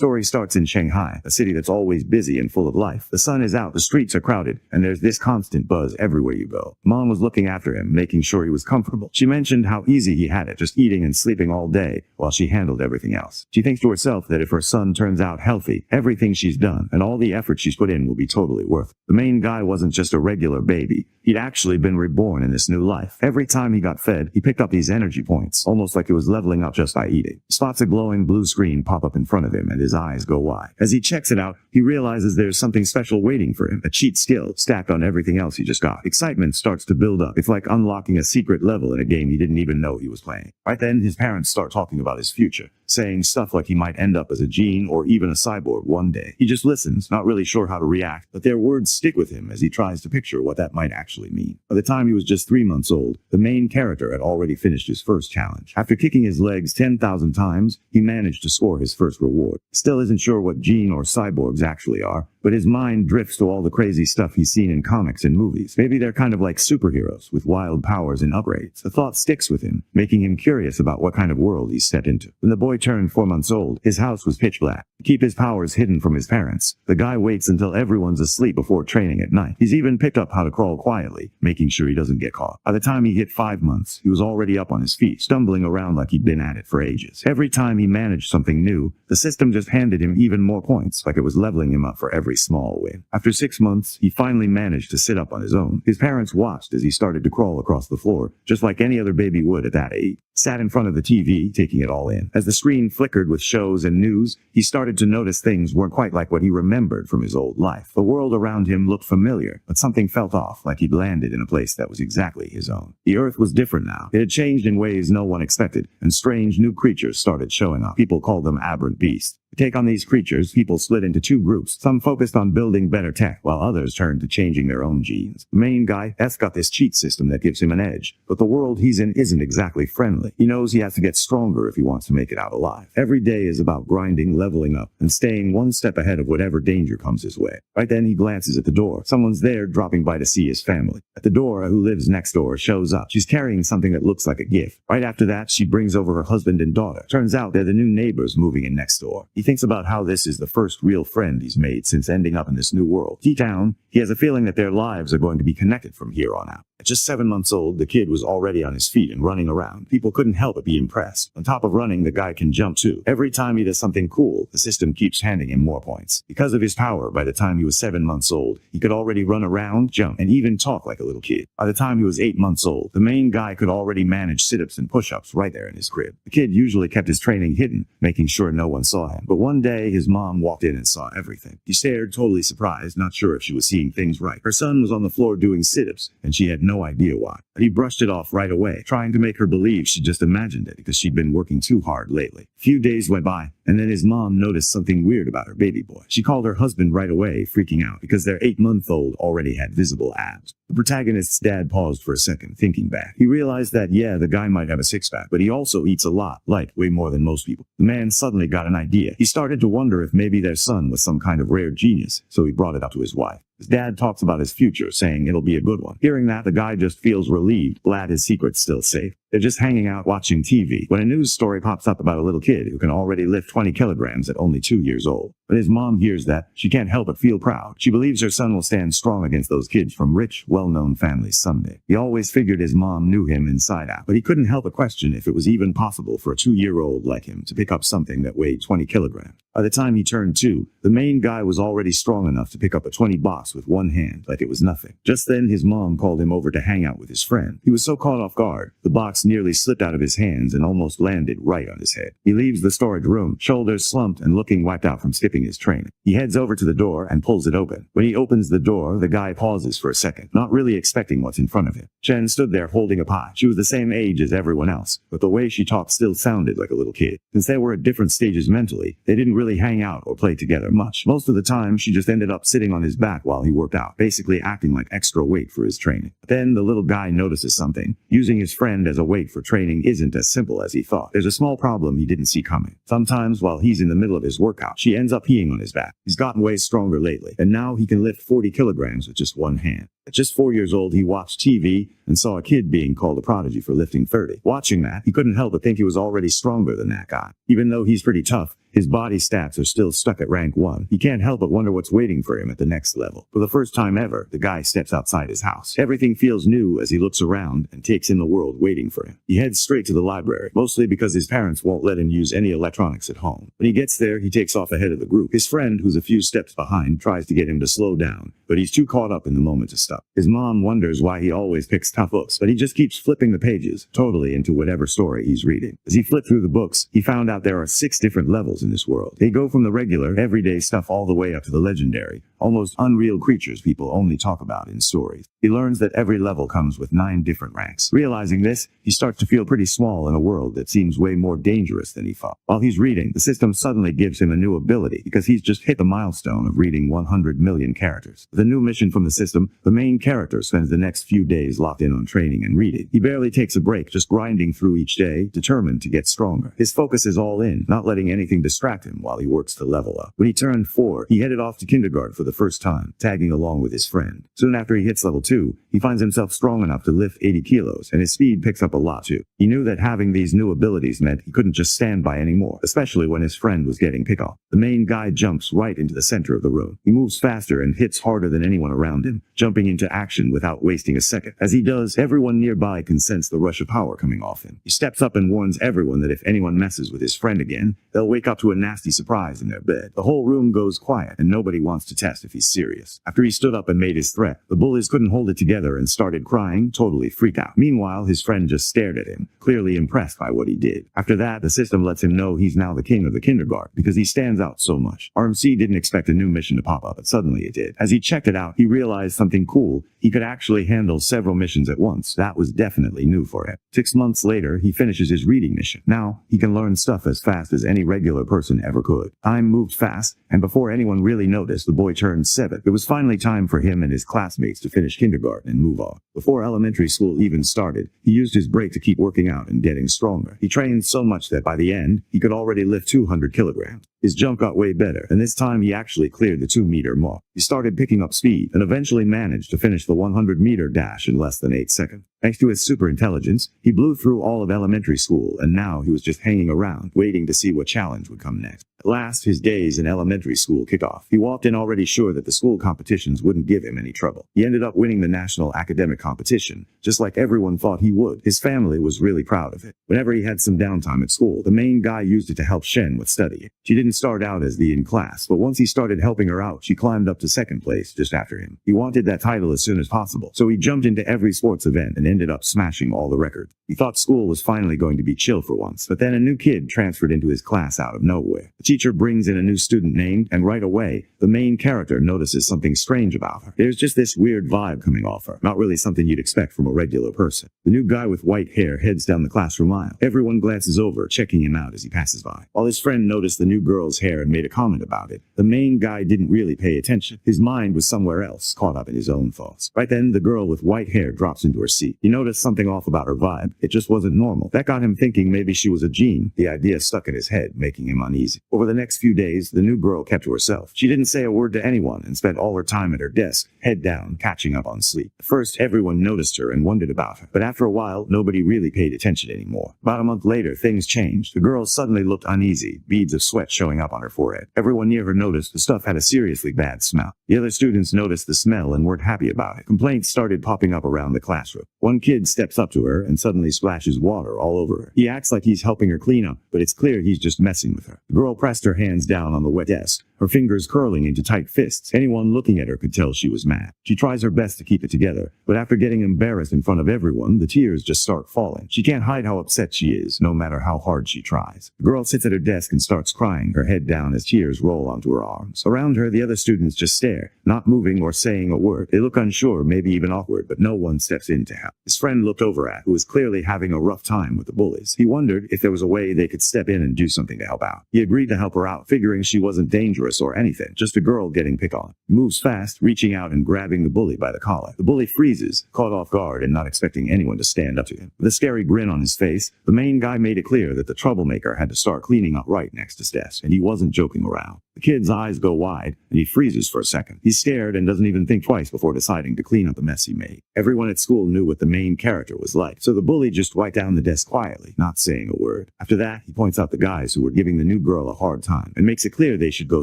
story starts in Shanghai, a city that's always busy and full of life. The sun is out, the streets are crowded, and there's this constant buzz everywhere you go. Mom was looking after him, making sure he was comfortable. She mentioned how easy he had it, just eating and sleeping all day, while she handled everything else. She thinks to herself that if her son turns out healthy, everything she's done and all the effort she's put in will be totally worth it. The main guy wasn't just a regular baby. He'd actually been reborn in this new life. Every time he got fed, he picked up these energy points, almost like it was leveling up just by eating. He spots a glowing blue screen pop up in front of him, and his eyes go wide. As he checks it out, he realizes there's something special waiting for him, a cheat skill stacked on everything else he just got. Excitement starts to build up. It's like unlocking a secret level in a game he didn't even know he was playing. Right then, his parents start talking about his future, saying stuff like he might end up as a gene or even a cyborg one day. He just listens, not really sure how to react, but their words stick with him as he tries to picture what that might actually mean. By the time he was just 3 months old, the main character had already finished his first challenge. After kicking his legs 10,000 times, he managed to score his first reward. Still isn't sure what gene or cyborgs actually are, but his mind drifts to all the crazy stuff he's seen in comics and movies. Maybe they're kind of like superheroes with wild powers and upgrades. The thought sticks with him, making him curious about what kind of world he's stepped into. When the boy turned 4 months old, his house was pitch black. To keep his powers hidden from his parents, the guy waits until everyone's asleep before training at night. He's even picked up how to crawl quietly, making sure he doesn't get caught. By the time he hit 5 months, he was already up on his feet, stumbling around like he'd been at it for ages. Every time he managed something new, the system just handed him even more points, like it was leveling him up for every small win. After 6 months, he finally managed to sit up on his own. His parents watched as he started to crawl across the floor, just like any other baby would at that age. Sat in front of the TV, taking it all in. As the screen flickered with shows and news, he started to notice things weren't quite like what he remembered from his old life. The world around him looked familiar, but something felt off, like he'd landed in a place that was exactly his own. The earth was different now. It had changed in ways no one expected, and strange new creatures started showing up. People called them aberrant beasts. To take on these creatures, people split into two groups. Some focused on building better tech, while others turned to changing their own genes. The main guy, S's got this cheat system that gives him an edge, but the world he's in isn't exactly friendly. He knows he has to get stronger if he wants to make it out alive. Every day is about grinding, leveling up, and staying one step ahead of whatever danger comes his way. Right then, he glances at the door. Someone's there, dropping by to see his family. At the door, who lives next door, shows up. She's carrying something that looks like a gift. Right after that, she brings over her husband and daughter. Turns out they're the new neighbors moving in next door. He thinks about how this is the first real friend he's made since ending up in this new world. Deep down, he has a feeling that their lives are going to be connected from here on out. At just 7 months old, the kid was already on his feet and running around. People couldn't help but be impressed. On top of running, the guy can jump too. Every time he does something cool, the system keeps handing him more points. Because of his power, by the time he was 7 months old, he could already run around, jump, and even talk like a little kid. By the time he was 8 months old, the main guy could already manage sit-ups and push-ups right there in his crib. The kid usually kept his training hidden, making sure no one saw him. But one day, his mom walked in and saw everything. She stared, totally surprised, not sure if she was seeing things right. Her son was on the floor doing sit-ups, and she had no idea why. But he brushed it off right away, trying to make her believe she just imagined it because she'd been working too hard lately. A few days went by, and then his mom noticed something weird about her baby boy. She called her husband right away, freaking out because their 8-month-old already had visible abs. The protagonist's dad paused for a second, thinking back. He realized that, yeah, the guy might have a six-pack, but he also eats a lot, like way more than most people. The man suddenly got an idea. He started to wonder if maybe their son was some kind of rare genius, so he brought it up to his wife. His dad talks about his future, saying it'll be a good one. Hearing that, the guy just feels relieved, glad his secret's still safe. They're just hanging out watching TV when a news story pops up about a little kid who can already lift 20 kilograms at only 2 years old. When his mom hears that, she can't help but feel proud. She believes her son will stand strong against those kids from rich, well-known families someday. He always figured his mom knew him inside out, but he couldn't help but question if it was even possible for a 2-year-old like him to pick up something that weighed 20 kilograms. By the time he turned 2, the main guy was already strong enough to pick up a 20 box with one hand, like it was nothing. Just then, his mom called him over to hang out with his friend. He was so caught off guard, the box nearly slipped out of his hands and almost landed right on his head. He leaves the storage room, shoulders slumped and looking wiped out from skipping his training. He heads over to the door and pulls it open. When he opens the door, the guy pauses for a second, not really expecting what's in front of him. Chen stood there holding a pie. She was the same age as everyone else, but the way she talked still sounded like a little kid. Since they were at different stages mentally, they didn't really hang out or play together much. Most of the time, she just ended up sitting on his back while he worked out, basically acting like extra weight for his training. But then the little guy notices something. Using his friend as a weight for training isn't as simple as he thought. There's a small problem he didn't see coming. Sometimes while he's in the middle of his workout, she ends up peeing on his back. He's gotten way stronger lately, and now he can lift 40 kilograms with just one hand. At just 4 years old, he watched TV and saw a kid being called a prodigy for lifting 30. Watching that, he couldn't help but think he was already stronger than that guy. Even though he's pretty tough, His body stats are still stuck at rank 1. He can't help but wonder what's waiting for him at the next level. For the first time ever, the guy steps outside his house. Everything feels new as he looks around and takes in the world waiting for him. He heads straight to the library, mostly because his parents won't let him use any electronics at home. When he gets there, he takes off ahead of the group. His friend, who's a few steps behind, tries to get him to slow down, but he's too caught up in the moment to stop. His mom wonders why he always picks tough books, but he just keeps flipping the pages, totally into whatever story he's reading. As he flipped through the books, he found out there are 6 different levels in this world. They go from the regular, everyday stuff all the way up to the legendary, almost unreal creatures people only talk about in stories. He learns that every level comes with 9 different ranks. Realizing this, he starts to feel pretty small in a world that seems way more dangerous than he thought. While he's reading, the system suddenly gives him a new ability because he's just hit the milestone of reading 100 million characters. With a new mission from the system, the main character spends the next few days locked in on training and reading. He barely takes a break, just grinding through each day, determined to get stronger. His focus is all in, not letting anything distract him while he works to level up. When he turned 4, he headed off to kindergarten for the first time, tagging along with his friend. Soon after he hits level 2, he finds himself strong enough to lift 80 kilos, and his speed picks up a lot too. He knew that having these new abilities meant he couldn't just stand by anymore, especially when his friend was getting picked off. The main guy jumps right into the center of the room. He moves faster and hits harder than anyone around him, jumping into action without wasting a second. As he does, everyone nearby can sense the rush of power coming off him. He steps up and warns everyone that if anyone messes with his friend again, they'll wake up to a nasty surprise in their bed. The whole room goes quiet, and nobody wants to test if he's serious. After he stood up and made his threat, the bullies couldn't hold it together and started crying, totally freaked out. Meanwhile, his friend just stared at him, clearly impressed by what he did. After that, the system lets him know he's now the king of the kindergarten because he stands out so much. RMC didn't expect a new mission to pop up, but suddenly it did. As he checked it out, he realized something cool. He could actually handle several missions at once. That was definitely new for him. 6 months later, he finishes his reading mission. Now, he can learn stuff as fast as any regular person ever could. Time moved fast, and before anyone really noticed, the boy turned 7. It was finally time for him and his classmates to finish kindergarten and move on. Before elementary school even started, he used his break to keep working out and getting stronger. He trained so much that by the end, he could already lift 200 kilograms. His jump got way better, and this time he actually cleared the 2-meter mark. He started picking up speed, and eventually managed to finish the 100-meter dash in less than 8 seconds. Thanks to his super intelligence, he blew through all of elementary school, and now he was just hanging around, waiting to see what challenge would come next. At last, his days in elementary school kicked off. He walked in already sure that the school competitions wouldn't give him any trouble. He ended up winning the national academic competition, just like everyone thought he would. His family was really proud of it. Whenever he had some downtime at school, the main guy used it to help Shen with studying. She didn't start out as the in class, but once he started helping her out, she climbed up to 2nd place just after him. He wanted that title as soon as possible, so he jumped into every sports event and ended up smashing all the records. He thought school was finally going to be chill for once, but then a new kid transferred into his class out of nowhere. The teacher brings in a new student named, and right away, the main character notices something strange about her. There's just this weird vibe coming off her, not really something you'd expect from a regular person. The new guy with white hair heads down the classroom aisle. Everyone glances over, checking him out as he passes by. While his friend noticed the new girl's hair and made a comment about it, the main guy didn't really pay attention. His mind was somewhere else, caught up in his own thoughts. Right then, the girl with white hair drops into her seat. He noticed something off about her vibe. It just wasn't normal. That got him thinking maybe she was a gene. The idea stuck in his head, making him uneasy. Over the next few days, the new girl kept to herself. She didn't say a word to anyone and spent all her time at her desk, head down, catching up on sleep. At first, everyone noticed her and wondered about her, but after a while, nobody really paid attention anymore. About a month later, things changed. The girl suddenly looked uneasy, beads of sweat showing up on her forehead. Everyone near her noticed the stuff had a seriously bad smell. The other students noticed the smell and weren't happy about it. Complaints started popping up around the classroom. One kid steps up to her and suddenly splashes water all over her. He acts like he's helping her clean up, but it's clear he's just messing with her. The girl pressed her hands down on the wet desk, her fingers curling into tight fists. Anyone looking at her could tell she was mad. She tries her best to keep it together, but after getting embarrassed in front of everyone, the tears just start falling. She can't hide how upset she is, no matter how hard she tries. The girl sits at her desk and starts crying, her head down as tears roll onto her arms. Around her, the other students just stare, not moving or saying a word. They look unsure, maybe even awkward, but no one steps in to help. His friend looked over at, who was clearly having a rough time with the bullies. He wondered if there was a way they could step in and do something to help out. He agreed to help her out, figuring she wasn't dangerous or anything, just a girl getting picked on. He moves fast, reaching out and grabbing the bully by the collar. The bully freezes, caught off guard and not expecting anyone to stand up to him. With a scary grin on his face, the main guy made it clear that the troublemaker had to start cleaning up right next to his desk, and he wasn't joking around. The kid's eyes go wide, and he freezes for a second. He's scared and doesn't even think twice before deciding to clean up the mess he made. Everyone at school knew what the main character was like, so the bully just wiped down the desk quietly, not saying a word. After that, he points out the guys who were giving the new girl a hard time, and makes it clear they should go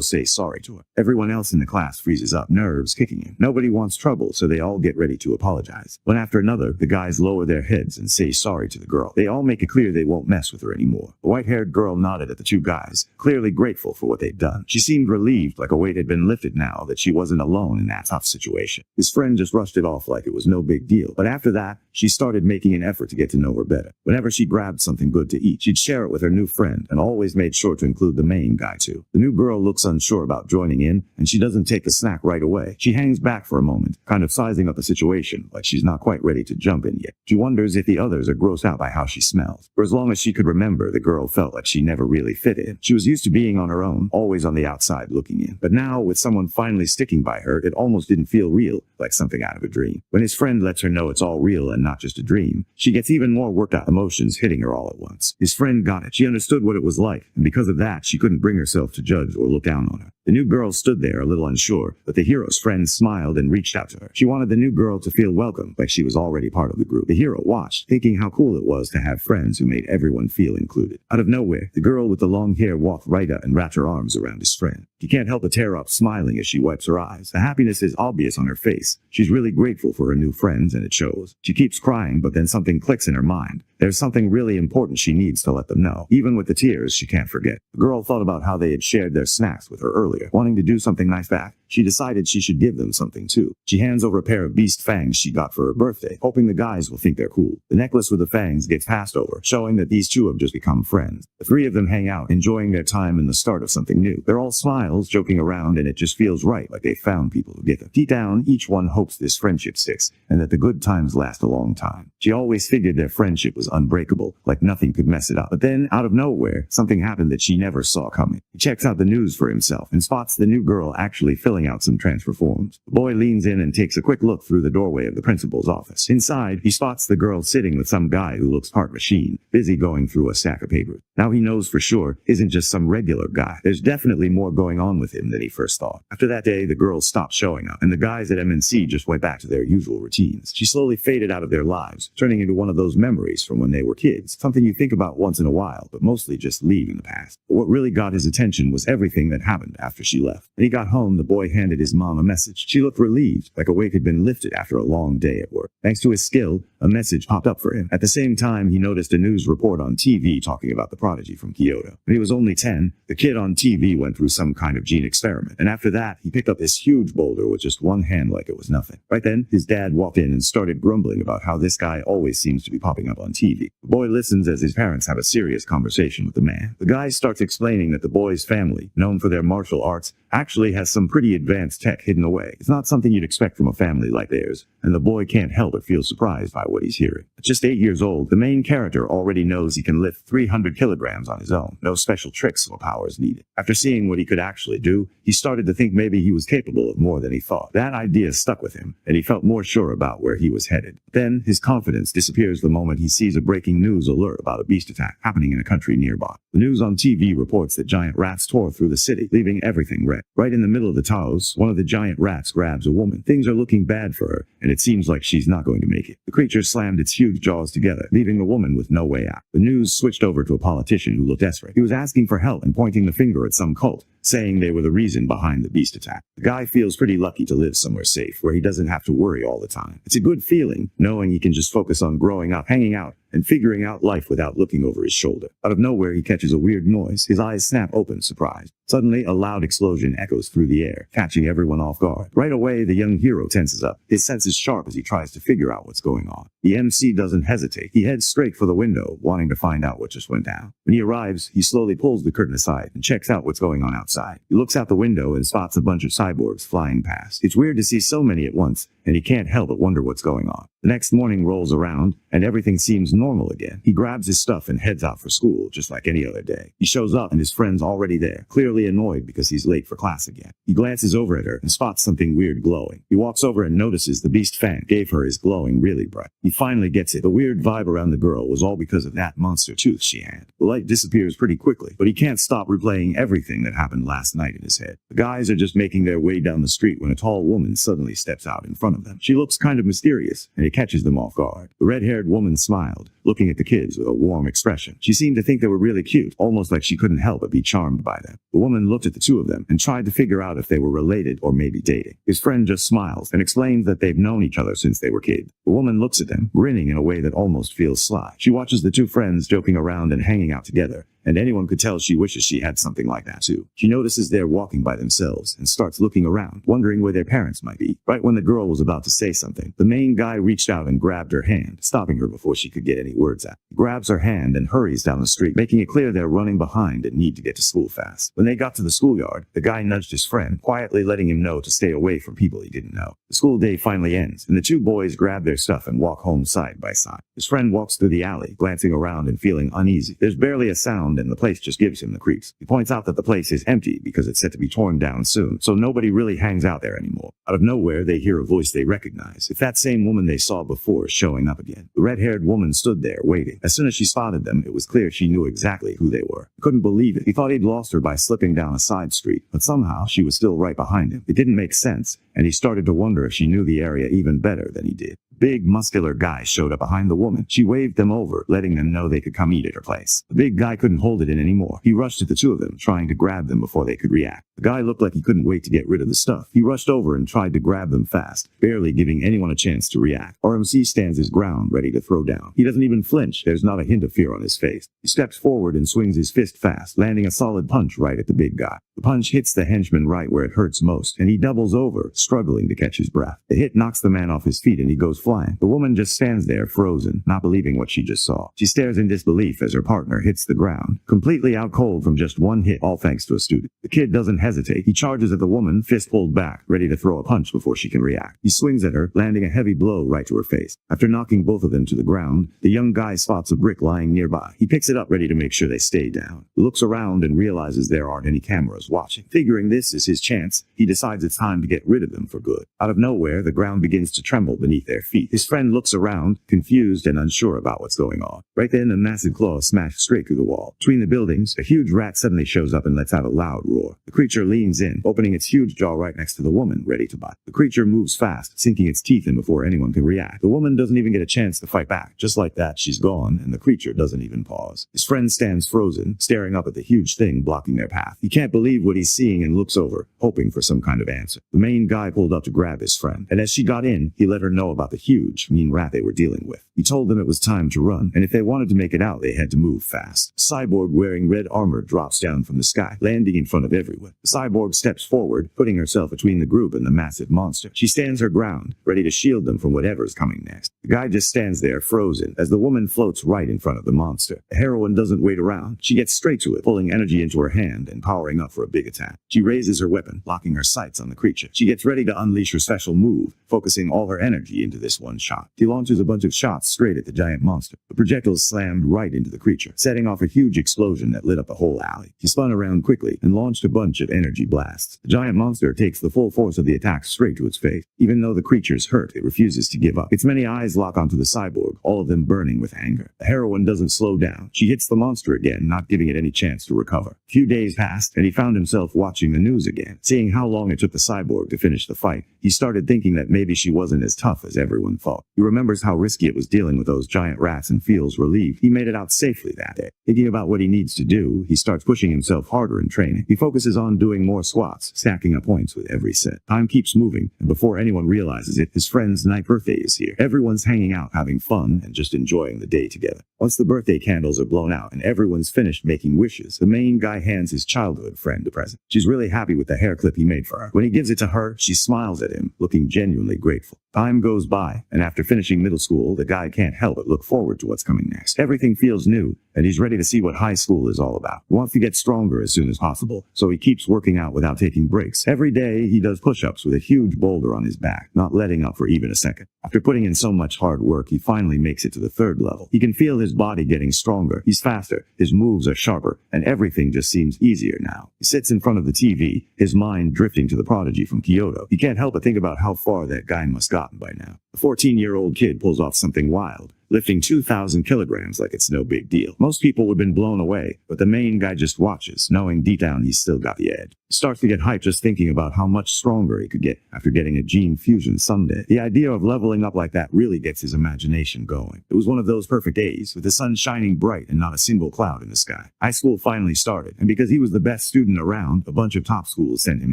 say sorry to her. Everyone else in the class freezes up, nerves kicking in. Nobody wants trouble, so they all get ready to apologize. One after another, the guys lower their heads and say sorry to the girl. They all make it clear they won't mess with her anymore. The white-haired girl nodded at the two guys, clearly grateful for what they'd done. She seemed relieved, like a weight had been lifted now that she wasn't alone in that tough situation. His friend just rushed it off like it was no big deal, but after that, she started making an effort to get to know her better. Whenever she grabbed something good to eat, she'd share it with her new friend, and always made sure to include the main guy too. The new girl looks unsure about joining in, and she doesn't take the snack right away. She hangs back for a moment, kind of sizing up the situation, like she's not quite ready to jump in yet. She wonders if the others are grossed out by how she smells. For as long as she could remember, the girl felt like she never really fit in. She was used to being on her own, always on the outside looking in. But now, with someone finally sticking by her, it almost didn't feel real, like something out of a dream. When his friend lets her know it's all real and not just a dream, she gets even more worked out, emotions hitting her all at once. His friend got it. She understood what it was like, and because of that, she couldn't bring herself to judge or look down on her. The new girl stood there a little unsure, but the hero's friend smiled and reached out to her. She wanted the new girl to feel welcome, like she was already part of the group. The hero watched, thinking how cool it was to have friends who made everyone feel included. Out of nowhere, the girl with the long hair walked right up and wrapped her arms around his friend. He can't help but tear up, smiling as she wipes her eyes. The happiness is obvious on her face. She's really grateful for her new friends, and it shows. She keeps crying, but then something clicks in her mind. There's something really important she needs to let them know. Even with the tears, she can't forget. The girl thought about how they had shared their snacks with her earlier. Wanting to do something nice back, she decided she should give them something too. She hands over a pair of beast fangs she got for her birthday, hoping the guys will think they're cool. The necklace with the fangs gets passed over, showing that these two have just become friends. The three of them hang out, enjoying their time and the start of something new. They're all smiles, joking around, and it just feels right, like they found people who get them. Deep down, each one hopes this friendship sticks, and that the good times last a long time. She always figured their friendship was unbreakable, like nothing could mess it up. But then, out of nowhere, something happened that she never saw coming. He checks out the news for himself, and spots the new girl actually filling out some transfer forms. The boy leans in and takes a quick look through the doorway of the principal's office. Inside, he spots the girl sitting with some guy who looks part machine, busy going through a stack of papers. Now he knows for sure isn't just some regular guy. There's definitely more going on with him than he first thought. After that day, the girls stopped showing up, and the guys at MNC just went back to their usual routines. She slowly faded out of their lives, turning into one of those memories from when they were kids. Something you think about once in a while, but mostly just leave in the past. But what really got his attention was everything that happened after she left. When he got home, the boy handed his mom a message. She looked relieved, like a weight had been lifted after a long day at work. Thanks to his skill, a message popped up for him. At the same time, he noticed a news report on TV talking about the prodigy from Kyoto. When he was only 10, the kid on TV went through some kind of gene experiment, and after that, he picked up this huge boulder with just one hand like it was nothing. Right then, his dad walked in and started grumbling about how this guy always seems to be popping up on TV. The boy listens as his parents have a serious conversation with the man. The guy starts explaining that the boy's family, known for their martial arts, actually has some pretty advanced tech hidden away. It's not something you'd expect from a family like theirs, and the boy can't help but feel surprised by what he's hearing. At just 8 years old, the main character already knows he can lift 300 kilograms on his own. No special tricks or powers needed. After seeing what he could actually do, he started to think maybe he was capable of more than he thought. That idea stuck with him, and he felt more sure about where he was headed. Then, his confidence disappears the moment he sees a breaking news alert about a beast attack happening in a country nearby. The news on TV reports that giant rats tore through the city, leaving everything red. Right in the middle of the Taos, one of the giant rats grabs a woman. Things are looking bad for her, and it seems like she's not going to make it. The creature slammed its huge jaws together, leaving the woman with no way out. The news switched over to a politician who looked desperate. He was asking for help and pointing the finger at some cult, saying they were the reason behind the beast attack. The guy feels pretty lucky to live somewhere safe, where he doesn't have to worry all the time. It's a good feeling, knowing he can just focus on growing up, hanging out, and figuring out life without looking over his shoulder. Out of nowhere, he catches a weird noise. His eyes snap open, surprised. Suddenly, a loud explosion echoes through the air, catching everyone off guard. Right away, the young hero tenses up, his senses sharp as he tries to figure out what's going on. The MC doesn't hesitate. He heads straight for the window, wanting to find out what just went down. When he arrives, he slowly pulls the curtain aside and checks out what's going on outside. He looks out the window and spots a bunch of cyborgs flying past. It's weird to see so many at once, and he can't help but wonder what's going on. The next morning rolls around, and everything seems normal again. He grabs his stuff and heads out for school, just like any other day. He shows up, and his friend's already there, clearly annoyed because he's late for class again. He glances over at her and spots something weird glowing. He walks over and notices the beast fan gave her his glowing really bright. He finally gets it. The weird vibe around the girl was all because of that monster tooth she had. The light disappears pretty quickly, but he can't stop replaying everything that happened last night in his head. The guys are just making their way down the street when a tall woman suddenly steps out in front of them. She looks kind of mysterious, and it catches them off guard. The red-haired woman smiled, looking at the kids with a warm expression. She seemed to think they were really cute, almost like she couldn't help but be charmed by them. The woman looked at the two of them and tried to figure out if they were related or maybe dating. His friend just smiles and explains that they've known each other since they were kids. The woman looks at them, grinning in a way that almost feels sly. She watches the two friends joking around and hanging out together, and anyone could tell she wishes she had something like that too. She notices they're walking by themselves and starts looking around, wondering where their parents might be. Right when the girl was about to say something, the main guy reached out and grabbed her hand, stopping her before she could get any words out. He grabs her hand and hurries down the street, making it clear they're running behind and need to get to school fast. When they got to the schoolyard, the guy nudged his friend, quietly letting him know to stay away from people he didn't know. The school day finally ends, and the two boys grab their stuff and walk home side by side. His friend walks through the alley, glancing around and feeling uneasy. There's barely a sound, and the place just gives him the creeps. He points out that the place is empty because it's set to be torn down soon, so nobody really hangs out there anymore. Out of nowhere, they hear a voice they recognize. It's that same woman they saw before showing up again. The red-haired woman stood there, waiting. As soon as she spotted them, it was clear she knew exactly who they were. He couldn't believe it. He thought he'd lost her by slipping down a side street, but somehow she was still right behind him. It didn't make sense, and he started to wonder if she knew the area even better than he did. Big, muscular guy showed up behind the woman. She waved them over, letting them know they could come eat at her place. The big guy couldn't hold it in anymore. He rushed at the two of them, trying to grab them before they could react. The guy looked like he couldn't wait to get rid of the stuff. He rushed over and tried to grab them fast, barely giving anyone a chance to react. RMC stands his ground, ready to throw down. He doesn't even flinch. There's not a hint of fear on his face. He steps forward and swings his fist fast, landing a solid punch right at the big guy. The punch hits the henchman right where it hurts most, and he doubles over, struggling to catch his breath. The hit knocks the man off his feet and he goes flying. The woman just stands there, frozen, not believing what she just saw. She stares in disbelief as her partner hits the ground, completely out cold from just one hit, all thanks to a student. The kid doesn't hesitate. He charges at the woman, fist pulled back, ready to throw a punch before she can react. He swings at her, landing a heavy blow right to her face. After knocking both of them to the ground, the young guy spots a brick lying nearby. He picks it up, ready to make sure they stay down. He looks around and realizes there aren't any cameras watching. Figuring this is his chance, he decides it's time to get rid of them for good. Out of nowhere, the ground begins to tremble beneath their feet. His friend looks around, confused and unsure about what's going on. Right then, a massive claw smashed straight through the wall. Between the buildings, a huge rat suddenly shows up and lets out a loud roar. The creature leans in, opening its huge jaw right next to the woman, ready to bite. The creature moves fast, sinking its teeth in before anyone can react. The woman doesn't even get a chance to fight back. Just like that, she's gone, and the creature doesn't even pause. His friend stands frozen, staring up at the huge thing blocking their path. He can't believe what he's seeing and looks over, hoping for some kind of answer. The main guy pulled up to grab his friend, and as she got in, he let her know about the huge, mean rat they were dealing with. He told them it was time to run, and if they wanted to make it out, they had to move fast. A cyborg wearing red armor drops down from the sky, landing in front of everyone. The cyborg steps forward, putting herself between the group and the massive monster. She stands her ground, ready to shield them from whatever's coming next. The guy just stands there, frozen, as the woman floats right in front of the monster. The heroine doesn't wait around. She gets straight to it, pulling energy into her hand and powering up for a big attack. She raises her weapon, locking her sights on the creature. She gets ready to unleash her special move, focusing all her energy into this one shot. She launches a bunch of shots straight at the giant monster. The projectiles slammed right into the creature, setting off a huge explosion that lit up the whole alley. She spun around quickly and launched a bunch of energy blasts. The giant monster takes the full force of the attack straight to its face. Even though the creature's hurt, it refuses to give up. Its many eyes lock onto the cyborg, all of them burning with anger. The heroine doesn't slow down. She hits the monster again, not giving it any chance to recover. A few days passed, and he found himself watching the news again. Seeing how long it took the cyborg to finish the fight, he started thinking that maybe she wasn't as tough as everyone thought. He remembers how risky it was dealing with those giant rats and feels relieved he made it out safely that day. Thinking about what he needs to do, he starts pushing himself harder in training. He focuses on doing more squats, stacking up points with every set. Time keeps moving, and before anyone realizes it, his friend's 9th birthday is here. Everyone's hanging out, having fun, and just enjoying the day together. Once the birthday candles are blown out and everyone's finished making wishes, the main guy hands his childhood friend a present. She's really happy with the hair clip he made for her. When he gives it to her, she smiles at him, looking genuinely grateful. Time goes by, and after finishing middle school, the guy can't help but look forward to what's coming next. Everything feels new, and he's ready to see what high school is all about. He wants to get stronger as soon as possible, so he keeps working out without taking breaks. Every day, he does push-ups with a huge boulder on his back, not letting up for even a second. After putting in so much hard work, he finally makes it to the 3rd level. He can feel his body getting stronger. He's faster, his moves are sharper, and everything just seems easier now. He sits in front of the TV, his mind drifting to the prodigy from Kyoto. He can't help but think about how far that guy must gotten by now. The 14-year-old kid pulls off something wild, lifting 2,000 kilograms like it's no big deal. Most people would have been blown away, but the main guy just watches, knowing deep down he's still got the edge. He starts to get hyped just thinking about how much stronger he could get after getting a gene fusion someday. The idea of leveling up like that really gets his imagination going. It was one of those perfect days, with the sun shining bright and not a single cloud in the sky. High school finally started, and because he was the best student around, a bunch of top schools sent him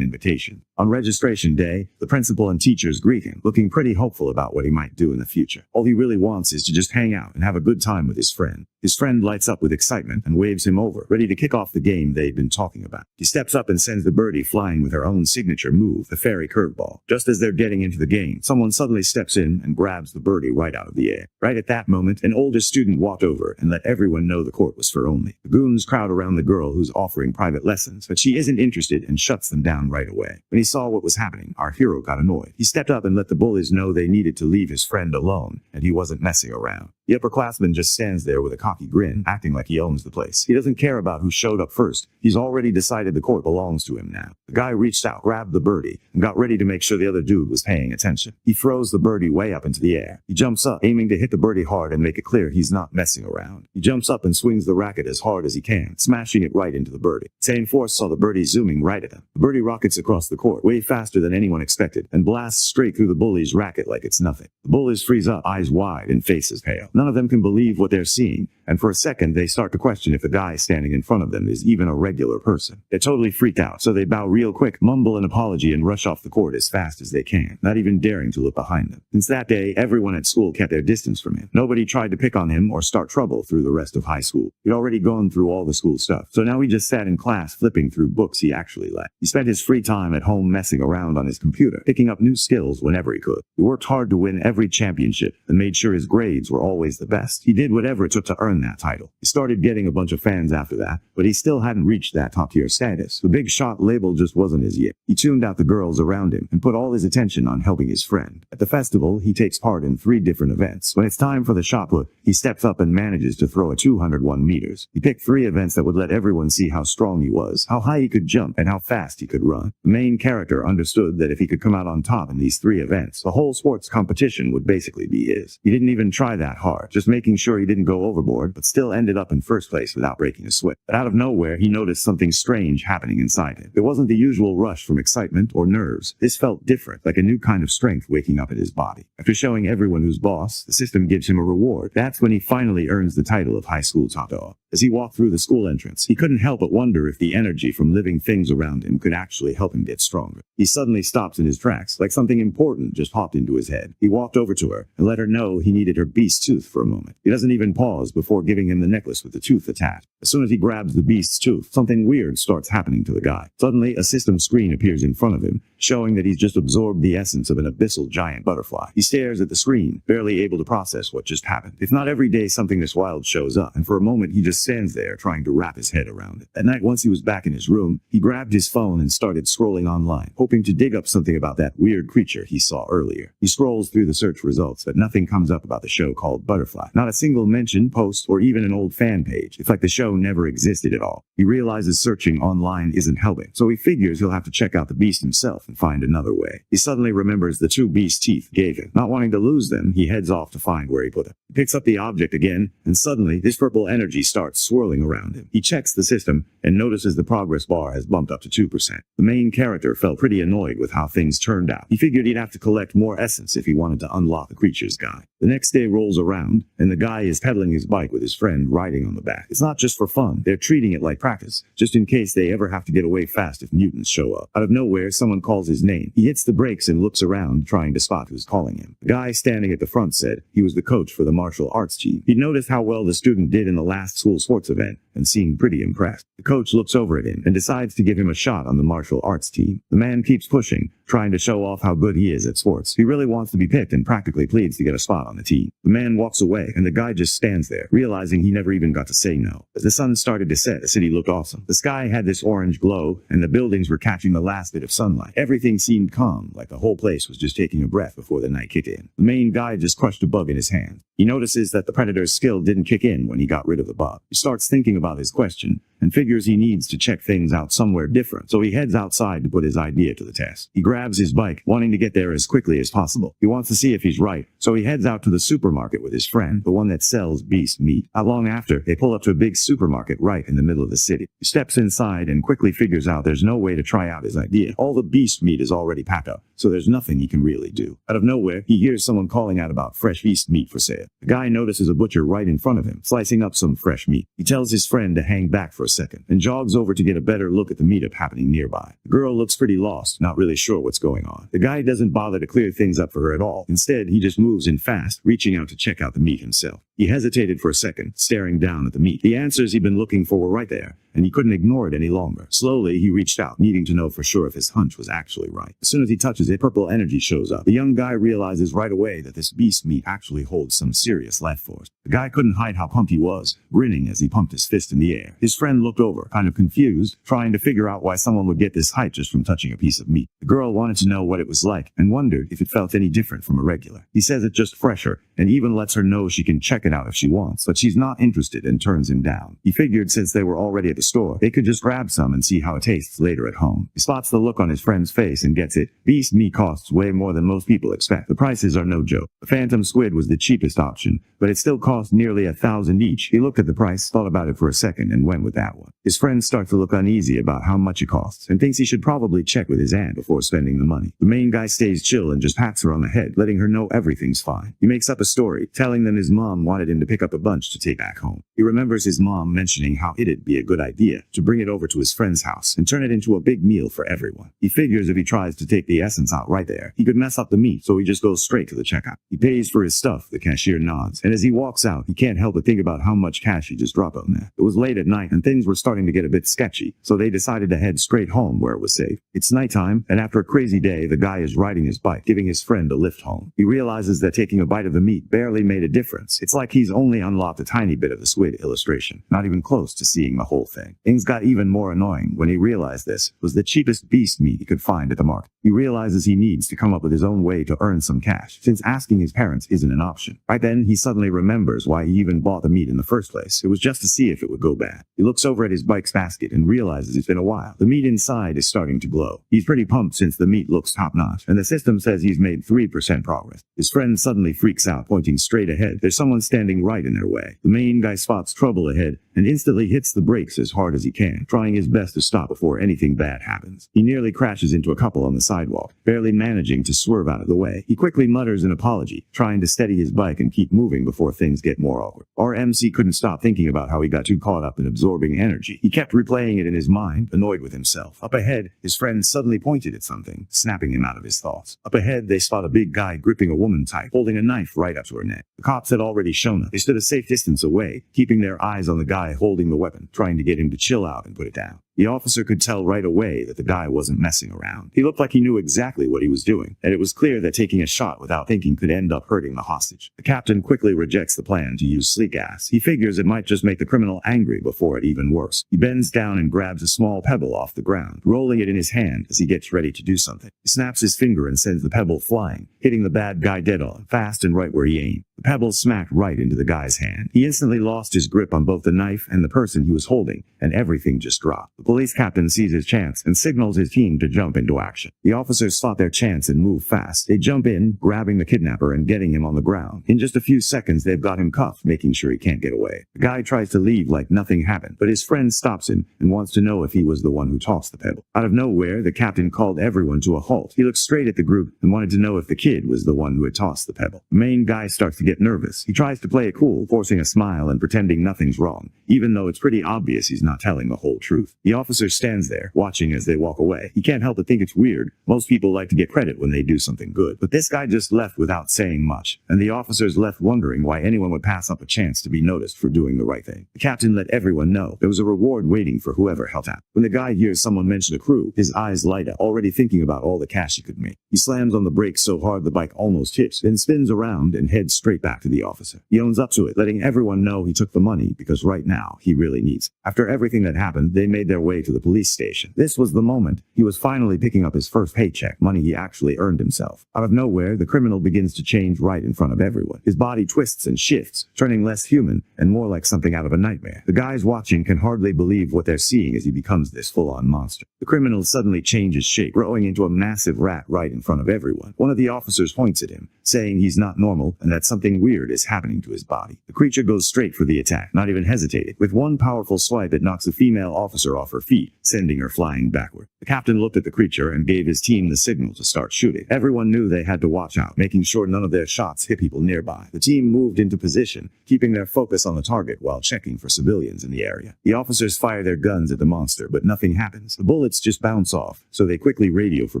invitations. On registration day, the principal and teachers greet him, looking pretty hopeful about what he might do in the future. All he really wants is to just hang out and have a good time with his friend. His friend lights up with excitement and waves him over, ready to kick off the game they'd been talking about. He steps up and sends the birdie flying with her own signature move, the fairy curveball. Just as they're getting into the game, someone suddenly steps in and grabs the birdie right out of the air. Right at that moment, an older student walked over and let everyone know the court was for only. The goons crowd around the girl who's offering private lessons, but she isn't interested and shuts them down right away. When he saw what was happening, our hero got annoyed. He stepped up and let the bullies know they needed to leave his friend alone, and he wasn't messing around. The upperclassman just stands there with a cocky grin, acting like he owns the place. He doesn't care about who showed up first. He's already decided the court belongs to him now. The guy reached out, grabbed the birdie, and got ready to make sure the other dude was paying attention. He throws the birdie way up into the air. He jumps up, aiming to hit the birdie hard and make it clear he's not messing around. He jumps up and swings the racket as hard as he can, smashing it right into the birdie. Same force saw the birdie zooming right at him. The birdie rockets across the court, way faster than anyone expected, and blasts straight through the bully's racket like it's nothing. The bullies freeze up, eyes wide and faces pale. None of them can believe what they're seeing, and for a second they start to question if the guy standing in front of them is even a regular person. They're totally freaked out, so they bow real quick, mumble an apology, and rush off the court as fast as they can, not even daring to look behind them. Since that day, everyone at school kept their distance from him. Nobody tried to pick on him or start trouble through the rest of high school. He'd already gone through all the school stuff, so now he just sat in class flipping through books he actually liked. He spent his free time at home messing around on his computer, picking up new skills whenever he could. He worked hard to win every championship and made sure his grades were always the best. He did whatever it took to earn that title. He started getting a bunch of fans after that, but he still hadn't reached that top-tier status. The big shot label just wasn't his yet. He tuned out the girls around him and put all his attention on helping his friend. At the festival, he takes part in 3 different events. When it's time for the shot put, he steps up and manages to throw a 201 meters. He picked 3 events that would let everyone see how strong he was, how high he could jump, and how fast he could run. The main character understood that if he could come out on top in these 3 events, the whole sports competition would basically be his. He didn't even try that hard, just making sure he didn't go overboard, but still ended up in first place without breaking a sweat. But out of nowhere, he noticed something strange happening inside him. It wasn't the usual rush from excitement or nerves. This felt different, like a new kind of strength waking up in his body. After showing everyone who's boss, the system gives him a reward. That's when he finally earns the title of high school top dog. As he walked through the school entrance, he couldn't help but wonder if the energy from living things around him could actually help him get stronger. He suddenly stops in his tracks, like something important just popped into his head. He walked over to her and let her know he needed her beast's tooth for a moment. He doesn't even pause before giving him the necklace with the tooth attached. As soon as he grabs the beast's tooth, something weird starts happening to the guy. Suddenly, a system screen appears in front of him, showing that he's just absorbed the essence of an abyssal giant butterfly. He stares at the screen, barely able to process what just happened. It's not every day something this wild shows up, and for a moment he just stands there trying to wrap his head around it. At night, once he was back in his room, he grabbed his phone and started scrolling online, hoping to dig up something about that weird creature he saw earlier. He scrolls through the search results, but nothing comes up about the show called Butterfly. Not a single mention, post, or even an old fan page. It's like the show never existed at all. He realizes searching online isn't helping, so he figures he'll have to check out the beast himself and find another way. He suddenly remembers the 2 beast teeth gave him. Not wanting to lose them, he heads off to find where he put them. He picks up the object again, and suddenly this purple energy starts swirling around him. He checks the system and notices the progress bar has bumped up to 2%. The main character felt pretty annoyed with how things turned out. He figured he'd have to collect more essence if he wanted to unlock the creature's guide. The next day rolls around, and the guy is pedaling his bike with his friend riding on the back. It's not just for fun. They're treating it like practice, just in case they ever have to get away fast if mutants show up. Out of nowhere, someone calls his name. He hits the brakes and looks around, trying to spot who's calling him. The guy standing at the front said he was the coach for the martial arts team. He'd noticed how well the student did in the last school sports event, and seemed pretty impressed. The coach looks over at him and decides to give him a shot on the martial arts team. The man keeps pushing, trying to show off how good he is at sports. He really wants to be picked and practically pleads to get a spot on the team. The man walks away, and the guy just stands there, realizing he never even got to say no. As the sun started to set, the city looked awesome. The sky had this orange glow, and the buildings were catching the last bit of sunlight. Everything seemed calm, like the whole place was just taking a breath before the night kicked in. The main guy just crushed a bug in his hand. He notices that the predator's skill didn't kick in when he got rid of the bug. He starts thinking about his question, and figures he needs to check things out somewhere different, so he heads outside to put his idea to the test. He grabs his bike, wanting to get there as quickly as possible. He wants to see if he's right, so he heads out to the supermarket with his friend, the one that sells beast meat. Not long after, they pull up to a big supermarket right in the middle of the city. He steps inside and quickly figures out there's no way to try out his idea. All the beast meat is already packed up, so there's nothing he can really do. Out of nowhere, he hears someone calling out about fresh beast meat for sale. The guy notices a butcher right in front of him, slicing up some fresh meat. He tells his friend to hang back for a second, and jogs over to get a better look at the meetup happening nearby. The girl looks pretty lost, not really sure what's going on. The guy doesn't bother to clear things up for her at all. Instead, he just moves in fast, reaching out to check out the meat himself. He hesitated for a second, staring down at the meat. The answers he'd been looking for were right there, and he couldn't ignore it any longer. Slowly, he reached out, needing to know for sure if his hunch was actually right. As soon as he touches it, purple energy shows up. The young guy realizes right away that this beast meat actually holds some serious life force. The guy couldn't hide how pumped he was, grinning as he pumped his fist in the air. His friend looked over, kind of confused, trying to figure out why someone would get this hype just from touching a piece of meat. The girl wanted to know what it was like, and wondered if it felt any different from a regular. He says it's just fresher, and even lets her know she can check it out if she wants, but she's not interested and turns him down. He figured since they were already at the store, they could just grab some and see how it tastes later at home. He spots the look on his friend's face and gets it. Beast meat costs way more than most people expect. The prices are no joke. The phantom squid was the cheapest option, but it still cost nearly $1,000 each. He looked at the price, thought about it for a second, and went with that one. His friends start to look uneasy about how much it costs, and thinks he should probably check with his aunt before spending the money. The main guy stays chill and just pats her on the head, letting her know everything's fine. He makes up a story, telling them his mom wanted him to pick up a bunch to take back home. He remembers his mom mentioning how it'd be a good idea to bring it over to his friend's house and turn it into a big meal for everyone. He figures if he tries to take the essence out right there, he could mess up the meat, so he just goes straight to the checkout. He pays for his stuff, the cashier nods, and as he walks out, he can't help but think about how much cash he just dropped on there. It was late at night, and things were starting to get a bit sketchy, so they decided to head straight home where it was safe. It's nighttime, and after a crazy day, the guy is riding his bike, giving his friend a lift home. He realizes that taking a bite of the meat barely made a difference. It's like he's only unlocked a tiny bit of the squid illustration, not even close to seeing the whole thing. Things got even more annoying when he realized this was the cheapest beast meat he could find at the market. He realizes he needs to come up with his own way to earn some cash, since asking his parents isn't an option. Right then, he suddenly remembers why he even bought the meat in the first place. It was just to see if it would go bad. He looks over at his bike's basket and realizes it's been a while. The meat inside is starting to glow. He's pretty pumped since the meat looks top-notch, and the system says he's made 3% progress. His friend suddenly freaks out, pointing straight ahead. There's someone standing right in their way. The main guy spots trouble ahead and instantly hits the brakes as hard as he can, trying his best to stop before anything bad happens. He nearly crashes into a couple on the sidewalk, barely managing to swerve out of the way. He quickly mutters an apology, trying to steady his bike and keep moving before things get more awkward. Our MC couldn't stop thinking about how he got too caught up in absorbing energy. He kept replaying it in his mind, annoyed with himself. Up ahead, his friend suddenly pointed at something, snapping him out of his thoughts. Up ahead, they spot a big guy gripping a woman tight, holding a knife right up to her neck. The cops had already shown up. They stood a safe distance away, keeping their eyes on the guy holding the weapon, trying to get him to chill out and put it down. The officer could tell right away that the guy wasn't messing around. He looked like he knew exactly what he was doing, and it was clear that taking a shot without thinking could end up hurting the hostage. The captain quickly rejects the plan to use sleek gas. He figures it might just make the criminal angry before it even works. He bends down and grabs a small pebble off the ground, rolling it in his hand as he gets ready to do something. He snaps his finger and sends the pebble flying, hitting the bad guy dead on, fast and right where he aimed. The pebble smacked right into the guy's hand. He instantly lost his grip on both the knife and the person he was holding, and everything just dropped. The police captain sees his chance and signals his team to jump into action. The officers spot their chance and move fast. They jump in, grabbing the kidnapper and getting him on the ground. In just a few seconds, they've got him cuffed, making sure he can't get away. The guy tries to leave like nothing happened, but his friend stops him and wants to know if he was the one who tossed the pebble. Out of nowhere, the captain called everyone to a halt. He looked straight at the group and wanted to know if the kid was the one who had tossed the pebble. The main guy starts to get nervous. He tries to play it cool, forcing a smile and pretending nothing's wrong, even though it's pretty obvious he's not telling the whole truth. The officer stands there, watching as they walk away. He can't help but think it's weird. Most people like to get credit when they do something good, but this guy just left without saying much, and the officer's left wondering why anyone would pass up a chance to be noticed for doing the right thing. The captain let everyone know there was a reward waiting for whoever helped out. When the guy hears someone mention a crew, his eyes light up, already thinking about all the cash he could make. He slams on the brakes so hard the bike almost hits, then spins around and heads straight back to the officer. He owns up to it, letting everyone know he took the money because right now he really needs it. After everything that happened, they made their way to the police station. This was the moment he was finally picking up his first paycheck, money he actually earned himself. Out of nowhere, the criminal begins to change right in front of everyone. His body twists and shifts, turning less human and more like something out of a nightmare. The guys watching can hardly believe what they're seeing as he becomes this full-on monster. The criminal suddenly changes shape, growing into a massive rat right in front of everyone. One of the officers points at him, saying he's not normal and that something weird is happening to his body. The creature goes straight for the attack, not even hesitating. With one powerful swipe, it knocks the female officer off her feet, sending her flying backward. The captain looked at the creature and gave his team the signal to start shooting. Everyone knew they had to watch out, making sure none of their shots hit people nearby. The team moved into position, keeping their focus on the target while checking for civilians in the area. The officers fire their guns at the monster, but nothing happens. The bullets just bounce off, so they quickly radio for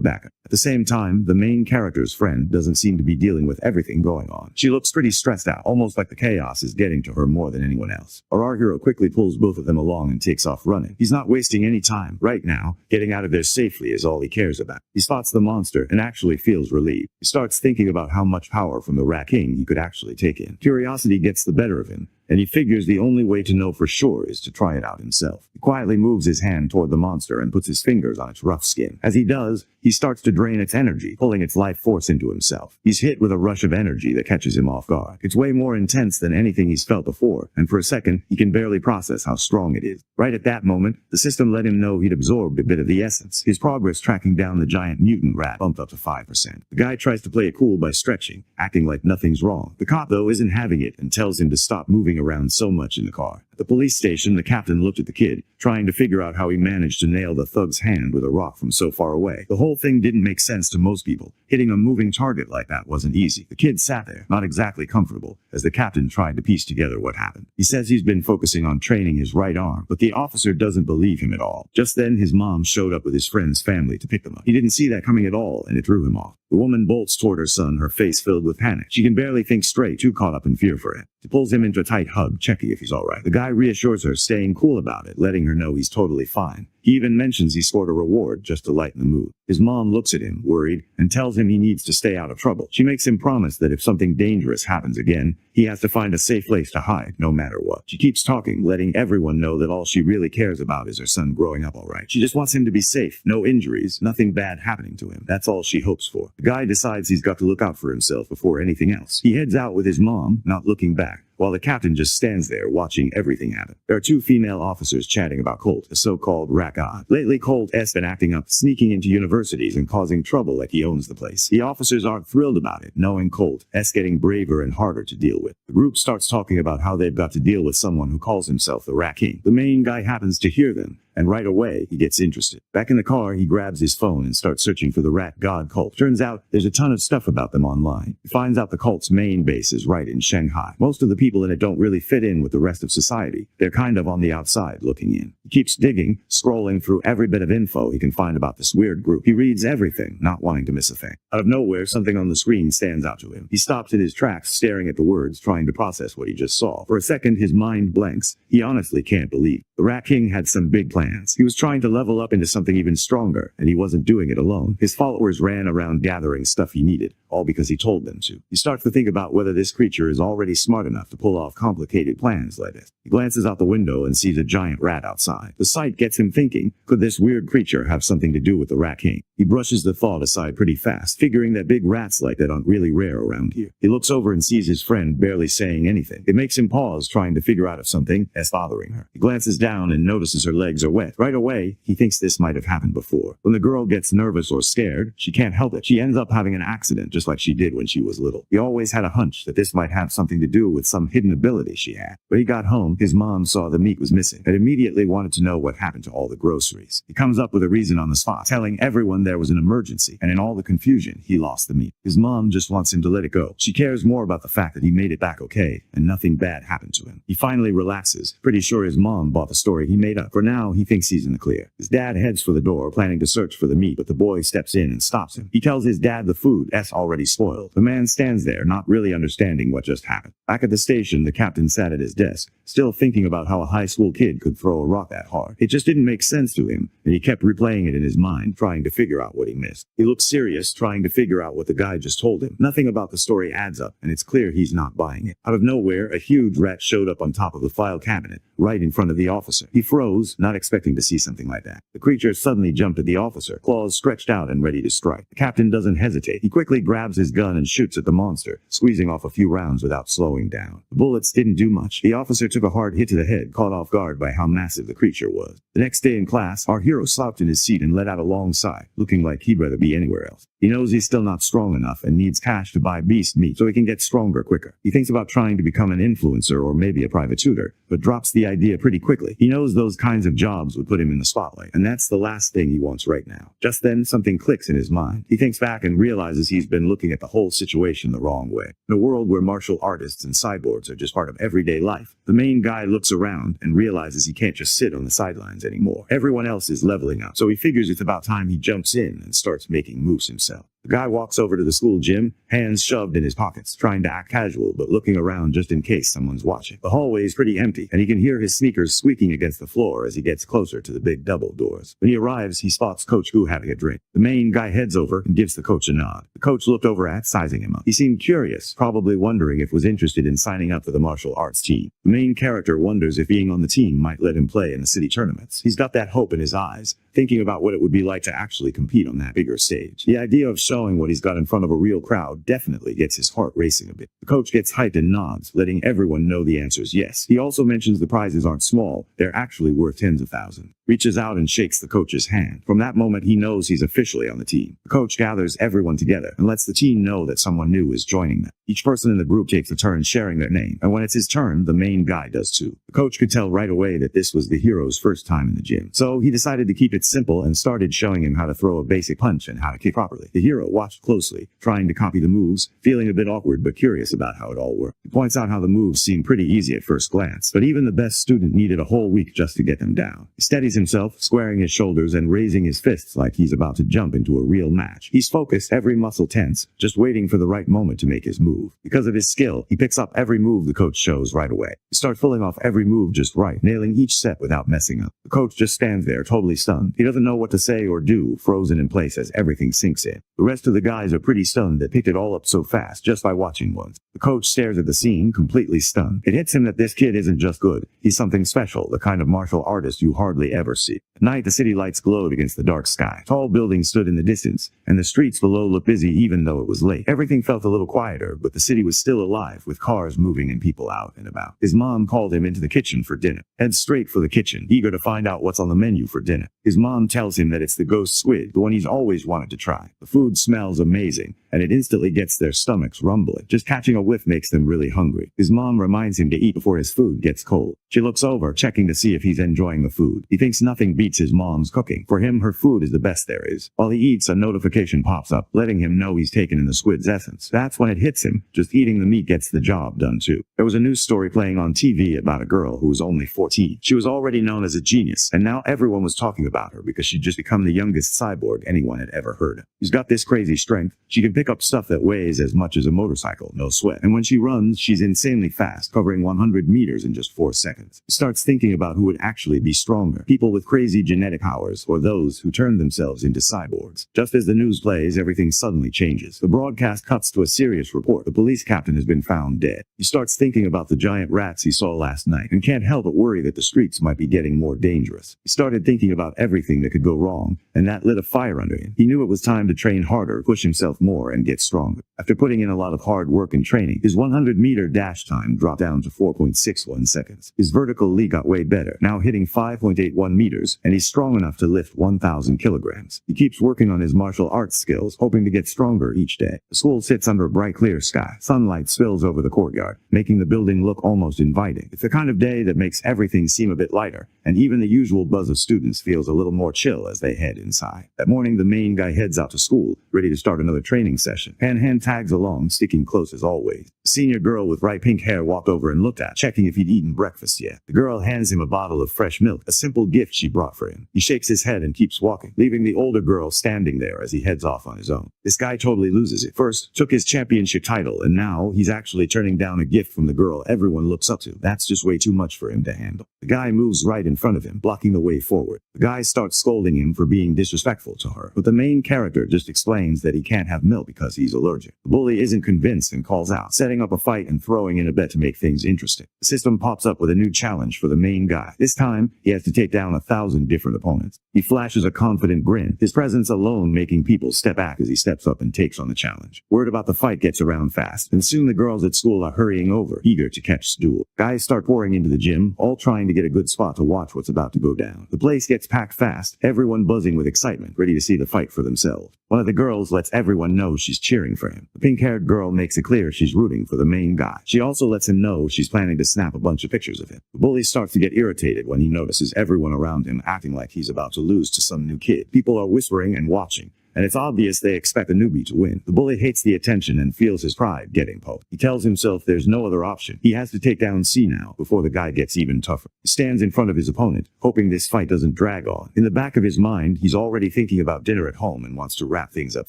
backup. At the same time, the main character's friend doesn't seem to be dealing with everything going on. She looks pretty stressed out, almost like the chaos is getting to her more than anyone else. Our hero quickly pulls both of them along and takes off running. He's not wasting any time. Right now, getting out of there safely is all he cares about. He spots the monster and actually feels relieved. He starts thinking about how much power from the Rat King he could actually take in. Curiosity gets the better of him, and he figures the only way to know for sure is to try it out himself. He quietly moves his hand toward the monster and puts his fingers on its rough skin. As he does, he starts to drain its energy, pulling its life force into himself. He's hit with a rush of energy that catches him off guard. It's way more intense than anything he's felt before, and for a second, he can barely process how strong it is. Right at that moment, the system let him know he'd absorbed a bit of the essence. His progress tracking down the giant mutant rat bumped up to 5%. The guy tries to play it cool by stretching, acting like nothing's wrong. The cop, though, isn't having it and tells him to stop moving around so much in the car. At the police station, the captain looked at the kid, trying to figure out how he managed to nail the thug's hand with a rock from so far away. The whole thing didn't make sense to most people. Hitting a moving target like that wasn't easy. The kid sat there, not exactly comfortable, as the captain tried to piece together what happened. He says he's been focusing on training his right arm, but the officer doesn't believe him at all. Just then, his mom showed up with his friend's family to pick them up. He didn't see that coming at all, and it threw him off. The woman bolts toward her son, her face filled with panic. She can barely think straight, too caught up in fear for him. She pulls him into a tight hug, checking if he's alright. The guy reassures her, staying cool about it, letting her know he's totally fine. He even mentions he scored a reward just to lighten the mood. His mom looks at him, worried, and tells him he needs to stay out of trouble. She makes him promise that if something dangerous happens again, he has to find a safe place to hide, no matter what. She keeps talking, letting everyone know that all she really cares about is her son growing up alright. She just wants him to be safe, no injuries, nothing bad happening to him. That's all she hopes for. The guy decides he's got to look out for himself before anything else. He heads out with his mom, not looking back, while the captain just stands there watching everything happen. There are two female officers chatting about Colt, the so-called rat god. Lately, Colt has been acting up, sneaking into universities and causing trouble like he owns the place. The officers aren't thrilled about it, knowing Colt is getting braver and harder to deal with. The group starts talking about how they've got to deal with someone who calls himself the Rat King. The main guy happens to hear them, and right away, he gets interested. Back in the car, he grabs his phone and starts searching for the rat god cult. Turns out, there's a ton of stuff about them online. He finds out the cult's main base is right in Shanghai. Most of the people in it don't really fit in with the rest of society. They're kind of on the outside looking in. He keeps digging, scrolling through every bit of info he can find about this weird group. He reads everything, not wanting to miss a thing. Out of nowhere, something on the screen stands out to him. He stops in his tracks, staring at the words, trying to process what he just saw. For a second, his mind blanks. He honestly can't believe. The Rat King had some big plans. He was trying to level up into something even stronger, and he wasn't doing it alone. His followers ran around gathering stuff he needed, all because he told them to. He starts to think about whether this creature is already smart enough to pull off complicated plans like this. He glances out the window and sees a giant rat outside. The sight gets him thinking, could this weird creature have something to do with the Rat King? He brushes the thought aside pretty fast, figuring that big rats like that aren't really rare around here. He looks over and sees his friend barely saying anything. It makes him pause, trying to figure out if something is bothering her. He glances down and notices her legs are wet. Right away, he thinks this might have happened before. When the girl gets nervous or scared, she can't help it. She ends up having an accident just like she did when she was little. He always had a hunch that this might have something to do with some hidden ability she had. When he got home, his mom saw the meat was missing and immediately wanted to know what happened to all the groceries. He comes up with a reason on the spot, telling everyone there was an emergency, and in all the confusion, he lost the meat. His mom just wants him to let it go. She cares more about the fact that he made it back okay and nothing bad happened to him. He finally relaxes, pretty sure his mom bought the story he made up. For now, he thinks he's in the clear. His dad heads for the door, planning to search for the meat, but the boy steps in and stops him. He tells his dad the food's already spoiled. The man stands there, not really understanding what just happened. Back at the station, the captain sat at his desk, still thinking about how a high school kid could throw a rock that hard. It just didn't make sense to him, and he kept replaying it in his mind, trying to figure out what he missed. He looked serious, trying to figure out what the guy just told him. Nothing about the story adds up, and it's clear he's not buying it. Out of nowhere, a huge rat showed up on top of the file cabinet, right in front of the officer. He froze, not expecting to see something like that. The creature suddenly jumped at the officer, claws stretched out and ready to strike. The captain doesn't hesitate. He quickly grabs his gun and shoots at the monster, squeezing off a few rounds without slowing down. The bullets didn't do much. The officer took a hard hit to the head, caught off guard by how massive the creature was. The next day in class, our hero slouched in his seat and let out a long sigh, looking like he'd rather be anywhere else. He knows he's still not strong enough and needs cash to buy beast meat so he can get stronger quicker. He thinks about trying to become an influencer or maybe a private tutor, but drops the idea pretty quickly. He knows those kinds of jobs would put him in the spotlight, and that's the last thing he wants right now. Just then, something clicks in his mind. He thinks back and realizes he's been looking at the whole situation the wrong way. In a world where martial artists and cyborgs are just part of everyday life, the main guy looks around and realizes he can't just sit on the sidelines anymore. Everyone else is leveling up, so he figures it's about time he jumps in and starts making moves himself. The guy walks over to the school gym, hands shoved in his pockets, trying to act casual but looking around just in case someone's watching. The hallway is pretty empty, and he can hear his sneakers squeaking against the floor as he gets closer to the big double doors. When he arrives, he spots Coach Gu having a drink. The main guy heads over and gives the coach a nod. The coach looked over at, sizing him up. He seemed curious, probably wondering if was interested in signing up for the martial arts team. The main character wonders if being on the team might let him play in the city tournaments. He's got that hope in his eyes, thinking about what it would be like to actually compete on that bigger stage. The idea of showing what he's got in front of a real crowd definitely gets his heart racing a bit. The coach gets hyped and nods, letting everyone know the answer's yes. He also mentions the prizes aren't small, they're actually worth tens of thousands. Reaches out and shakes the coach's hand. From that moment, he knows he's officially on the team. The coach gathers everyone together and lets the team know that someone new is joining them. Each person in the group takes a turn sharing their name, and when it's his turn, the main guy does too. The coach could tell right away that this was the hero's first time in the gym, so he decided to keep it simple and started showing him how to throw a basic punch and how to kick properly. The hero watched closely, trying to copy the moves, feeling a bit awkward but curious about how it all worked. He points out how the moves seemed pretty easy at first glance, but even the best student needed a whole week just to get them down. He steadies himself, squaring his shoulders and raising his fists like he's about to jump into a real match. He's focused, every muscle tense, just waiting for the right moment to make his move. Because of his skill, he picks up every move the coach shows right away. He starts pulling off every move just right, nailing each set without messing up. The coach just stands there, totally stunned. He doesn't know what to say or do, frozen in place as everything sinks in. The rest of the guys are pretty stunned that picked it all up so fast just by watching once. The coach stares at the scene, completely stunned. It hits him that this kid isn't just good. He's something special, the kind of martial artist you hardly ever see. At night, the city lights glowed against the dark sky. Tall buildings stood in the distance, and the streets below looked busy even though it was late. Everything felt a little quieter, but the city was still alive, with cars moving and people out and about. His mom called him into the kitchen for dinner. Heads straight for the kitchen, eager to find out what's on the menu for dinner. His mom tells him that it's the ghost squid, the one he's always wanted to try. The food smells amazing, and it instantly gets their stomachs rumbling. Just catching a whiff makes them really hungry. His mom reminds him to eat before his food gets cold. She looks over, checking to see if he's enjoying the food. He thinks nothing beats his mom's cooking. For him, her food is the best there is. While he eats, a notification pops up, letting him know he's taken in the squid's essence. That's when it hits him. Just eating the meat gets the job done too. There was a news story playing on TV about a girl who was only 14. She was already known as a genius, and now everyone was talking about her because she'd just become the youngest cyborg anyone had ever heard of. She's got this crazy strength. She can pick up stuff that weighs as much as a motorcycle, no sweat. And when she runs, she's insanely fast, covering 100 meters in just 4 seconds. He starts thinking about who would actually be stronger, people with crazy genetic powers or those who turned themselves into cyborgs. Just as the news plays, everything suddenly changes. The broadcast cuts to a serious report. The police captain has been found dead. He starts thinking about the giant rats he saw last night and can't help but worry that the streets might be getting more dangerous. He started thinking about everything that could go wrong, and that lit a fire under him. He knew it was time to train harder, push himself more, and get stronger. After putting in a lot of hard work and training, his 100-meter dash time dropped down to 4.61 seconds. His vertical leap got way better, now hitting 5.81 meters, and he's strong enough to lift 1,000 kilograms. He keeps working on his martial arts skills, hoping to get stronger each day. The school sits under a bright clear sky. Sunlight spills over the courtyard, making the building look almost inviting. It's the kind of day that makes everything seem a bit lighter, and even the usual buzz of students feels a little more chill as they head inside. That morning, the main guy heads out to school, ready to start another training session. Pan tags along, sticking close as always. The senior girl with bright pink hair walked over and looked at, checking if he'd eaten breakfast yet. The girl hands him a bottle of fresh milk, a simple gift she brought for him. He shakes his head and keeps walking, leaving the older girl standing there as he heads off on his own. This guy totally loses it. First, took his championship title, and now he's actually turning down a gift from the girl everyone looks up to. That's just way too much for him to handle. The guy moves right in front of him, blocking the way forward. The guy starts scolding him for being disrespectful to her, but the main character just explains that he can't have milk because he's allergic. The bully isn't convinced and calls out, setting up a fight and throwing in a bet to make things interesting. The system pops up with a new challenge for the main guy. This time, he has to take down 1,000 different opponents. He flashes a confident grin, his presence alone making people step back as he steps up and takes on the challenge. Word about the fight gets around fast, and soon the girls at school are hurrying over, eager to catch the duel. Guys start pouring into the gym, all trying to get a good spot to watch what's about to go down. The place gets packed fast, everyone buzzing with excitement, ready to see the fight for themselves. One of the girls lets everyone know she's cheering for him. The pink-haired girl makes it clear she's rooting for the main guy. She also lets him know she's planning to snap a bunch of pictures of him. The bully starts to get irritated when he notices everyone around him acting like he's about to lose to some new kid. People are whispering and watching, and it's obvious they expect a newbie to win. The bully hates the attention and feels his pride getting poked. He tells himself there's no other option. He has to take down C now before the guy gets even tougher. He stands in front of his opponent, hoping this fight doesn't drag on. In the back of his mind, he's already thinking about dinner at home and wants to wrap things up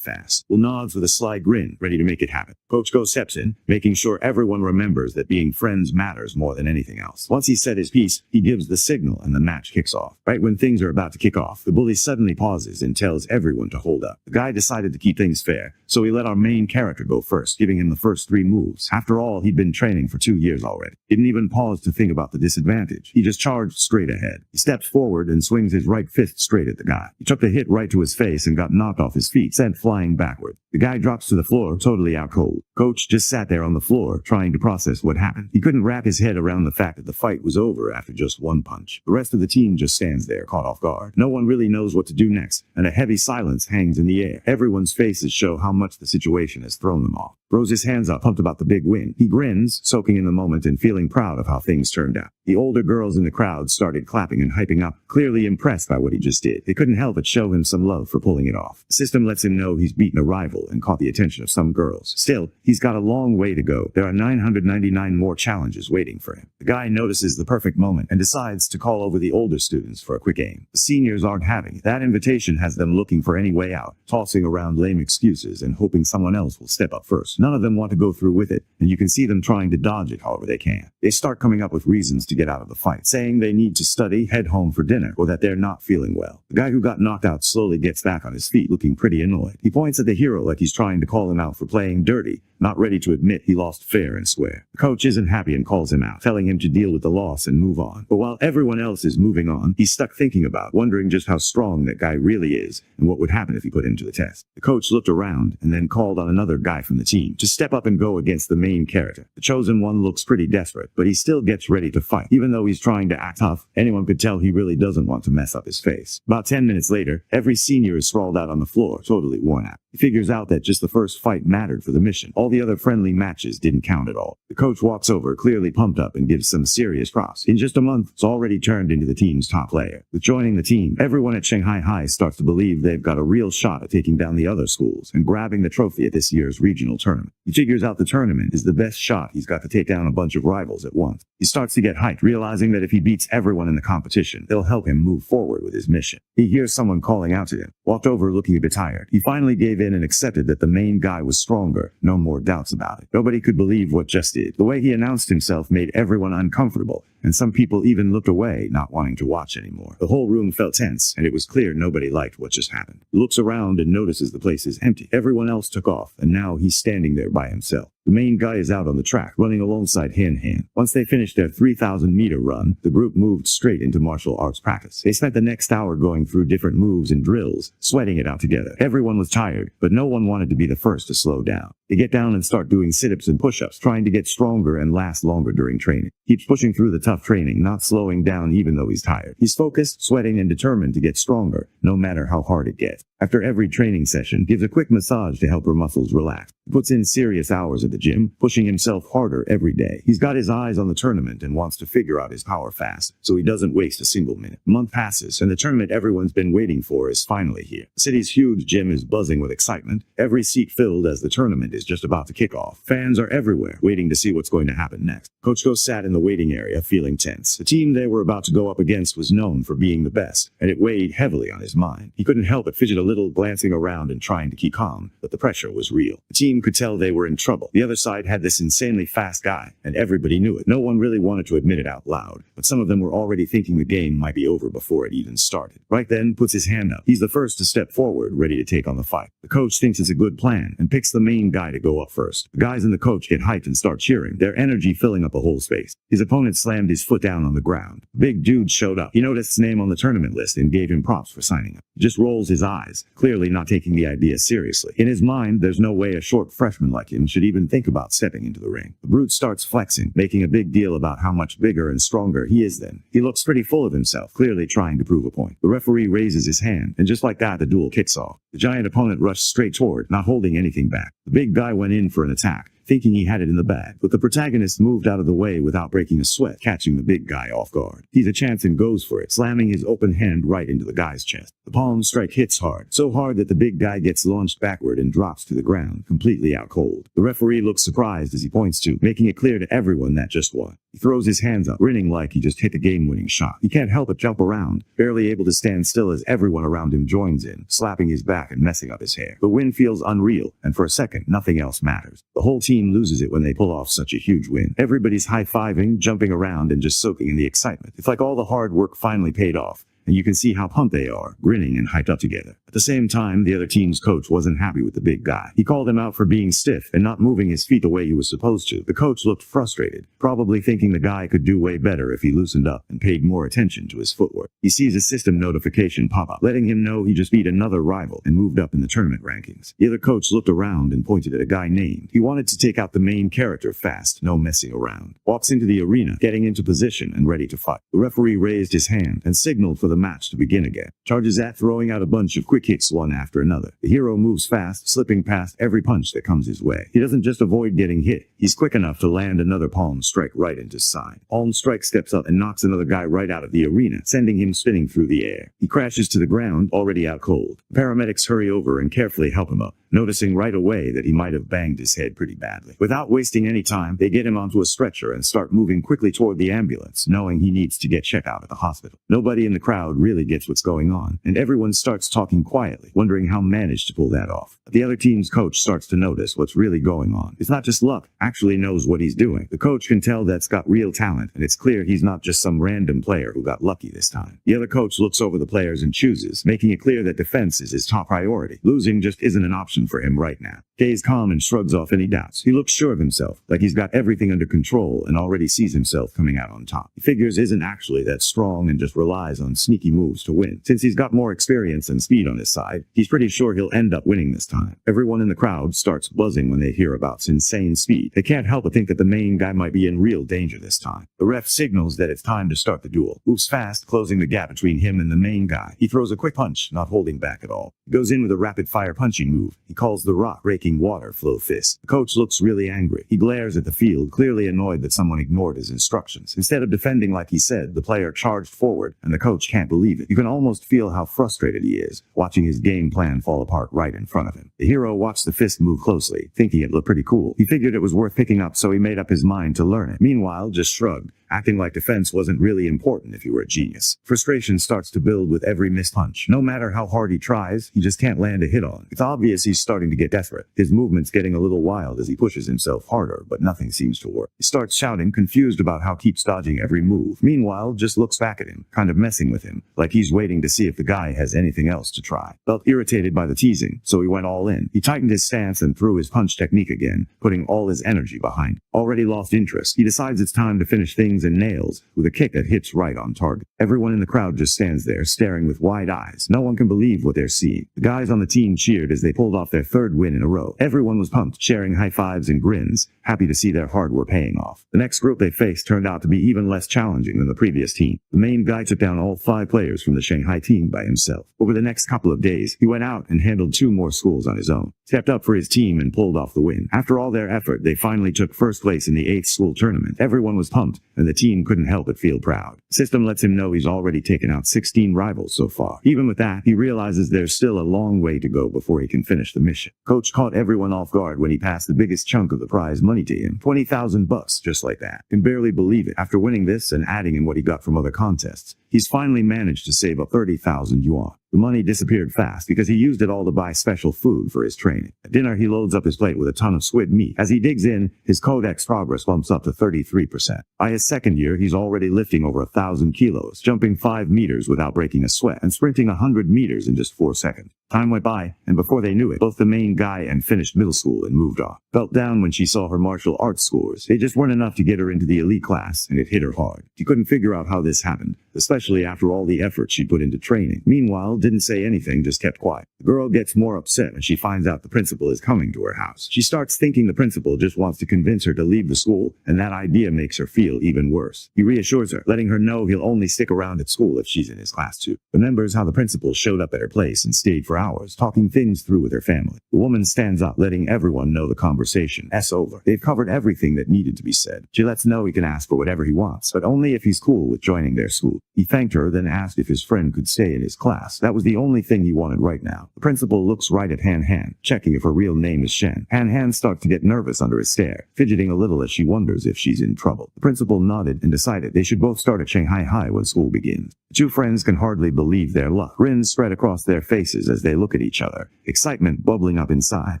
fast. Will nods with a sly grin, ready to make it happen. Coach Go steps in, making sure everyone remembers that being friends matters more than anything else. Once he's said his piece, he gives the signal and the match kicks off. Right when things are about to kick off, the bully suddenly pauses and tells everyone to hold up. The guy decided to keep things fair, so he let our main character go first, giving him the first 3 moves. After all, he'd been training for 2 years already. Didn't even pause to think about the disadvantage. He just charged straight ahead. He steps forward and swings his right fist straight at the guy. He took the hit right to his face and got knocked off his feet, sent flying backward. The guy drops to the floor, totally out cold. Coach just sat there on the floor, trying to process what happened. He couldn't wrap his head around the fact that the fight was over after just 1 punch. The rest of the team just stands there, caught off guard. No one really knows what to do next, and a heavy silence hangs in the air. Everyone's faces show how much the situation has thrown them off. Throws his hands up, pumped about the big win. He grins, soaking in the moment and feeling proud of how things turned out. The older girls in the crowd started clapping and hyping up, clearly impressed by what he just did. They couldn't help but show him some love for pulling it off. The system lets him know he's beaten a rival and caught the attention of some girls. Still, he's got a long way to go. There are 999 more challenges waiting for him. The guy notices the perfect moment and decides to call over the older students for a quick game. The seniors aren't having it. That invitation has them looking for any way out, tossing around lame excuses and hoping someone else will step up first. None of them want to go through with it, and you can see them trying to dodge it however they can. They start coming up with reasons to get out of the fight, saying they need to study, head home for dinner, or that they're not feeling well. The guy who got knocked out slowly gets back on his feet, looking pretty annoyed. He points at the hero like he's trying to call him out for playing dirty, not ready to admit he lost fair and square. The coach isn't happy and calls him out, telling him to deal with the loss and move on. But while everyone else is moving on, he's stuck thinking about, wondering just how strong that guy really is and what would happen if he put him to the test. The coach looked around and then called on another guy from the team to step up and go against the main character. The chosen one looks pretty desperate, but he still gets ready to fight. Even though he's trying to act tough, anyone could tell he really doesn't want to mess up his face. About 10 minutes later, every senior is sprawled out on the floor, totally worn out. He figures out that just the first fight mattered for the mission. All the other friendly matches didn't count at all. The coach walks over, clearly pumped up, and gives some serious props. In just a month, it's already turned into the team's top player. With joining the team, everyone at Shanghai High starts to believe they've got a real shot at taking down the other schools and grabbing the trophy at this year's regional tournament. He figures out the tournament is the best shot he's got to take down a bunch of rivals at once. He starts to get hyped, realizing that if he beats everyone in the competition, they'll help him move forward with his mission. He hears someone calling out to him, walked over looking a bit tired. He finally gave in and accepted that the main guy was stronger, no more doubts about it. Nobody could believe what just did. The way he announced himself made everyone uncomfortable, and some people even looked away, not wanting to watch anymore. The whole room felt tense, and it was clear nobody liked what just happened. He looks around and notices the place is empty. Everyone else took off, and now he's standing there by himself. The main guy is out on the track, running alongside Han. Once they finished their 3,000-meter run, the group moved straight into martial arts practice. They spent the next hour going through different moves and drills, sweating it out together. Everyone was tired, but no one wanted to be the first to slow down. They get down and start doing sit-ups and push-ups, trying to get stronger and last longer during training. Keeps pushing through the tough training, not slowing down even though he's tired. He's focused, sweating, and determined to get stronger, no matter how hard it gets. After every training session, gives a quick massage to help her muscles relax. He puts in serious hours at the gym, pushing himself harder every day. He's got his eyes on the tournament and wants to figure out his power fast, so he doesn't waste a single minute. A month passes, and the tournament everyone's been waiting for is finally here. The city's huge gym is buzzing with excitement, every seat filled as the tournament is just about to kick off. Fans are everywhere, waiting to see what's going to happen next. Coach Go sat in the waiting area, feeling tense. The team they were about to go up against was known for being the best, and it weighed heavily on his mind. He couldn't help but fidget a little, glancing around and trying to keep calm, but the pressure was real. The team could tell they were in trouble. The other side had this insanely fast guy, and everybody knew it. No one really wanted to admit it out loud, but some of them were already thinking the game might be over before it even started. Right then, puts his hand up. He's the first to step forward, ready to take on the fight. The coach thinks it's a good plan, and picks the main guy to go up first. The guys and the coach get hyped and start cheering, their energy filling up a whole space. His opponent slammed his foot down on the ground. Big dude showed up. He noticed his name on the tournament list and gave him props for signing up. He just rolls his eyes, clearly not taking the idea seriously. In his mind, there's no way a short freshman like him should even think about stepping into the ring. The brute starts flexing, making a big deal about how much bigger and stronger he is than. He looks pretty full of himself, clearly trying to prove a point. The referee raises his hand, and just like that, the duel kicks off. The giant opponent rushed straight toward, not holding anything back. The big guy went in for an attack, thinking he had it in the bag, but the protagonist moved out of the way without breaking a sweat, catching the big guy off guard. Sees a chance and goes for it, slamming his open hand right into the guy's chest. The palm strike hits hard, so hard that the big guy gets launched backward and drops to the ground, completely out cold. The referee looks surprised as he points to, making it clear to everyone that just won. He throws his hands up, grinning like he just hit the game-winning shot. He can't help but jump around, barely able to stand still as everyone around him joins in, slapping his back and messing up his hair. The win feels unreal, and for a second, nothing else matters. The whole team loses it when they pull off such a huge win. Everybody's high-fiving, jumping around, and just soaking in the excitement. It's like all the hard work finally paid off, and you can see how pumped they are, grinning and hyped up together. At the same time, the other team's coach wasn't happy with the big guy. He called him out for being stiff and not moving his feet the way he was supposed to. The coach looked frustrated, probably thinking the guy could do way better if he loosened up and paid more attention to his footwork. He sees a system notification pop up, letting him know he just beat another rival and moved up in the tournament rankings. The other coach looked around and pointed at a guy named. He wanted to take out the main character fast, no messing around. Walks into the arena, getting into position and ready to fight. The referee raised his hand and signaled for the match to begin again. Charges at throwing out a bunch of quick hits one after another. The hero moves fast, slipping past every punch that comes his way. He doesn't just avoid getting hit, he's quick enough to land another palm strike right into his side. Palm strike steps up and knocks another guy right out of the arena, sending him spinning through the air. He crashes to the ground, already out cold. The paramedics hurry over and carefully help him up, noticing right away that he might have banged his head pretty badly. Without wasting any time, they get him onto a stretcher and start moving quickly toward the ambulance, knowing he needs to get checked out at the hospital. Nobody in the crowd really gets what's going on, and everyone starts talking quietly, wondering how managed to pull that off. The other team's coach starts to notice what's really going on. It's not just luck, actually knows what he's doing. The coach can tell that's got real talent, and it's clear he's not just some random player who got lucky this time. The other coach looks over the players and chooses, making it clear that defense is his top priority. Losing just isn't an option for him right now. Stays calm and shrugs off any doubts. He looks sure of himself, like he's got everything under control and already sees himself coming out on top. He figures isn't actually that strong and just relies on sneaky moves to win. Since he's got more experience and speed on his side, he's pretty sure he'll end up winning this time. Everyone in the crowd starts buzzing when they hear about his insane speed. They can't help but think that the main guy might be in real danger this time. The ref signals that it's time to start the duel. Moves fast, closing the gap between him and the main guy. He throws a quick punch, not holding back at all. He goes in with a rapid-fire punching move. He calls the rock-breaking water flow fist. The coach looks really angry. He glares at the field, clearly annoyed that someone ignored his instructions. Instead of defending like he said, the player charged forward, and the coach can't believe it. You can almost feel how frustrated he is, watching his game plan fall apart right in front of him. The hero watched the fist move closely, thinking it looked pretty cool. He figured it was worth picking up, so he made up his mind to learn it. Meanwhile, just shrugged, acting like defense wasn't really important if you were a genius. Frustration starts to build with every missed punch. No matter how hard he tries, he just can't land a hit on. It's obvious he's He's starting to get desperate. His movement's getting a little wild as he pushes himself harder, but nothing seems to work. He starts shouting, confused about how keeps dodging every move. Meanwhile, just looks back at him, kind of messing with him, like he's waiting to see if the guy has anything else to try. Felt irritated by the teasing, so he went all in. He tightened his stance and threw his punch technique again, putting all his energy behind it. Already lost interest, he decides it's time to finish things and nails with a kick that hits right on target. Everyone in the crowd just stands there, staring with wide eyes. No one can believe what they're seeing. The guys on the team cheered as they pulled off their third win in a row. Everyone was pumped, sharing high fives and grins, happy to see their hard work paying off. The next group they faced turned out to be even less challenging than the previous team. The main guy took down all 5 players from the Shanghai team by himself. Over the next couple of days, he went out and handled 2 more schools on his own, stepped up for his team and pulled off the win. After all their effort, they finally took first place in the 8th school tournament. Everyone was pumped, and the team couldn't help but feel proud. The system lets him know he's already taken out 16 rivals so far. Even with that, he realizes there's still a long way to go before he can finish the mission. Coach caught everyone off guard when he passed the biggest chunk of the prize money to him. $20,000 just like that. Can barely believe it. After winning this and adding in what he got from other contests, he's finally managed to save up 30,000 yuan. The money disappeared fast because he used it all to buy special food for his training. At dinner, he loads up his plate with a ton of squid meat. As he digs in, his codex progress bumps up to 33%. By his second year, he's already lifting over 1,000 kilos, jumping 5 meters without breaking a sweat, and sprinting 100 meters in just 4 seconds. Time went by, and before they knew it, both the main guy and finished middle school and moved on. Felt down when she saw her martial arts scores. They just weren't enough to get her into the elite class, and it hit her hard. She couldn't figure out how this happened, especially after all the effort she put into training. Meanwhile, didn't say anything, just kept quiet. The girl gets more upset when she finds out the principal is coming to her house. She starts thinking the principal just wants to convince her to leave the school, and that idea makes her feel even worse. He reassures her, letting her know he'll only stick around at school if she's in his class too. Remembers how the principal showed up at her place and stayed for hours, talking things through with her family. The woman stands up, letting everyone know the conversation's over. They've covered everything that needed to be said. She lets know he can ask for whatever he wants, but only if he's cool with joining their school. He thanked her, then asked if his friend could stay in his class. That was the only thing he wanted right now. The principal looks right at Han, checking if her real name is Shen. Han starts to get nervous under his stare, fidgeting a little as she wonders if she's in trouble. The principal nodded and decided they should both start at Shanghai High when school begins. The 2 friends can hardly believe their luck. Grins spread across their faces as they look at each other, excitement bubbling up inside.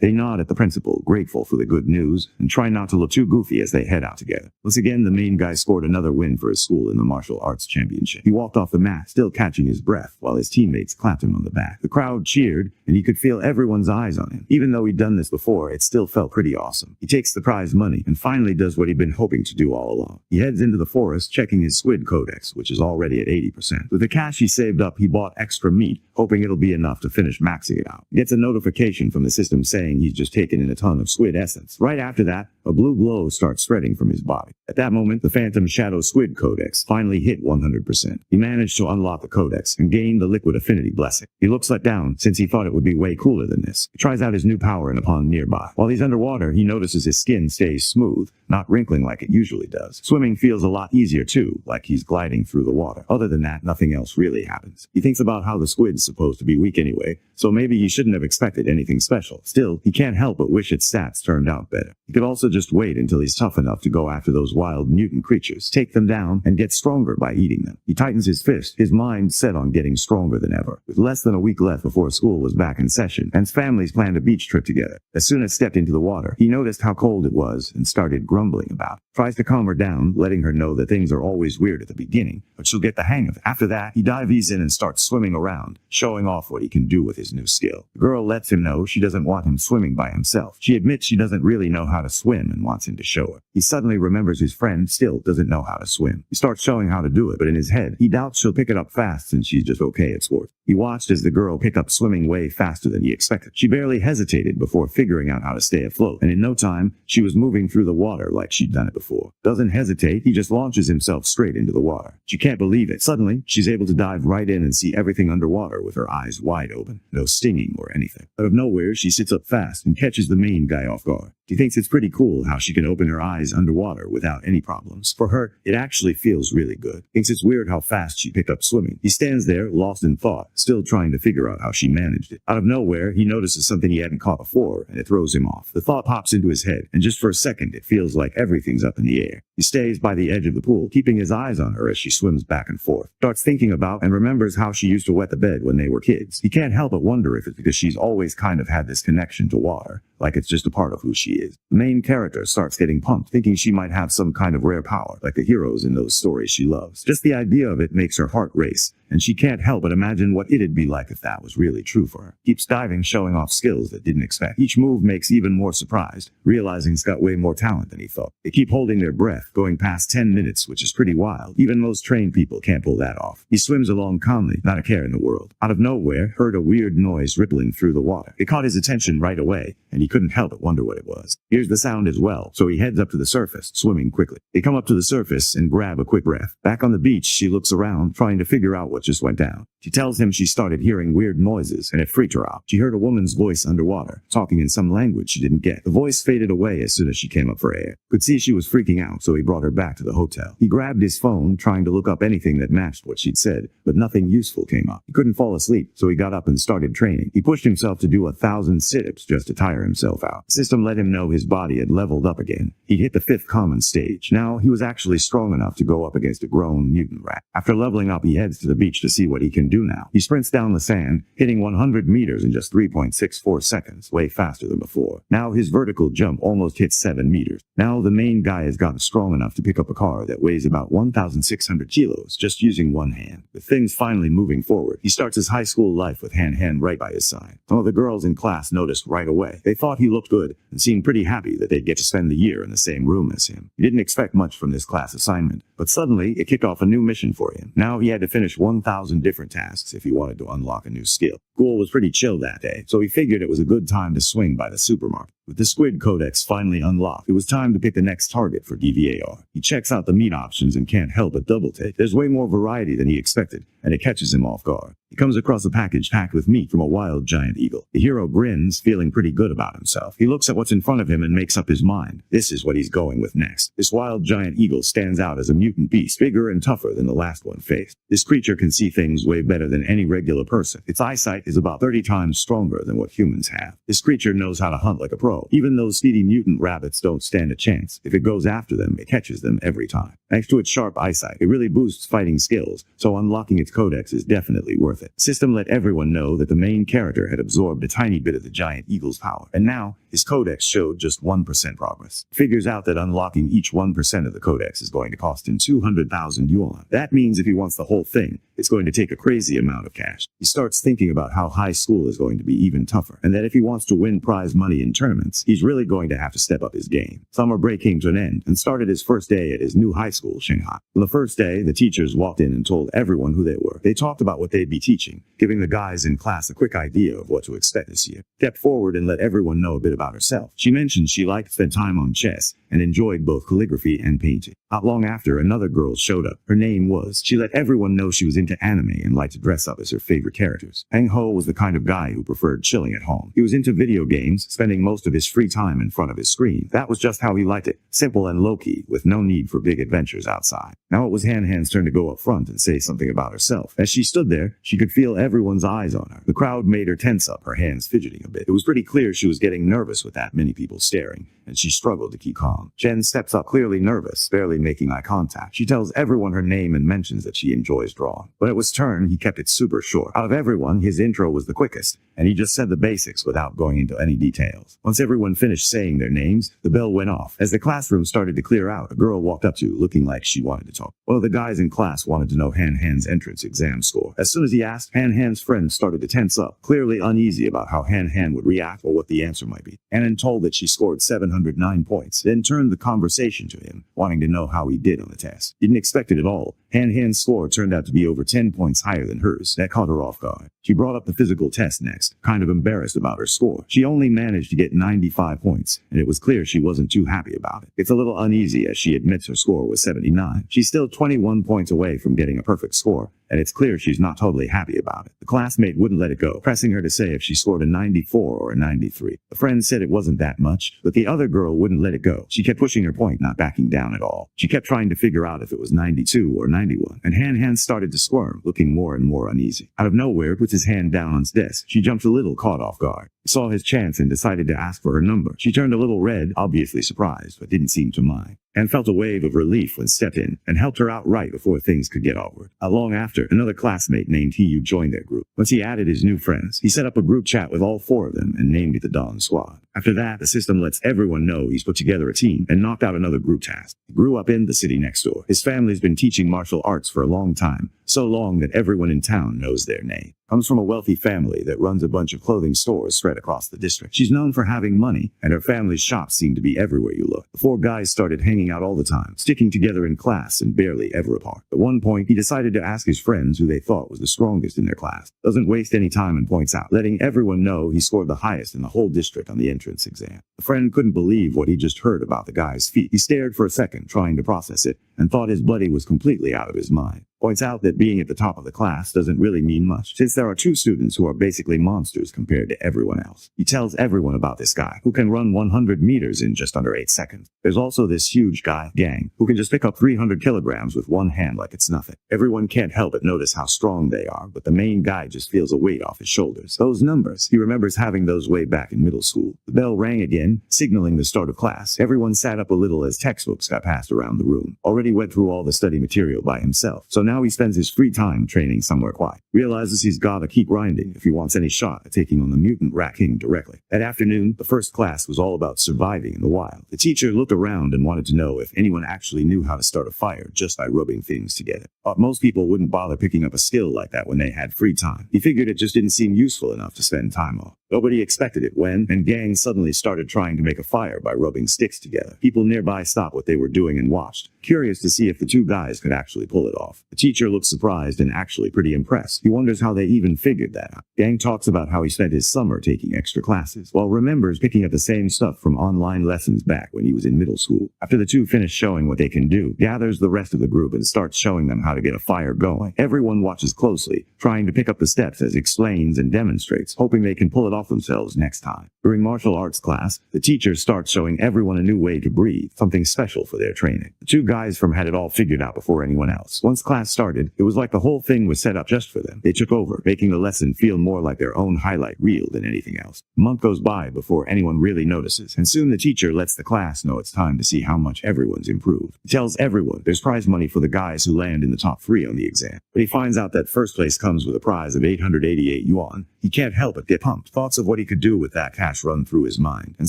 They nod at the principal, grateful for the good news, and try not to look too goofy as they head out together. Once again, the main guy scored another win for his school in the martial arts championship. He walked off the mat, still catching his breath, while his teammates clapped him on the back. The crowd cheered, and he could feel everyone's eyes on him. Even though he'd done this before, it still felt pretty awesome. He takes the prize money and finally does what he'd been hoping to do all along. He heads into the forest, checking his squid codex, which is already at 80%. With the cash he saved up, he bought extra meat, hoping it'll be enough to finish maxing it out. He gets a notification from the system saying he's just taken in a ton of squid essence. Right after that, a blue glow starts spreading from his body. At that moment, the Phantom Shadow Squid Codex finally hit 100%. He managed to unlock the codex and gain the Liquid Affinity blessing. He looks let down since he thought it would be way cooler than this. He tries out his new power in a pond nearby. While he's underwater, he notices his skin stays smooth, not wrinkling like it usually does. Swimming feels a lot easier too, like he's gliding through the water. Other than that, nothing else really happens. He thinks about how the squid's supposed to be weak anyway, so maybe he shouldn't have expected anything special. Still, he can't help but wish its stats turned out better. He could also just wait until he's tough enough to go after those wild mutant creatures, take them down, and get stronger by eating them. He tightens his fist, his mind set on getting stronger than ever. With less than a week left before school was back in session, and his families planned a beach trip together. As soon as stepped into the water, he noticed how cold it was and started grumbling about it. Tries to calm her down, letting her know that things are always weird at the beginning, but she'll get the hang of it. After that, he dives in and starts swimming around, showing off what he can do with his new skill. The girl lets him know she doesn't want him swimming by himself. She admits she doesn't really know how to swim and wants him to show her. He suddenly remembers his friend still doesn't know how to swim. He starts showing how to do it, but in his head, he doubts she'll pick it up fast since she's just okay at sports. He watched as the girl picked up swimming way faster than he expected. She barely hesitated before figuring out how to stay afloat, and in no time, she was moving through the water like she'd done it before. Doesn't hesitate, he just launches himself straight into the water. She can't believe it. Suddenly, she's able to dive right in and see everything underwater with her eyes wide open. No stinging or anything. Out of nowhere, she sits up fast and catches the main guy off guard. She thinks it's pretty cool how she can open her eyes underwater without any problems. For her, it actually feels really good. Thinks it's weird how fast she picked up swimming. He stands there, lost in thought, still trying to figure out how she managed it. Out of nowhere, he notices something he hadn't caught before, and it throws him off. The thought pops into his head, and just for a second, it feels like everything's up in the air. He stays by the edge of the pool, keeping his eyes on her as she swims back and forth. Starts thinking about and remembers how she used to wet the bed when they were kids. He can't help but wonder if it's because she's always kind of had this connection to water, like it's just a part of who she is. The main character starts getting pumped, thinking she might have some kind of rare power, like the heroes in those stories she loves. Just the idea of it makes her heart race, and she can't help but imagine what it'd be like if that was really true for her. Keeps diving, showing off skills that didn't expect. Each move makes even more surprised, realizing he's got way more talent than he thought. They keep holding their breath, going past 10 minutes, which is pretty wild. Even most trained people can't pull that off. He swims along calmly, not a care in the world. Out of nowhere, heard a weird noise rippling through the water. It caught his attention right away, and he couldn't help but wonder what it was. Hears the sound as well, so he heads up to the surface, swimming quickly. They come up to the surface and grab a quick breath. Back on the beach, she looks around, trying to figure out what just went down. She tells him she started hearing weird noises, and it freaked her out. She heard a woman's voice underwater, talking in some language she didn't get. The voice faded away as soon as she came up for air. Could see she was freaking out, so he brought her back to the hotel. He grabbed his phone, trying to look up anything that matched what she'd said, but nothing useful came up. He couldn't fall asleep, so he got up and started training. He pushed himself to do 1,000 sit-ups just to tire himself out. The system let him know his body had leveled up again. He'd hit the 5th common stage. Now he was actually strong enough to go up against a grown mutant rat. After leveling up, he heads to the beach to see what he can do now. He sprints down the sand, hitting 100 meters in just 3.64 seconds, way faster than before. Now his vertical jump almost hits 7 meters. Now the main guy has gotten strong enough to pick up a car that weighs about 1,600 kilos, just using one hand. With things finally moving forward, he starts his high school life with Han right by his side. Some of the girls in class noticed right away. They thought he looked good and seemed pretty happy that they'd get to spend the year in the same room as him. He didn't expect much from this class assignment, but suddenly it kicked off a new mission for him. Now he had to finish 1,000 different tasks if he wanted to unlock a new skill. School was pretty chill that day, so he figured it was a good time to swing by the supermarket. With the Squid Codex finally unlocked, it was time to pick the next target for DVAR. He checks out the meat options and can't help but double-take. There's way more variety than he expected, and it catches him off guard. He comes across a package packed with meat from a wild giant eagle. The hero grins, feeling pretty good about himself. He looks at what's in front of him and makes up his mind. This is what he's going with next. This wild giant eagle stands out as a mutant beast, bigger and tougher than the last one faced. This creature can see things way better than any regular person. Its eyesight is about 30 times stronger than what humans have. This creature knows how to hunt like a pro. Even those speedy mutant rabbits don't stand a chance. If it goes after them, it catches them every time. Thanks to its sharp eyesight, it really boosts fighting skills, so unlocking its codex is definitely worth it. The system let everyone know that the main character had absorbed a tiny bit of the giant eagle's power, and now his codex showed just 1% progress. Figures out that unlocking each 1% of the codex is going to cost him 200,000 yuan. That means if he wants the whole thing, it's going to take a crazy amount of cash. He starts thinking about how high school is going to be even tougher, and that if he wants to win prize money in tournaments, he's really going to have to step up his game. Summer break came to an end, and started his first day at his new high school, Shanghai. On the first day, the teachers walked in and told everyone who they were. They talked about what they'd be teaching, giving the guys in class a quick idea of what to expect this year. Stepped forward and let everyone know a bit about herself. She mentioned she liked to spend time on chess, and enjoyed both calligraphy and painting. Not long after, another girl showed up. Her name was. She let everyone know she was into anime and liked to dress up as her favorite characters. Peng Ho was the kind of guy who preferred chilling at home. He was into video games, spending most of his free time in front of his screen. That was just how he liked it. Simple and low-key, with no need for big adventures outside. Now it was Han-Han's turn to go up front and say something about herself. As she stood there, she could feel everyone's eyes on her. The crowd made her tense up, her hands fidgeting a bit. It was pretty clear she was getting nervous with that many people staring, and she struggled to keep calm. Jen steps up, clearly nervous, barely making eye contact. She tells everyone her name and mentions that she enjoys drawing. When it was turn, he kept it super short. Out of everyone, his intro was the quickest, and he just said the basics without going into any details. Once everyone finished saying their names, the bell went off. As the classroom started to clear out, a girl walked up to, looking like she wanted to talk. One of the guys in class wanted to know Han-Han's entrance exam score. As soon as he asked, Han-Han's friend started to tense up, clearly uneasy about how Han-Han would react or what the answer might be. Annan told that she scored 709 points, then turned the conversation to him, wanting to know how he did on the test. Didn't expect it at all. Han-Han's score turned out to be over 10 points higher than hers. That caught her off guard. She brought up the physical test next, kind of embarrassed about her score. She only managed to get 95 points, and it was clear she wasn't too happy about it. It's a little uneasy as she admits her score was 79. She's still 21 points away from getting a perfect score, and it's clear she's not totally happy about it. The classmate wouldn't let it go, pressing her to say if she scored a 94 or a 93. The friend said it wasn't that much, but the other other girl wouldn't let it go. She kept pushing her point, not backing down at all. She kept trying to figure out if it was 92 or 91, and Han started to squirm, looking more and more uneasy. Out of nowhere, puts his hand down on his desk. She jumped a little, caught off guard. He saw his chance and decided to ask for her number. She turned a little red, obviously surprised, but didn't seem to mind, and felt a wave of relief when stepped in and helped her out right before things could get awkward. Not long after, another classmate named Hiyu joined their group. Once he added his new friends, he set up a group chat with all 4 of them and named it the Dawn Squad. After that, the system lets everyone know he's put together a team and knocked out another group task. He grew up in the city next door. His family's been teaching martial arts for a long time, so long that everyone in town knows their name. Comes from a wealthy family that runs a bunch of clothing stores spread across the district. She's known for having money, and her family's shops seem to be everywhere you look. The 4 guys started hanging out all the time, sticking together in class and barely ever apart. At one point, he decided to ask his friends who they thought was the strongest in their class. Doesn't waste any time and points out, letting everyone know he scored the highest in the whole district on the entrance exam. The friend couldn't believe what he just heard about the guy's feat. He stared for a second, trying to process it, and thought his buddy was completely out of his mind. Points out that being at the top of the class doesn't really mean much, since there are 2 students who are basically monsters compared to everyone else. He tells everyone about this guy, who can run 100 meters in just under 8 seconds. There's also this huge guy, Gang, who can just pick up 300 kilograms with one hand like it's nothing. Everyone can't help but notice how strong they are, but the main guy just feels a weight off his shoulders. Those numbers, he remembers having those way back in middle school. The bell rang again, signaling the start of class. Everyone sat up a little as textbooks got passed around the room. Already went through all the study material by himself, so now he spends his free time training somewhere quiet. Realizes he's gotta keep grinding if he wants any shot at taking on the mutant Rat King directly. That afternoon, the first class was all about surviving in the wild. The teacher looked around and wanted to know if anyone actually knew how to start a fire just by rubbing things together. Thought most people wouldn't bother picking up a skill like that when they had free time. He figured it just didn't seem useful enough to spend time on. Nobody expected it when, and Gang suddenly started trying to make a fire by rubbing sticks together. People nearby stopped what they were doing and watched, curious to see if the 2 guys could actually pull it off. The teacher looks surprised and actually pretty impressed. He wonders how they even figured that out. Gang talks about how he spent his summer taking extra classes, while remembers picking up the same stuff from online lessons back when he was in middle school. After the 2 finish showing what they can do, gathers the rest of the group and starts showing them how to get a fire going. Everyone watches closely, trying to pick up the steps as he explains and demonstrates, hoping they can pull it off themselves next time. During martial arts class, the teacher starts showing everyone a new way to breathe, something special for their training. The 2 guys from had it all figured out before anyone else. Once class started, it was like the whole thing was set up just for them. They took over, making the lesson feel more like their own highlight reel than anything else. A month goes by before anyone really notices, and soon the teacher lets the class know it's time to see how much everyone's improved. He tells everyone there's prize money for the guys who land in the top 3 on the exam, but he finds out that first place comes with a prize of 888 yuan. He can't help but get pumped. Thoughts of what he could do with that cash run through his mind, and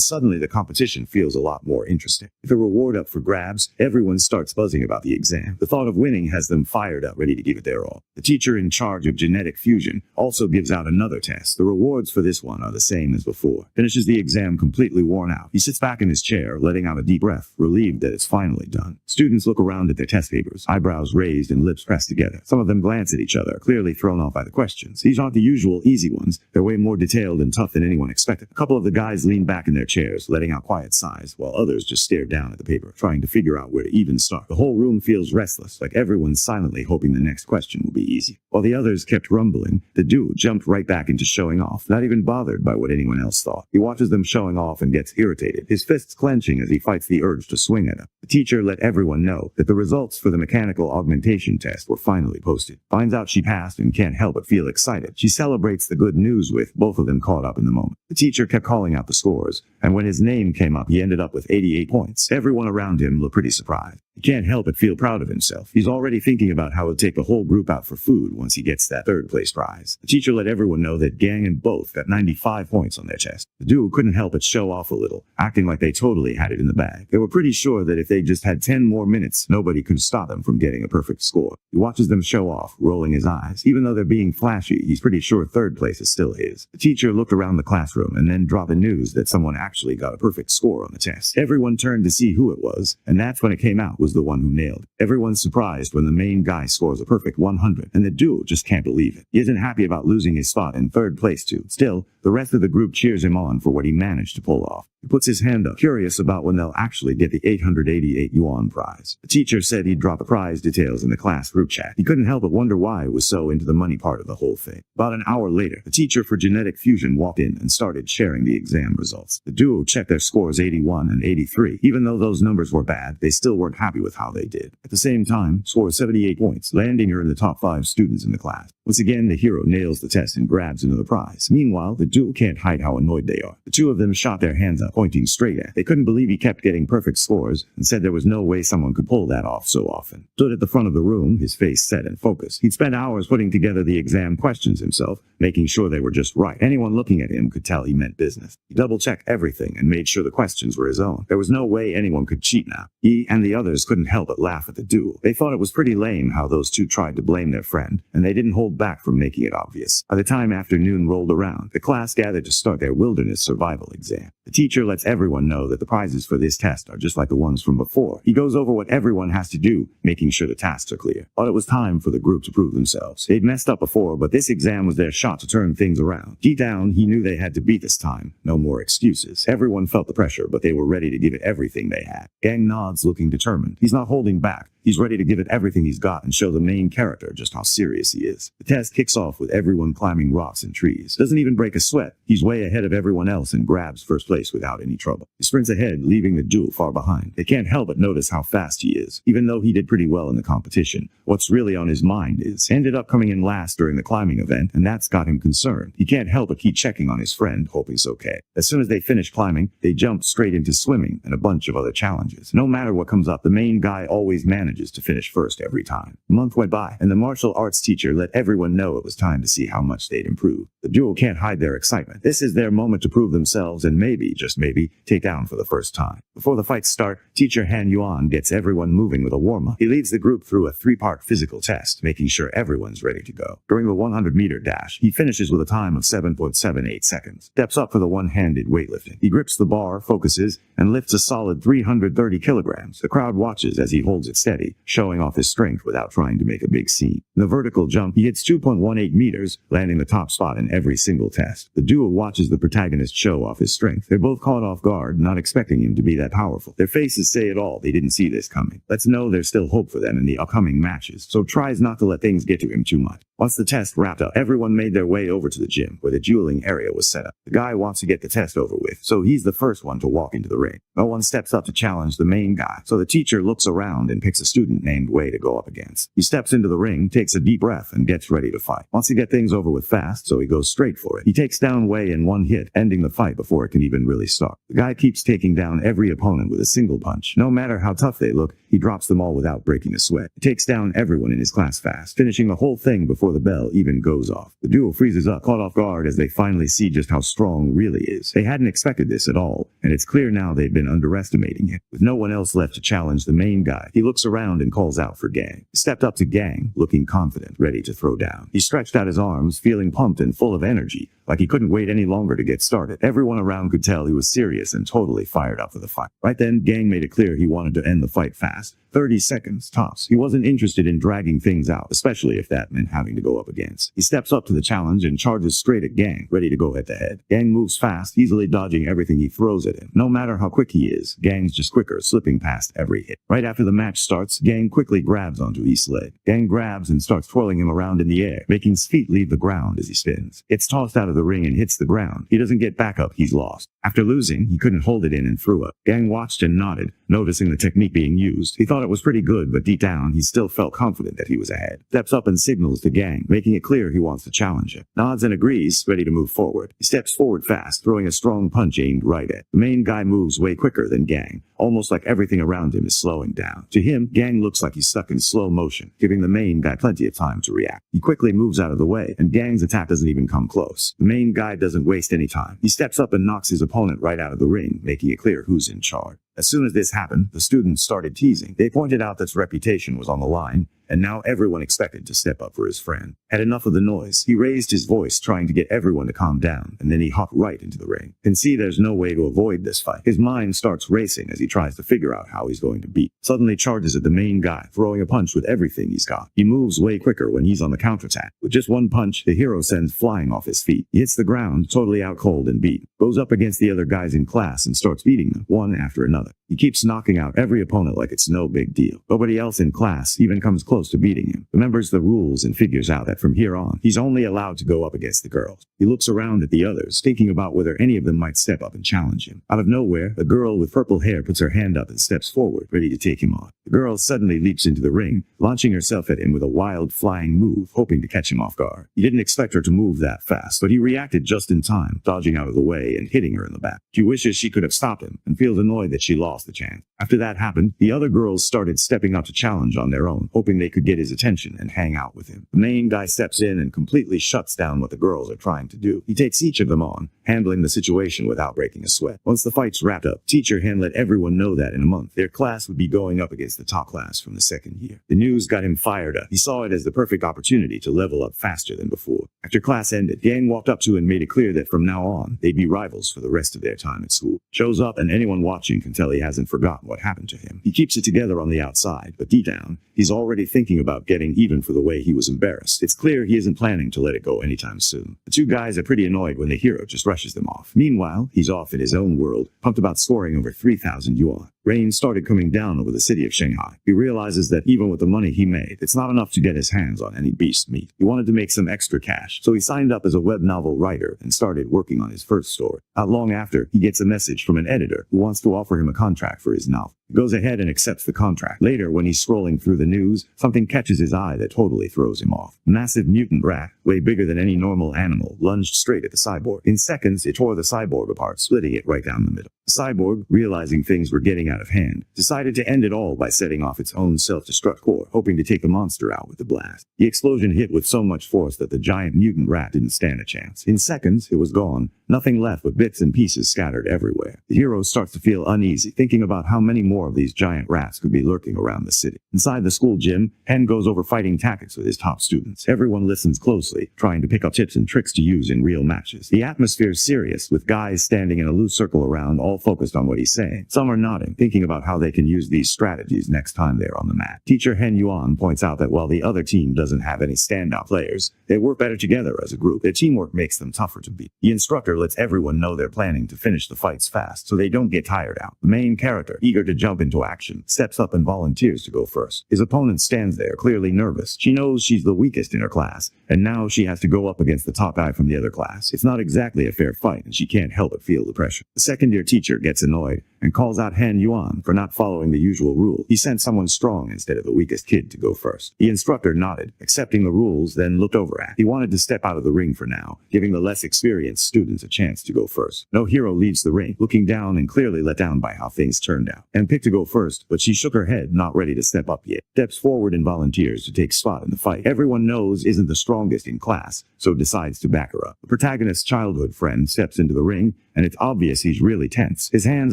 suddenly the competition feels a lot more interesting. With a reward up for grabs, everyone starts buzzing about the exam. The thought of winning has them fired up, ready to give it their all. The teacher in charge of genetic fusion also gives out another test. The rewards for this one are the same as before. Finishes the exam completely worn out. He sits back in his chair, letting out a deep breath, relieved that it's finally done. Students look around at their test papers, eyebrows raised and lips pressed together. Some of them glance at each other, clearly thrown off by the questions. These aren't the usual easy ones. They're way more detailed and tough than anyone expected. A couple of the guys lean back in their chairs, letting out quiet sighs, while others just stare down at the paper, trying to figure out where to even start. The whole room feels restless, like everyone's silently hoping the next question will be easy. While the others kept rumbling, the dude jumped right back into showing off, not even bothered by what anyone else thought. He watches them showing off and gets irritated, his fists clenching as he fights the urge to swing at them. The teacher let everyone know that the results for the mechanical augmentation test were finally posted. Finds out she passed and can't help but feel excited. She celebrates the good news with both of them caught up in the moment. The teacher kept calling out the scores, and when his name came up, he ended up with 88 points. Everyone around him looked pretty surprised. He can't help but feel proud of himself. He's already thinking about how he'll take the whole group out for food once he gets that 3rd place prize. The teacher let everyone know that Gang and both got 95 points on their chest. The duo couldn't help but show off a little, acting like they totally had it in the bag. They were pretty sure that if they just had 10 more minutes, nobody could stop them from getting a perfect score. He watches them show off, rolling his eyes. Even though they're being flashy, he's pretty sure 3rd place is still his. The teacher looked around the classroom and then dropped the news that someone actually got a perfect score on the test. Everyone turned to see who it was, and that's when it came out was was the one who nailed it. Everyone's surprised when the main guy scores a perfect 100, and the duo just can't believe it. He isn't happy about losing his spot in third place too. Still, the rest of the group cheers him on for what he managed to pull off. He puts his hand up, curious about when they'll actually get the 888 yuan prize. The teacher said he'd drop the prize details in the class group chat. He couldn't help but wonder why it was so into the money part of the whole thing. About an hour later, the teacher for genetic fusion walked in and started sharing the exam results. The duo checked their scores 81 and 83. Even though those numbers were bad, they still weren't happy with how they did. At the same time, scored 78 points, landing her in the top 5 students in the class. Once again, the hero nails the test and grabs another prize. Meanwhile, the duo can't hide how annoyed they are. The two of them shot their hands up, pointing straight at. They couldn't believe he kept getting perfect scores and said there was no way someone could pull that off so often. Stood at the front of the room, his face set and focused. He'd spent hours putting together the exam questions himself, making sure they were just right. Anyone looking at him could tell he meant business. He double-checked everything and made sure the questions were his own. There was no way anyone could cheat now. He and the others couldn't help but laugh at the duo. They thought it was pretty lame how those two tried to blame their friend, and they didn't hold back from making it obvious. By the time afternoon rolled around, the class gathered to start their wilderness survival exam. The teacher lets everyone know that the prizes for this test are just like the ones from before. He goes over what everyone has to do, making sure the tasks are clear. Thought it was time for the group to prove themselves. They'd messed up before, but this exam was their shot to turn things around. Deep down, he knew they had to beat this time. No more excuses. Everyone felt the pressure, but they were ready to give it everything they had. Gang nods, looking determined. He's not holding back. He's ready to give it everything he's got and show the main character just how serious he is. The test kicks off with everyone climbing rocks and trees. Doesn't even break a sweat. He's way ahead of everyone else and grabs first place without any trouble. He sprints ahead, leaving the duo far behind. They can't help but notice how fast he is. Even though he did pretty well in the competition, what's really on his mind is ended up coming in last during the climbing event, and that's got him concerned. He can't help but keep checking on his friend, hoping he's okay. As soon as they finish climbing, they jump straight into swimming and a bunch of other challenges. No matter what comes up, the main guy always manages to finish first every time. A month went by, and the martial arts teacher let everyone know it was time to see how much they'd improved. The duo can't hide their excitement. This is their moment to prove themselves and maybe, just maybe, take down for the first time. Before the fights start, teacher Han Yuan gets everyone moving with a warm-up. He leads the group through a 3-part physical test, making sure everyone's ready to go. During the 100-meter dash, he finishes with a time of 7.78 seconds. Steps up for the one-handed weightlifting. He grips the bar, focuses, and lifts a solid 330 kilograms. The crowd watches as he holds it steady, showing off his strength without trying to make a big scene. In the vertical jump, he hits 2.18 meters, landing the top spot in every single test. The duo watches the protagonist show off his strength. They're both caught off guard, not expecting him to be that powerful. Their faces say it all. They didn't see this coming. Let's know there's still hope for them in the upcoming matches, so tries not to let things get to him too much. Once the test wrapped up, everyone made their way over to the gym, where the dueling area was set up. The guy wants to get the test over with, so he's the first one to walk into the ring. No one steps up to challenge the main guy, so the teacher looks around and picks a student named Wei to go up against. He steps into the ring, takes a deep breath, and gets ready to fight. Wants to get things over with fast, so he goes straight for it. He takes down Wei in one hit, ending the fight before it can even really start. The guy keeps taking down every opponent with a single punch. No matter how tough they look, he drops them all without breaking a sweat. He takes down everyone in his class fast, finishing the whole thing before the bell even goes off. The duo freezes up, caught off guard as they finally see just how strong really is. They hadn't expected this at all, and it's clear now they've been underestimating it. With no one else left to challenge the main guy, he looks around and calls out for Gang. He stepped up to Gang, looking confident, ready to throw down. He stretched out his arms, feeling pumped and full of energy, like he couldn't wait any longer to get started. Everyone around could tell he was serious and totally fired up for the fight. Right then, Gang made it clear he wanted to end the fight fast. 30 seconds tops. He wasn't interested in dragging things out, especially if that meant having to go up against. He steps up to the challenge and charges straight at Gang, ready to go head to head. Gang moves fast, easily dodging everything he throws at him. No matter how quick he is, Gang's just quicker, slipping past every hit. Right after the match starts, Gang quickly grabs onto East's leg. Gang grabs and starts twirling him around in the air, making his feet leave the ground as he spins. Gets tossed out of the ring and hits the ground. He doesn't get back up, he's lost. After losing, he couldn't hold it in and threw up. Gang watched and nodded, noticing the technique being used. He thought it was pretty good, but deep down, he still felt confident that he was ahead. Steps up and signals to Gang, making it clear he wants to challenge him. Nods and agrees, ready to move forward. He steps forward fast, throwing a strong punch aimed right at. The main guy moves way quicker than Gang, almost like everything around him is slowing down. To him, Gang looks like he's stuck in slow motion, giving the main guy plenty of time to react. He quickly moves out of the way, and Gang's attack doesn't even come close. The main guy doesn't waste any time. He steps up and knocks his opponent right out of the ring, making it clear who's in charge. As soon as this happened, the students started teasing. They pointed out that his reputation was on the line, and now everyone expected to step up for his friend. Had enough of the noise, he raised his voice trying to get everyone to calm down, and then he hopped right into the ring. Can see there's no way to avoid this fight. His mind starts racing as he tries to figure out how he's going to beat. Suddenly charges at the main guy, throwing a punch with everything he's got. He moves way quicker when he's on the counterattack. With just one punch, the hero sends flying off his feet. He hits the ground, totally out cold and beat. Goes up against the other guys in class and starts beating them, one after another. He keeps knocking out every opponent like it's no big deal. Nobody else in class even comes close to beating him. Remembers the rules and figures out that from here on, he's only allowed to go up against the girls. He looks around at the others, thinking about whether any of them might step up and challenge him. Out of nowhere, a girl with purple hair puts her hand up and steps forward, ready to take him on. The girl suddenly leaps into the ring, launching herself at him with a wild flying move, hoping to catch him off guard. He didn't expect her to move that fast, but he reacted just in time, dodging out of the way and hitting her in the back. She wishes she could have stopped him and feels annoyed that she lost the chance. After that happened, the other girls started stepping up to challenge on their own, hoping they could get his attention and hang out with him. The main guy steps in and completely shuts down what the girls are trying to do. He takes each of them on, handling the situation without breaking a sweat. Once the fight's wrapped up, Teacher Hen let everyone know that in a month, their class would be going up against the top class from the second year. The news got him fired up. He saw it as the perfect opportunity to level up faster than before. After class ended, Gang walked up to him and made it clear that from now on, they'd be rivals for the rest of their time at school. Shows up and anyone watching can tell he hasn't forgotten what happened to him. He keeps it together on the outside, but deep down, he's already thinking about getting even for the way he was embarrassed. It's clear he isn't planning to let it go anytime soon. The two guys are pretty annoyed when the hero just rushes them off. Meanwhile, he's off in his own world, pumped about scoring over 3,000 yuan. Rain started coming down over the city of Shanghai. He realizes that even with the money he made, it's not enough to get his hands on any beast meat. He wanted to make some extra cash, so he signed up as a web novel writer and started working on his first story. Not long after, he gets a message from an editor who wants to offer him a contract for his novel. He goes ahead and accepts the contract. Later, when he's scrolling through the news, something catches his eye that totally throws him off. A massive mutant rat, way bigger than any normal animal, lunged straight at the cyborg. In seconds, it tore the cyborg apart, splitting it right down the middle. The cyborg, realizing things were getting out of hand, decided to end it all by setting off its own self-destruct core, hoping to take the monster out with the blast. The explosion hit with so much force that the giant mutant rat didn't stand a chance. In seconds, it was gone, nothing left but bits and pieces scattered everywhere. The hero starts to feel uneasy, thinking about how many more of these giant rats could be lurking around the city. Inside the school gym, Hen goes over fighting tactics with his top students. Everyone listens closely, trying to pick up tips and tricks to use in real matches. The atmosphere's serious, with guys standing in a loose circle around, all focused on what he's saying. Some are nodding, thinking about how they can use these strategies next time they're on the mat. Teacher Hen Yuan points out that while the other team doesn't have any standout players, they work better together as a group. Their teamwork makes them tougher to beat. The instructor lets everyone know they're planning to finish the fights fast, so they don't get tired out. The main character, eager to jump into action, steps up and volunteers to go first. His opponent stands there, clearly nervous. She knows she's the weakest in her class, and now she has to go up against the top guy from the other class. It's not exactly a fair fight, and she can't help but feel the pressure. The second-year teacher gets annoyed and calls out Han Yuan for not following the usual rule. He sent someone strong instead of the weakest kid to go first. The instructor nodded, accepting the rules, then looked over at. He wanted to step out of the ring for now, giving the less experienced students a chance to go first. No hero leaves the ring, looking down and clearly let down by how things turned out. And picked to go first, but she shook her head, not ready to step up yet. Steps forward and volunteers to take spot in the fight. Everyone knows isn't the strongest in class, so decides to back her up. The protagonist's childhood friend steps into the ring, and it's obvious he's really tense. His hands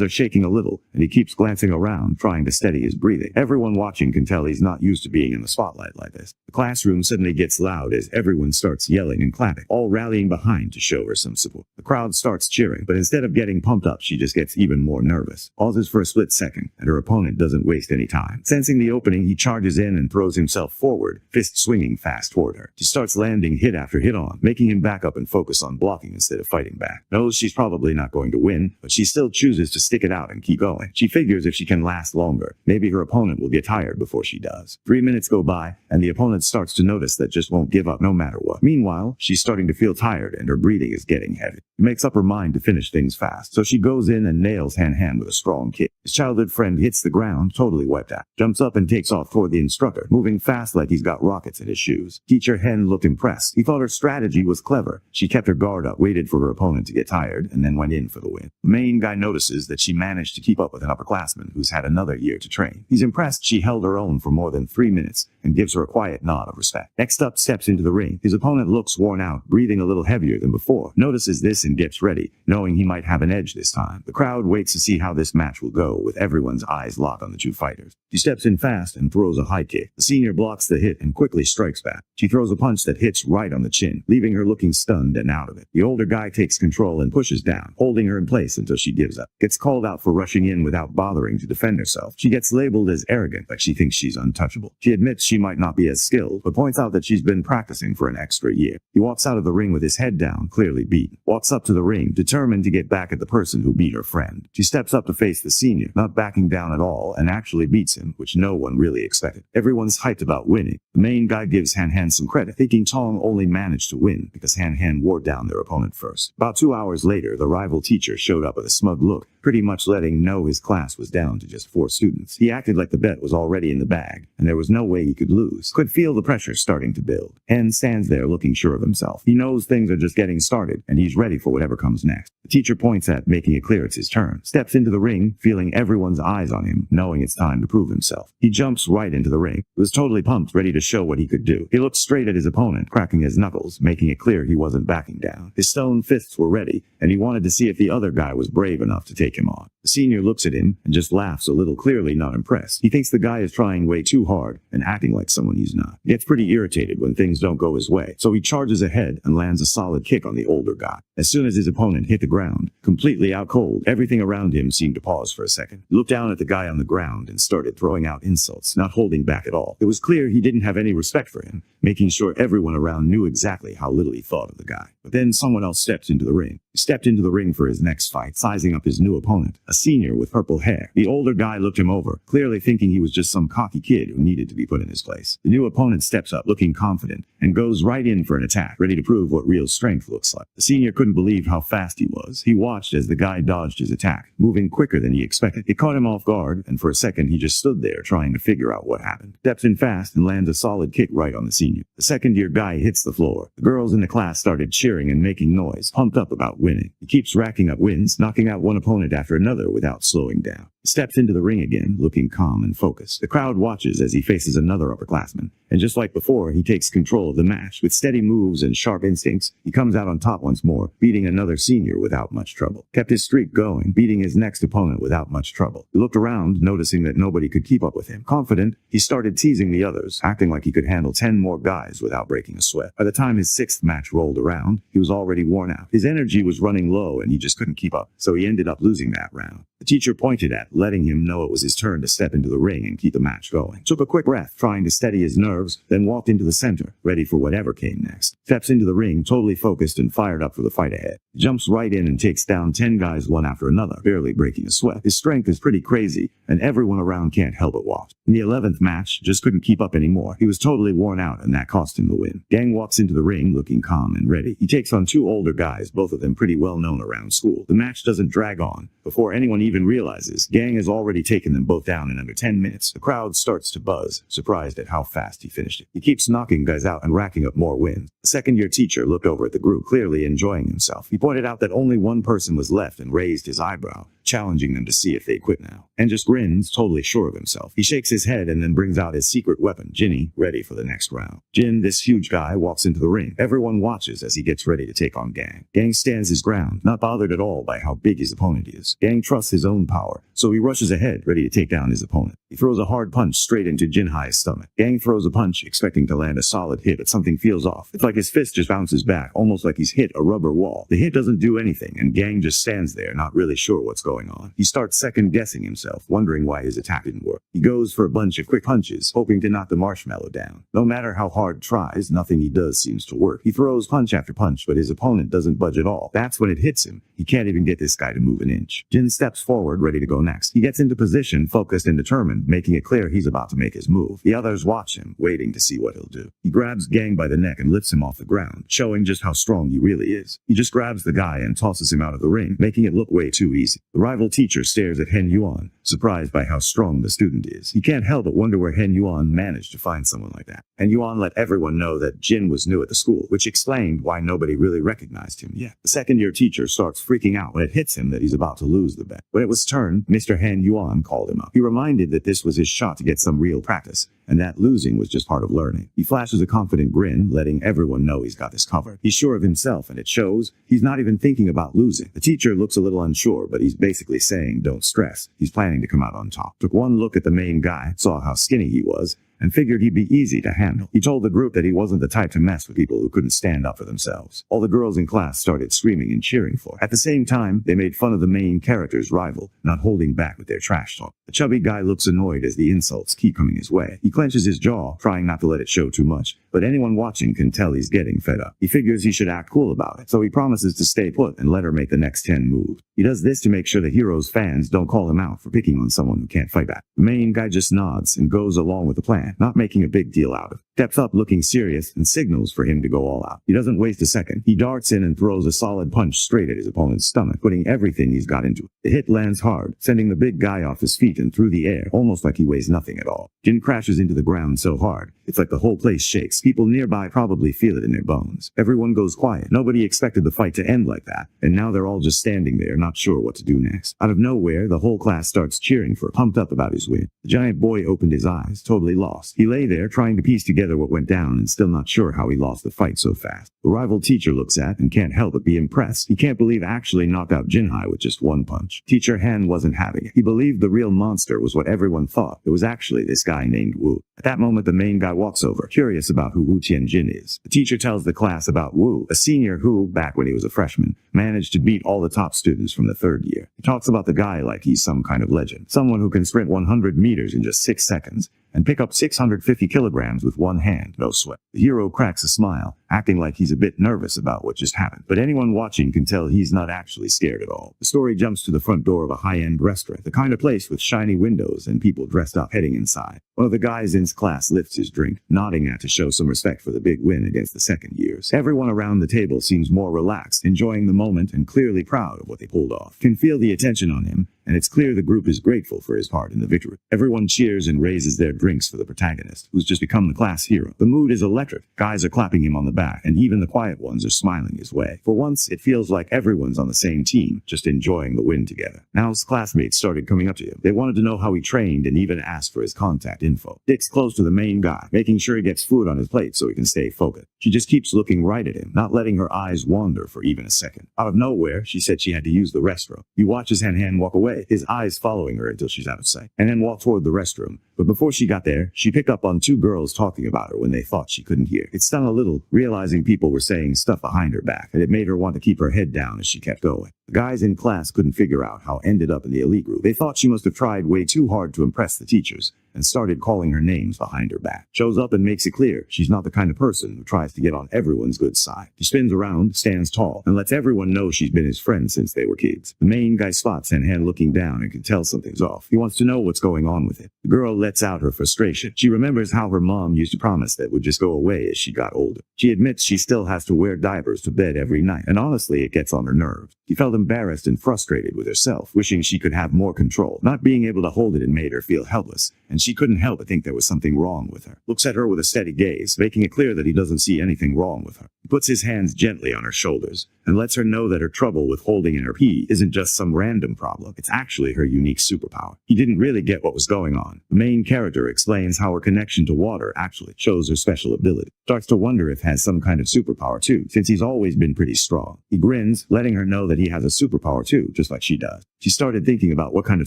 are shaking a little, and he keeps glancing around, trying to steady his breathing. Everyone watching can tell he's not used to being in the spotlight like this. The classroom suddenly gets loud as everyone starts yelling and clapping, all rallying behind to show her some support. The crowd starts cheering, but instead of getting pumped up, she just gets even more nervous. Pauses for a split second, and her opponent doesn't waste any time. Sensing the opening, he charges in and throws himself forward, fist swinging fast toward her. She starts landing hit after hit on, making him back up and focus on blocking instead of fighting back. Knows she's probably not going to win, but she still chooses to stick it out and keep going. She figures if she can last longer, maybe her opponent will get tired before she does. 3 minutes go by, and the opponent starts to notice that just won't give up no matter what. Meanwhile, she's starting to feel tired and her breathing is getting heavy. She makes up her mind to finish things fast, so she goes in and nails Han with a strong kick. His childhood friend hits the ground, totally wiped out. Jumps up and takes off toward the instructor, moving fast like he's got rockets in his shoes. Teacher Hen looked impressed. He thought her strategy was clever. She kept her guard up, waited for her opponent to get tired, and then went in for the win. The main guy notices that she managed to keep up with an upperclassman who's had another year to train. He's impressed she held her own for more than 3 minutes and gives her a quiet nod of respect. Next up steps into the ring. His opponent looks worn out, breathing a little heavier than before. Notices this and gets ready, knowing he might have an edge this time. The crowd waits to see how this match will go, with everyone's eyes locked on the two fighters. She steps in fast and throws a high kick. The senior blocks the hit and quickly strikes back. She throws a punch that hits right on the chin, leaving her looking stunned and out of it. The older guy takes control and pushes down, holding her in place until she gives up. Gets called out for rushing in without bothering to defend herself. She gets labeled as arrogant, like she thinks she's untouchable. She admits she might not be as skilled, but points out that she's been practicing for an extra year. He walks out of the ring with his head down, clearly beaten. Walks up to the ring, determined to get back at the person who beat her friend. She steps up to face the senior, not backing down at all, and actually beats him, which no one really expected. Everyone's hyped about winning. The main guy gives Han some credit, thinking Tong only managed to win because Han wore down their opponent first. About 2 hours later, the rival teacher showed up with a smug look, pretty much letting know his class was down to just 4 students. He acted like the bet was already in the bag, and there was no way he could lose. Could feel the pressure starting to build. Han stands there looking sure of himself. He knows things are just getting started, and he's ready for whatever comes next. The teacher points at, making it clear it's his turn. Steps into the ring, feeling everyone's eyes on him, knowing it's time to prove himself. He jumps right into the ring. He was totally pumped, ready to show what he could do. He looked straight at his opponent, cracking his knuckles, making it clear he wasn't backing down. His stone fists were ready, and he wanted to see if the other guy was brave enough to take him on. The senior looks at him and just laughs a little, clearly not impressed. He thinks the guy is trying way too hard and acting like someone he's not. He gets pretty irritated when things don't go his way, so he charges ahead and lands a solid kick on the older guy. As soon as his opponent hit the ground, completely out cold, everything around him seemed to pause for a second. He looked down at the guy on the ground and started throwing out insults, not holding back at all. It was clear he didn't have any respect for him, making sure everyone around knew exactly how little he thought of the guy. But then someone else stepped into the ring. He stepped into the ring for his next fight, sizing up his new opponent, a senior with purple hair. The older guy looked him over, clearly thinking he was just some cocky kid who needed to be put in his place. The new opponent steps up, looking confident, and goes right in for an attack, ready to prove what real strength looks like. The senior couldn't believe how fast he was. He watched as the guy dodged his attack, moving quicker than he expected. It caught him off guard, and for a second he just stood there trying to figure out what happened. Steps in fast and lands a solid kick right on the senior. The second-year guy hits the floor. The girls in the class started cheering and making noise, pumped up about winning. He keeps racking up wins, knocking out one opponent after another without slowing down. He steps into the ring again, looking calm and focused. The crowd watches as he faces another upperclassman, and just like before, he takes control of the match. With steady moves and sharp instincts, he comes out on top once more, beating another senior without much trouble. Kept his streak going, beating his next opponent without much trouble. He looked around, noticing that nobody could keep up with him. Confident, he started teasing the others, acting like he could handle 10 more guys without breaking a sweat. By the time his 6th match rolled around, he was already worn out. His energy was running low and he just couldn't keep up, so he ended up losing that round. The teacher pointed at, letting him know it was his turn to step into the ring and keep the match going. Took a quick breath, trying to steady his nerves, then walked into the center, ready for whatever came next. Steps into the ring, totally focused and fired up for the fight ahead. He jumps right in and takes down 10 guys one after another, barely breaking a sweat. His strength is pretty crazy, and everyone around can't help but watch. In the 11th match, just couldn't keep up anymore. He was totally worn out, and that cost him the win. Gang walks into the ring, looking calm and ready. He takes on 2 older guys, both of them pretty well known around school. The match doesn't drag on. Before anyone even realizes, Gang has already taken them both down in under 10 minutes. The crowd starts to buzz, surprised at how fast he finished it. He keeps knocking guys out and racking up more wins. The second-year teacher looked over at the group, clearly enjoying himself. He pointed out that only one person was left and raised his eyebrow, challenging them to see if they quit now. And just grins, totally sure of himself. He shakes his head and then brings out his secret weapon, Jinny, ready for the next round. Jin, this huge guy, walks into the ring. Everyone watches as he gets ready to take on Gang. Gang stands his ground, not bothered at all by how big his opponent is. Gang trusts his own power, so he rushes ahead, ready to take down his opponent. He throws a hard punch straight into Jinhai's stomach. Gang throws a punch, expecting to land a solid hit, but something feels off. It's like his fist just bounces back, almost like he's hit a rubber wall. The hit doesn't do anything, and Gang just stands there, not really sure what's going on. He starts second-guessing himself, wondering why his attack didn't work. He goes for a bunch of quick punches, hoping to knock the marshmallow down. No matter how hard tries, nothing he does seems to work. He throws punch after punch, but his opponent doesn't budge at all. That's when it hits him. He can't even get this guy to move an inch. Jin steps forward, ready to go next. He gets into position, focused and determined, making it clear he's about to make his move. The others watch him, waiting to see what he'll do. He grabs Gang by the neck and lifts him off the ground, showing just how strong he really is. He just grabs the guy and tosses him out of the ring, making it look way too easy. The rival teacher stares at Hen Yuan, surprised by how strong the student is. He can't help but wonder where Han Yuan managed to find someone like that. Han Yuan let everyone know that Jin was new at the school, which explained why nobody really recognized him yet. The second-year teacher starts freaking out when it hits him that he's about to lose the bet. When it was turn, Mr. Han Yuan called him up. He reminded that this was his shot to get some real practice, and that losing was just part of learning. He flashes a confident grin, letting everyone know he's got this covered. He's sure of himself, and it shows. He's not even thinking about losing. The teacher looks a little unsure, but he's basically saying don't stress. He's planning to come out on top. Took one look at the main guy, saw how skinny he was, and figured he'd be easy to handle. He told the group that he wasn't the type to mess with people who couldn't stand up for themselves. All the girls in class started screaming and cheering for him. At the same time, they made fun of the main character's rival, not holding back with their trash talk. The chubby guy looks annoyed as the insults keep coming his way. He clenches his jaw, trying not to let it show too much, but anyone watching can tell he's getting fed up. He figures he should act cool about it, so he promises to stay put and let her make the next 10 moves. He does this to make sure the hero's fans don't call him out for picking on someone who can't fight back. The main guy just nods and goes along with the plan, not making a big deal out of it. Steps up looking serious and signals for him to go all out. He doesn't waste a second. He darts in and throws a solid punch straight at his opponent's stomach, putting everything he's got into it. The hit lands hard, sending the big guy off his feet and through the air, almost like he weighs nothing at all. Jin crashes into the ground so hard, it's like the whole place shakes. People nearby probably feel it in their bones. Everyone goes quiet. Nobody expected the fight to end like that, and now they're all just standing there, not sure what to do next. Out of nowhere, the whole class starts cheering for, pumped up about his win. The giant boy opened his eyes, totally lost. He lay there trying to piece together what went down and still not sure how he lost the fight so fast. The rival teacher looks at and can't help but be impressed. He can't believe actually knocked out Jinhai with just one punch. Teacher Han wasn't having it. He believed the real monster was what everyone thought. It was actually this guy named Wu. At that moment, the main guy walks over, curious about who Wu Tianjin is. The teacher tells the class about Wu, a senior who, back when he was a freshman, managed to beat all the top students from the third year. He talks about the guy like he's some kind of legend, someone who can sprint 100 meters in just 6 seconds, and pick up 650 kilograms with one hand, no sweat. The hero cracks a smile, acting like he's a bit nervous about what just happened. But anyone watching can tell he's not actually scared at all. The story jumps to the front door of a high-end restaurant, the kind of place with shiny windows and people dressed up heading inside. One of the guys in class lifts his drink, nodding at to show some respect for the big win against the second years. Everyone around the table seems more relaxed, enjoying the moment and clearly proud of what they pulled off. Can feel the attention on him, and it's clear the group is grateful for his part in the victory. Everyone cheers and raises their drinks for the protagonist, who's just become the class hero. The mood is electric. Guys are clapping him on the back, and even the quiet ones are smiling his way. For once, it feels like everyone's on the same team, just enjoying the win together. Now his classmates started coming up to him. They wanted to know how he trained and even asked for his contact info. Dick's close to the main guy, making sure he gets food on his plate so he can stay focused. She just keeps looking right at him, not letting her eyes wander for even a second. Out of nowhere, she said she had to use the restroom. He watches Han walk away, his eyes following her until she's out of sight, and then walked toward the restroom. But before she got there, she picked up on two girls talking about her when they thought she couldn't hear. It stung a little, realizing people were saying stuff behind her back, and it made her want to keep her head down as she kept going. The guys in class couldn't figure out how ended up in the elite group. They thought she must have tried way too hard to impress the teachers, and started calling her names behind her back. Shows up and makes it clear she's not the kind of person who tries to get on everyone's good side. She spins around, stands tall, and lets everyone know she's been his friend since they were kids. The main guy spots Han looking down and can tell something's off. He wants to know what's going on with it. The girl lets out her frustration. She remembers how her mom used to promise that would just go away as she got older. She admits she still has to wear diapers to bed every night, and honestly, it gets on her nerves. She felt embarrassed and frustrated with herself, wishing she could have more control. Not being able to hold it and made her feel helpless, and she couldn't help but think there was something wrong with her. Looks at her with a steady gaze, making it clear that he doesn't see anything wrong with her. He puts his hands gently on her shoulders, and lets her know that her trouble with holding in her pee isn't just some random problem. It's actually her unique superpower. He didn't really get what was going on. The main character explains how her connection to water actually shows her special ability. Starts to wonder if has some kind of superpower too, since he's always been pretty strong. He grins, letting her know that he has a superpower too, just like she does. She started thinking about what kind of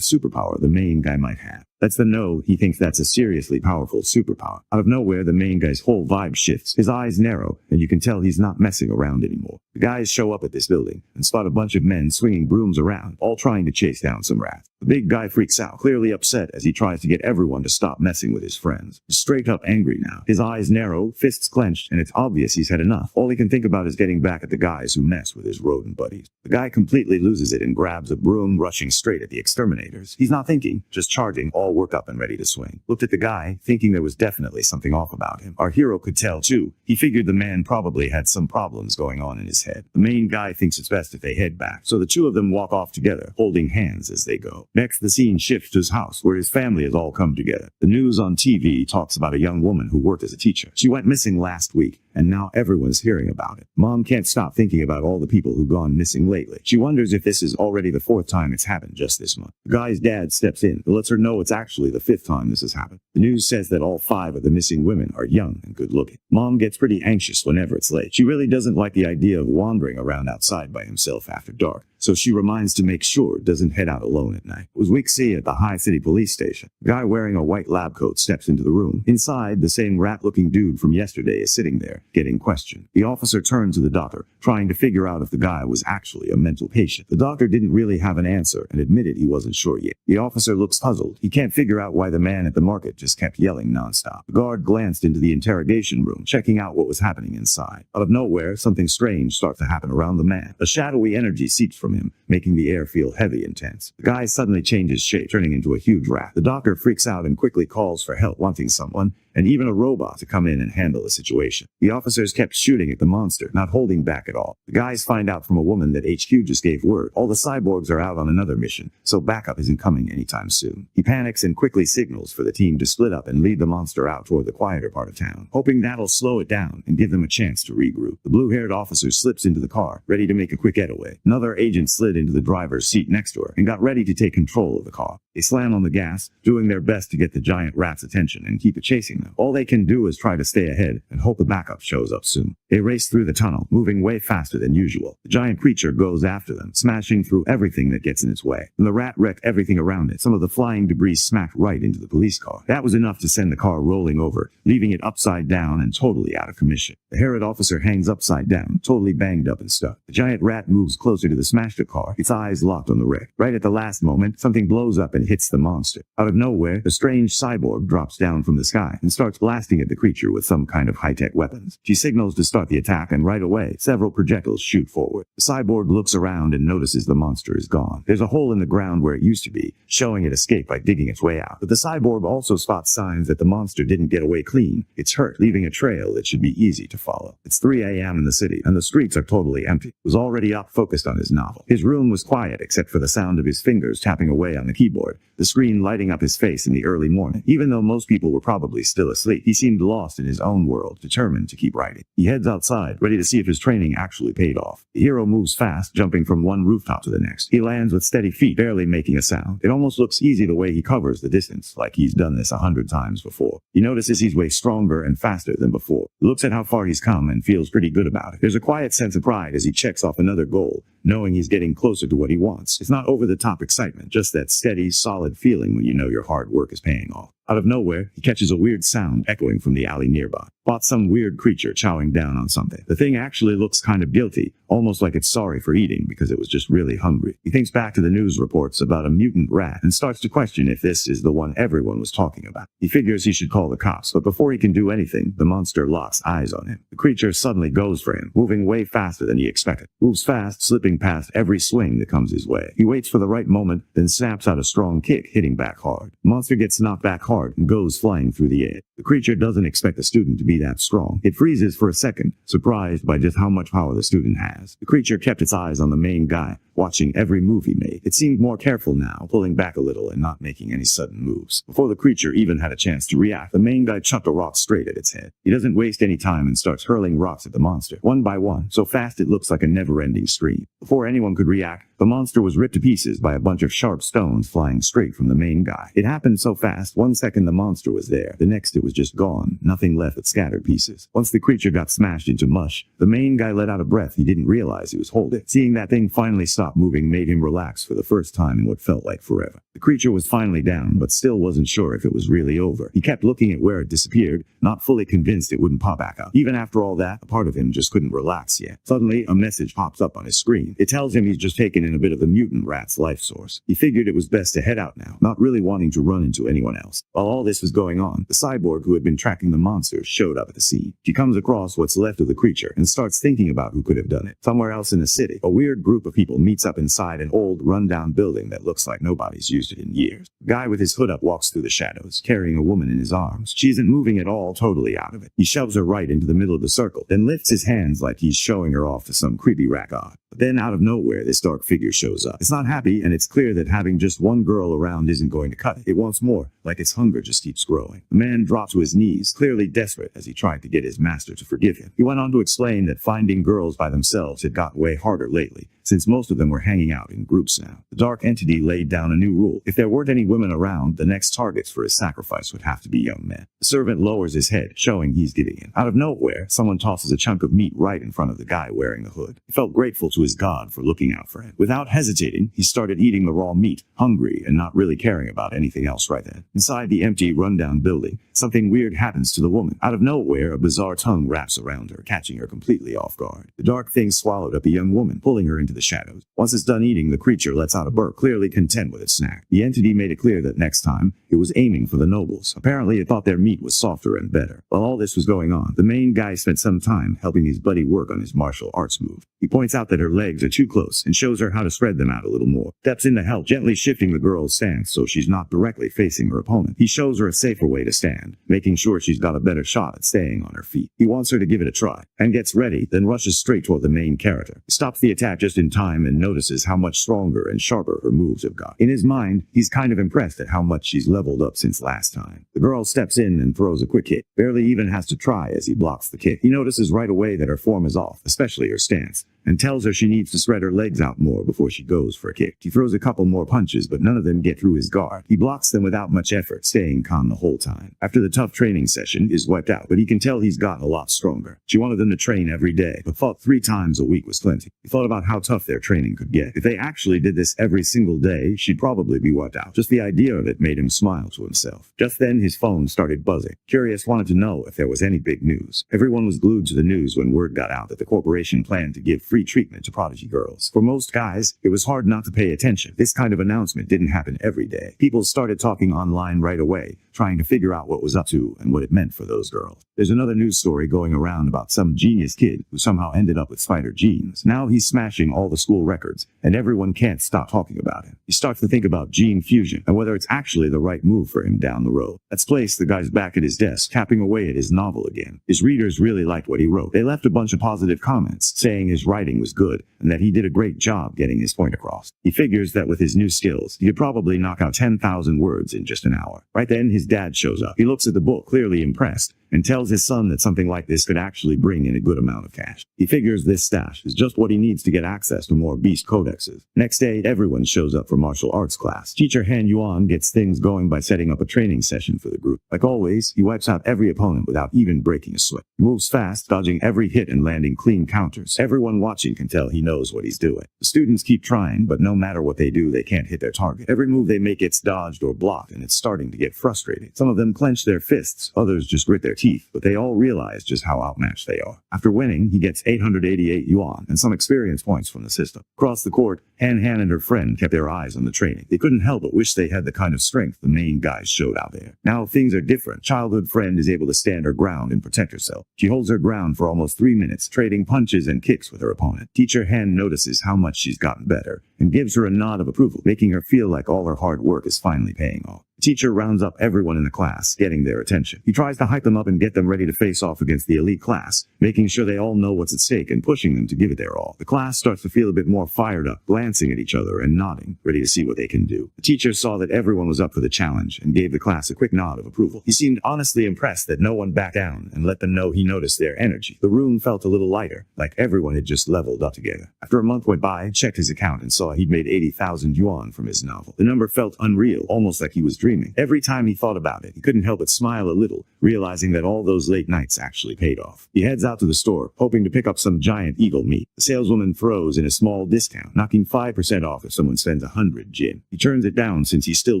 superpower the main guy might have. Lets them know he thinks that's a seriously powerful superpower. Out of nowhere, the main guy's whole vibe shifts. His eyes narrow, and you can tell he's not messing around anymore. The guys show up at this building and spot a bunch of men swinging brooms around, all trying to chase down some rats. The big guy freaks out, clearly upset as he tries to get everyone to stop messing with his friends. He's straight up angry now. His eyes narrow, fists clenched, and it's obvious he's had enough. All he can think about is getting back at the guys who mess with his rodent buddies. The guy completely loses it and grabs a broom, rushing straight at the exterminators. He's not thinking, just charging, all worked up and ready to swing. Looked at the guy, thinking there was definitely something off about him. Our hero could tell too. He figured the man probably had some problems going on in his head. The main guy thinks it's best if they head back, so the two of them walk off together, holding hands as they go. Next, the scene shifts to his house, where his family has all come together. The news on TV talks about a young woman who worked as a teacher. She went missing last week, and now everyone's hearing about it. Mom can't stop thinking about all the people who've gone missing lately. She wonders if this is already the 4th time it's happened just this month. The guy's dad steps in, but lets her know it's actually the 5th time this has happened. The news says that all 5 of the missing women are young and good looking. Mom gets pretty anxious whenever it's late. She really doesn't like the idea of wandering around outside by himself after dark, so she reminds to make sure doesn't head out alone at night. It was week C at the High City Police Station. A guy wearing a white lab coat steps into the room. Inside, the same rat-looking dude from yesterday is sitting there, getting questioned. The officer turns to the doctor, trying to figure out if the guy was actually a mental patient. The doctor didn't really have an answer and admitted he wasn't sure yet. The officer looks puzzled. He can't figure out why the man at the market just kept yelling nonstop. The guard glanced into the interrogation room, checking out what was happening inside. Out of nowhere, something strange starts to happen around the man. A shadowy energy seeps from him, making the air feel heavy and tense. The guy suddenly changes shape, turning into a huge rat. The doctor freaks out and quickly calls for help, wanting someone, and even a robot, to come in and handle the situation. The officers kept shooting at the monster, not holding back at all. The guys find out from a woman that HQ just gave word. All the cyborgs are out on another mission, so backup isn't coming anytime soon. He panics and quickly signals for the team to split up and lead the monster out toward the quieter part of town, hoping that'll slow it down and give them a chance to regroup. The blue-haired officer slips into the car, ready to make a quick getaway. Another agent slid into the driver's seat next to her and got ready to take control of the car. They slam on the gas, doing their best to get the giant rat's attention and keep it chasing them. All they can do is try to stay ahead and hope the backup shows up soon. They race through the tunnel, moving way faster than usual. The giant creature goes after them, smashing through everything that gets in its way. And the rat wrecked everything around it. Some of the flying debris smacked right into the police car. That was enough to send the car rolling over, leaving it upside down and totally out of commission. The Herod officer hangs upside down, totally banged up and stuck. The giant rat moves closer to the smashed car, its eyes locked on the wreck. Right at the last moment, something blows up and hits the monster. Out of nowhere, a strange cyborg drops down from the sky and starts blasting at the creature with some kind of high-tech weapons. She signals to start the attack, and right away, several projectiles shoot forward. The cyborg looks around and notices the monster is gone. There's a hole in the ground where it used to be, showing it escaped by digging its way out. But the cyborg also spots signs that the monster didn't get away clean. It's hurt, leaving a trail that should be easy to follow. It's 3 a.m. in the city, and the streets are totally empty. He was already up, focused on his novel. His room was quiet except for the sound of his fingers tapping away on the keyboard, the screen lighting up his face in the early morning. Even though most people were probably still asleep, he seemed lost in his own world, determined to keep writing. He heads outside, ready to see if his training actually paid off. The hero moves fast, jumping from one rooftop to the next. He lands with steady feet, barely making a sound. It almost looks easy the way he covers the distance, like he's done this 100 times before. He notices he's way stronger and faster than before. He looks at how far he's come and feels pretty good about it. There's a quiet sense of pride as he checks off another goal, knowing he's getting closer to what he wants. It's not over-the-top excitement, just that steady, solid feeling when you know your hard work is paying off. Out of nowhere, he catches a weird sound echoing from the alley nearby. Spots some weird creature chowing down on something. The thing actually looks kind of guilty, almost like it's sorry for eating because it was just really hungry. He thinks back to the news reports about a mutant rat and starts to question if this is the one everyone was talking about. He figures he should call the cops, but before he can do anything, the monster locks eyes on him. The creature suddenly goes for him, moving way faster than he expected. Moves fast, slipping past every swing that comes his way. He waits for the right moment, then snaps out a strong kick, hitting back hard. The monster gets knocked back hard and goes flying through the air. The creature doesn't expect the student to be that strong. It freezes for a second, surprised by just how much power the student has. The creature kept its eyes on the main guy, watching every move he made. It seemed more careful now, pulling back a little and not making any sudden moves. Before the creature even had a chance to react, the main guy chucked a rock straight at its head. He doesn't waste any time and starts hurling rocks at the monster, one by one, so fast it looks like a never-ending stream. Before anyone could react, the monster was ripped to pieces by a bunch of sharp stones flying straight from the main guy. It happened so fast, 1 second the monster was there, the next it was just gone, nothing left but scattered pieces. Once the creature got smashed into mush, the main guy let out a breath he didn't realize he was holding. Seeing that thing finally stop moving made him relax for the first time in what felt like forever. The creature was finally down, but still wasn't sure if it was really over. He kept looking at where it disappeared, not fully convinced it wouldn't pop back up. Even after all that, a part of him just couldn't relax yet. Suddenly, a message pops up on his screen. It tells him he's just taken in a bit of the mutant rat's life source. He figured it was best to head out now, not really wanting to run into anyone else. While all this was going on, the cyborg who had been tracking the monster showed up at the scene. She comes across what's left of the creature and starts thinking about who could have done it. Somewhere else in the city, a weird group of people meet meets up inside an old, rundown building that looks like nobody's used it in years. A guy with his hood up walks through the shadows, carrying a woman in his arms. She isn't moving at all, totally out of it. He shoves her right into the middle of the circle, then lifts his hands like he's showing her off to some creepy rat god. But then out of nowhere, this dark figure shows up. It's not happy, and it's clear that having just one girl around isn't going to cut it. It wants more, like its hunger just keeps growing. The man dropped to his knees, clearly desperate as he tried to get his master to forgive him. He went on to explain that finding girls by themselves had got way harder lately, since most of them were hanging out in groups now. The dark entity laid down a new rule. If there weren't any women around, the next targets for his sacrifice would have to be young men. The servant lowers his head, showing he's giving in. Out of nowhere, someone tosses a chunk of meat right in front of the guy wearing the hood. He felt grateful to his god for looking out for him. Without hesitating, he started eating the raw meat, hungry and not really caring about anything else right then. Inside the empty, rundown building, something weird happens to the woman. Out of nowhere, a bizarre tongue wraps around her, catching her completely off guard. The dark thing swallowed up the young woman, pulling her into the shadows. Once it's done eating, the creature lets out a burp, clearly content with its snack. The entity made it clear that next time, it was aiming for the nobles. Apparently, it thought their meat was softer and better. While all this was going on, the main guy spent some time helping his buddy work on his martial arts move. He points out that her legs are too close and shows her how to spread them out a little more. Steps in to help, gently shifting the girl's stance so she's not directly facing her opponent. He shows her a safer way to stand, making sure she's got a better shot at staying on her feet. He wants her to give it a try, and gets ready, then rushes straight toward the main character. He stops the attack just in time and notices how much stronger and sharper her moves have got. In his mind, he's kind of impressed at how much she's leveled up since last time. The girl steps in and throws a quick hit, barely even has to try as he blocks the kick. He notices right away that her form is off, especially her stance, and tells her she needs to spread her legs out more before she goes for a kick. He throws a couple more punches, but none of them get through his guard. He blocks them without much effort, staying calm the whole time. After the tough training session is wiped out, but he can tell he's gotten a lot stronger. She wanted them to train every day, but thought 3 times a week was plenty. He thought about how tough their training could get. If they actually did this every single day, she'd probably be wiped out. Just the idea of it made him smile to himself. Just then, his phone started buzzing. Curious wanted to know if there was any big news. Everyone was glued to the news when word got out that the corporation planned to give free treatment to prodigy girls. For most guys, it was hard not to pay attention. This kind of announcement didn't happen every day. People started talking online right away, trying to figure out what was up to and what it meant for those girls. There's another news story going around about some genius kid who somehow ended up with spider genes. Now he's smashing all the school records, and everyone can't stop talking about him. He starts to think about gene fusion and whether it's actually the right move for him down the road. Let's place the guy's back at his desk, tapping away at his novel again. His readers really liked what he wrote. They left a bunch of positive comments, saying his writing was good and that he did a great job getting his point across. He figures that with his new skills, he could probably knock out 10,000 words in just an hour. Right then, his dad shows up. He looks at the book, clearly impressed, and tells his son that something like this could actually bring in a good amount of cash. He figures this stash is just what he needs to get access to more beast codexes. Next day, everyone shows up for martial arts class. Teacher Han Yuan gets things going by setting up a training session for the group. Like always, he wipes out every opponent without even breaking a sweat. He moves fast, dodging every hit and landing clean counters. Everyone watching can tell he knows what he's doing. The students keep trying, but no matter what they do, they can't hit their target. Every move they make gets dodged or blocked, and it's starting to get frustrating. Some of them clench their fists, others just grit their teeth, but they all realize just how outmatched they are. After winning, he gets 888 yuan and some experience points from the system. Across the court, Han and her friend kept their eyes on the training. They couldn't help but wish they had the kind of strength the main guys showed out there. Now things are different. Childhood friend is able to stand her ground and protect herself. She holds her ground for almost 3 minutes, trading punches and kicks with her opponent. Teacher Han notices how much she's gotten better and gives her a nod of approval, making her feel like all her hard work is finally paying off. The teacher rounds up everyone in the class, getting their attention. He tries to hype them up and get them ready to face off against the elite class, making sure they all know what's at stake and pushing them to give it their all. The class starts to feel a bit more fired up, glancing at each other and nodding, ready to see what they can do. The teacher saw that everyone was up for the challenge and gave the class a quick nod of approval. He seemed honestly impressed that no one backed down and let them know he noticed their energy. The room felt a little lighter, like everyone had just leveled up together. After a month went by, checked his account and saw he'd made 80,000 yuan from his novel. The number felt unreal, almost like he was dreaming. Every time he thought about it, he couldn't help but smile a little, realizing that all those late nights actually paid off. He heads out to the store, hoping to pick up some giant eagle meat. The saleswoman throws in a small discount, knocking 5% off if someone spends 100 jin. He turns it down since he still